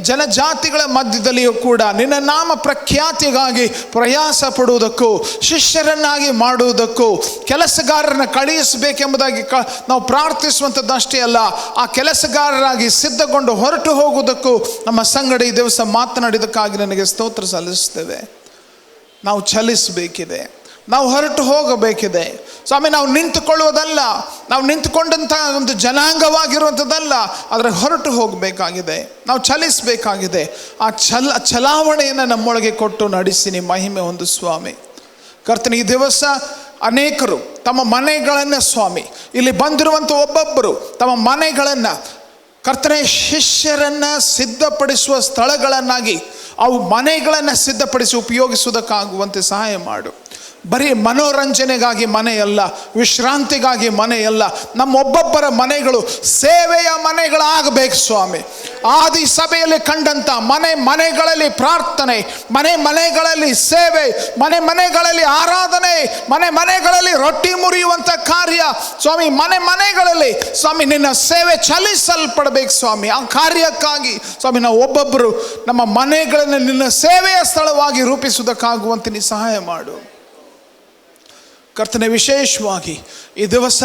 Speaker 7: ಜನಜಾತಿಗಳ ಮಧ್ಯದಲ್ಲಿಯೂ ಕೂಡ ನಿನ್ನ ನಾಮ ಪ್ರಖ್ಯಾತಿಗಾಗಿ ಪ್ರಯಾಸ ಪಡುವುದಕ್ಕೂ, ಶಿಷ್ಯರನ್ನಾಗಿ ಮಾಡುವುದಕ್ಕೂ, ಕೆಲಸಗಾರರನ್ನು ಕಳುಹಿಸಬೇಕೆಂಬುದಾಗಿ ನಾವು ಪ್ರಾರ್ಥಿಸುವಂಥದ್ದಷ್ಟೇ ಅಲ್ಲ, ಆ ಕೆಲಸಗಾರರಾಗಿ ಸಿದ್ಧಗೊಂಡು ಹೊರಟು ಹೋಗುವುದಕ್ಕೂ ನಮ್ಮ ಸಂಗಡ ಈ ದಿವಸ ಮಾತನಾಡಿದಕ್ಕಾಗಿ ನನಗೆ ಸ್ತೋತ್ರ ಸಲ್ಲಿಸ್ತೇವೆ. ನಾವು ಚಲಿಸಬೇಕಿದೆ, ನಾವು ಹೊರಟು ಹೋಗಬೇಕಿದೆ ಸ್ವಾಮಿ. ನಾವು ನಿಂತುಕೊಳ್ಳುವುದಲ್ಲ, ನಾವು ನಿಂತುಕೊಂಡಂಥ ಒಂದು ಜನಾಂಗವಾಗಿರುವಂಥದ್ದಲ್ಲ, ಆದರೆ ಹೊರಟು ಹೋಗಬೇಕಾಗಿದೆ, ನಾವು ಚಲಿಸಬೇಕಾಗಿದೆ. ಆ ಚಲಾವಣೆಯನ್ನು ನಮ್ಮೊಳಗೆ ಕೊಟ್ಟು ನಡೆಸಿ ನಿಮ್ಮ ಮಹಿಮೆ ಒಂದು ಸ್ವಾಮಿ. ಕರ್ತನೆ, ಈ ದಿವಸ ಅನೇಕರು ತಮ್ಮ ಮನೆಗಳನ್ನು ಸ್ವಾಮಿ, ಇಲ್ಲಿ ಬಂದಿರುವಂಥ ಒಬ್ಬೊಬ್ಬರು ತಮ್ಮ ಮನೆಗಳನ್ನು ಕರ್ತನೆ ಶಿಷ್ಯರನ್ನು ಸಿದ್ಧಪಡಿಸುವ ಸ್ಥಳಗಳನ್ನಾಗಿ, ಅವು ಮನೆಗಳನ್ನು ಸಿದ್ಧಪಡಿಸಿ ಉಪಯೋಗಿಸುವುದಕ್ಕಾಗುವಂತೆ ಸಹಾಯ ಮಾಡು. ಬರೀ ಮನೋರಂಜನೆಗಾಗಿ ಮನೆಯಲ್ಲ, ವಿಶ್ರಾಂತಿಗಾಗಿ ಮನೆಯಲ್ಲ. ನಮ್ಮೊಬ್ಬೊಬ್ಬರ ಮನೆಗಳು ಸೇವೆಯ ಮನೆಗಳಾಗಬೇಕು ಸ್ವಾಮಿ. ಆದಿ ಸಭೆಯಲ್ಲಿ ಕಂಡಂಥ ಮನೆಗಳಲ್ಲಿ ಪ್ರಾರ್ಥನೆ, ಮನೆಗಳಲ್ಲಿ ಸೇವೆ, ಮನೆಗಳಲ್ಲಿ ಆರಾಧನೆ, ಮನೆಗಳಲ್ಲಿ ರೊಟ್ಟಿ ಮುರಿಯುವಂಥ ಕಾರ್ಯ ಸ್ವಾಮಿ, ಮನೆಗಳಲ್ಲಿ ಸ್ವಾಮಿ ನಿನ್ನ ಸೇವೆ ಚಲಿಸಲ್ಪಡಬೇಕು ಸ್ವಾಮಿ. ಆ ಕಾರ್ಯಕ್ಕಾಗಿ ಸ್ವಾಮಿ ನಾವು ಒಬ್ಬೊಬ್ಬರು ನಮ್ಮ ಮನೆಗಳನ್ನು ನಿನ್ನ ಸೇವೆಯ ಸ್ಥಳವಾಗಿ ರೂಪಿಸುವುದಕ್ಕಾಗುವಂತೆ ನೀ ಸಹಾಯ ಮಾಡು ಕರ್ತನೆ. ವಿಶೇಷವಾಗಿ ಈ ದಿವಸ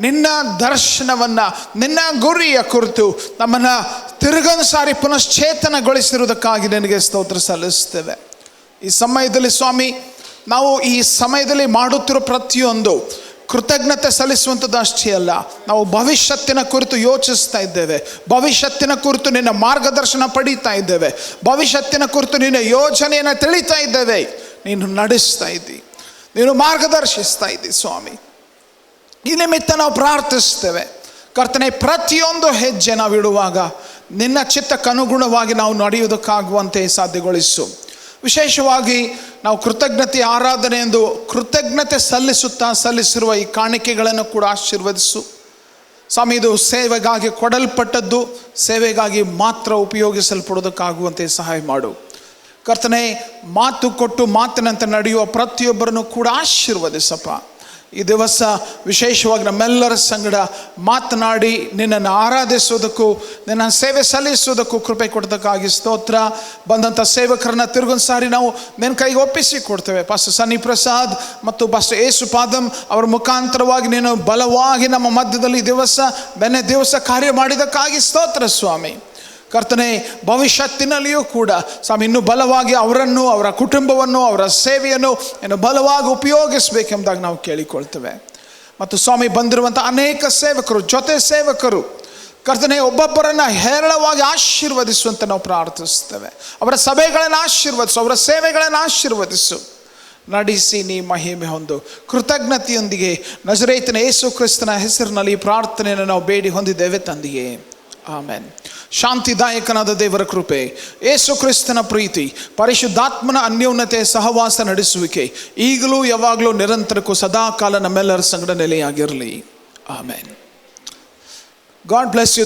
Speaker 7: ನಿನ್ನ ದರ್ಶನವನ್ನು, ನಿನ್ನ ಗುರಿಯ ಕುರಿತು ನಮ್ಮನ್ನು ತಿರುಗೊಂದು ಸಾರಿ ಪುನಶ್ಚೇತನಗೊಳಿಸಿರುವುದಕ್ಕಾಗಿ ನಿನಗೆ ಸ್ತೋತ್ರ ಸಲ್ಲಿಸ್ತೇವೆ. ಈ ಸಮಯದಲ್ಲಿ ಸ್ವಾಮಿ ನಾವು ಈ ಸಮಯದಲ್ಲಿ ಮಾಡುತ್ತಿರೋ ಪ್ರತಿಯೊಂದು ಕೃತಜ್ಞತೆ ಸಲ್ಲಿಸುವಂಥದ್ದು ಅಷ್ಟೇ ಅಲ್ಲ, ನಾವು ಭವಿಷ್ಯತ್ತಿನ ಕುರಿತು ಯೋಚಿಸ್ತಾ ಇದ್ದೇವೆ, ಭವಿಷ್ಯತ್ತಿನ ಕುರಿತು ನಿನ್ನ ಮಾರ್ಗದರ್ಶನ ಪಡೀತಾ ಇದ್ದೇವೆ, ಭವಿಷ್ಯತ್ತಿನ ಕುರಿತು ನಿನ್ನ ಯೋಜನೆಯನ್ನು ತಿಳಿತಾ ಇದ್ದೇವೆ. ನೀನು ನಡೆಸ್ತಾ ಇದ್ದಿ, ನೀನು ಮಾರ್ಗದರ್ಶಿಸ್ತಾ ಇದ್ದಿ ಸ್ವಾಮಿ. ಈ ನಿಮಿತ್ತ ನಾವು ಪ್ರಾರ್ಥಿಸ್ತೇವೆ ಕರ್ತನೆ. ಪ್ರತಿಯೊಂದು ಹೆಜ್ಜೆ ನಾವು ಇಡುವಾಗ ನಿನ್ನ ಚಿತ್ತಕ್ಕನುಗುಣವಾಗಿ ನಾವು ನಡೆಯುವುದಕ್ಕಾಗುವಂತೆ ಸಾಧ್ಯಗೊಳಿಸು. ವಿಶೇಷವಾಗಿ ನಾವು ಕೃತಜ್ಞತೆ ಆರಾಧನೆ ಎಂದು ಕೃತಜ್ಞತೆ ಸಲ್ಲಿಸಿರುವ ಈ ಕಾಣಿಕೆಗಳನ್ನು ಕೂಡ ಆಶೀರ್ವದಿಸು ಸ್ವಾಮಿ. ಇದು ಸೇವೆಗಾಗಿ ಕೊಡಲ್ಪಟ್ಟದ್ದು, ಸೇವೆಗಾಗಿ ಮಾತ್ರ ಉಪಯೋಗಿಸಲ್ಪಡೋದಕ್ಕಾಗುವಂತೆ ಸಹಾಯ ಮಾಡು ಕರ್ತನೆ. ಮಾತು ಕೊಟ್ಟು ಮಾತಿನಂತೆ ನಡೆಯುವ ಪ್ರತಿಯೊಬ್ಬರನ್ನು ಕೂಡ ಆಶೀರ್ವದಿಸಪ್ಪ. ಈ ದಿವಸ ವಿಶೇಷವಾಗಿ ನಮ್ಮೆಲ್ಲರ ಸಂಗಡ ಮಾತನಾಡಿ ನಿನ್ನನ್ನು ಆರಾಧಿಸೋದಕ್ಕೂ ನಿನ್ನ ಸೇವೆ ಸಲ್ಲಿಸೋದಕ್ಕೂ ಕೃಪೆ ಕೊಡೋದಕ್ಕಾಗಿ ಸ್ತೋತ್ರ. ಬಂದಂಥ ಸೇವಕರನ್ನ ತಿರುಗೊಂದು ಸಾರಿ ನಾವು ನಿನ್ನ ಕೈಗೆ ಒಪ್ಪಿಸಿ ಕೊಡ್ತೇವೆ. ಪಾಸ್ಟರ್ ಸನ್ನಿ ಪ್ರಸಾದ್ ಮತ್ತು ಪಾಸ್ಟರ್ ಯೇಸುಪಾದಂ ಅವರ ಮುಖಾಂತರವಾಗಿ ನೀನು ಬಲವಾಗಿ ನಮ್ಮ ಮಧ್ಯದಲ್ಲಿ ದಿವಸ ಕಾರ್ಯ ಮಾಡಿದಕ್ಕಾಗಿ ಸ್ತೋತ್ರ ಸ್ವಾಮಿ. ಕರ್ತನೆ, ಭವಿಷ್ಯತ್ತಿನಲ್ಲಿಯೂ ಕೂಡ ಸ್ವಾಮಿ ಇನ್ನೂ ಬಲವಾಗಿ ಅವರನ್ನು, ಅವರ ಕುಟುಂಬವನ್ನು, ಅವರ ಸೇವೆಯನ್ನು ಇನ್ನು ಬಲವಾಗಿ ಉಪಯೋಗಿಸಬೇಕೆಂಬುದಾಗಿ ನಾವು ಕೇಳಿಕೊಳ್ತೇವೆ. ಮತ್ತು ಸ್ವಾಮಿ ಬಂದಿರುವಂಥ ಅನೇಕ ಸೇವಕರು, ಜೊತೆ ಸೇವಕರು ಕರ್ತನೆ ಒಬ್ಬೊಬ್ಬರನ್ನು ಹೇರಳವಾಗಿ ಆಶೀರ್ವದಿಸುವಂತೆ ನಾವು ಪ್ರಾರ್ಥಿಸ್ತೇವೆ. ಅವರ ಸಭೆಗಳನ್ನು ಆಶೀರ್ವದಿಸು, ಅವರ ಸೇವೆಗಳನ್ನು ಆಶೀರ್ವದಿಸು, ನಡೆಸಿ ನೀ ಮಹಿಮೆ ಹೊಂದು. ಕೃತಜ್ಞತೆಯೊಂದಿಗೆ ನಜರೇತಿನ ಯೇಸು ಕ್ರಿಸ್ತನ ಹೆಸರಿನಲ್ಲಿ ಪ್ರಾರ್ಥನೆಯನ್ನು ನಾವು ಬೇಡಿ ಹೊಂದಿದ್ದೇವೆ ತಂದೆಯೇ, ಆಮೆನ್. ಶಾಂತಿದಾಯಕನಾದ ದೇವರ ಕೃಪೆ, ಯೇಸು ಕ್ರಿಸ್ತನ ಪ್ರೀತಿ, ಪರಿಶುದ್ಧಾತ್ಮನ ಅನ್ಯೋನ್ಯತೆ ಸಹವಾಸ ನಡೆಸುವಿಕೆ ಈಗಲೂ ಯಾವಾಗಲೂ ನಿರಂತರಕ್ಕೂ ಸದಾಕಾಲ ನಮ್ಮೆಲ್ಲರ ಸಂಗಡ ನೆಲೆಯಾಗಿರಲಿ. ಆಮೆನ್. God bless you.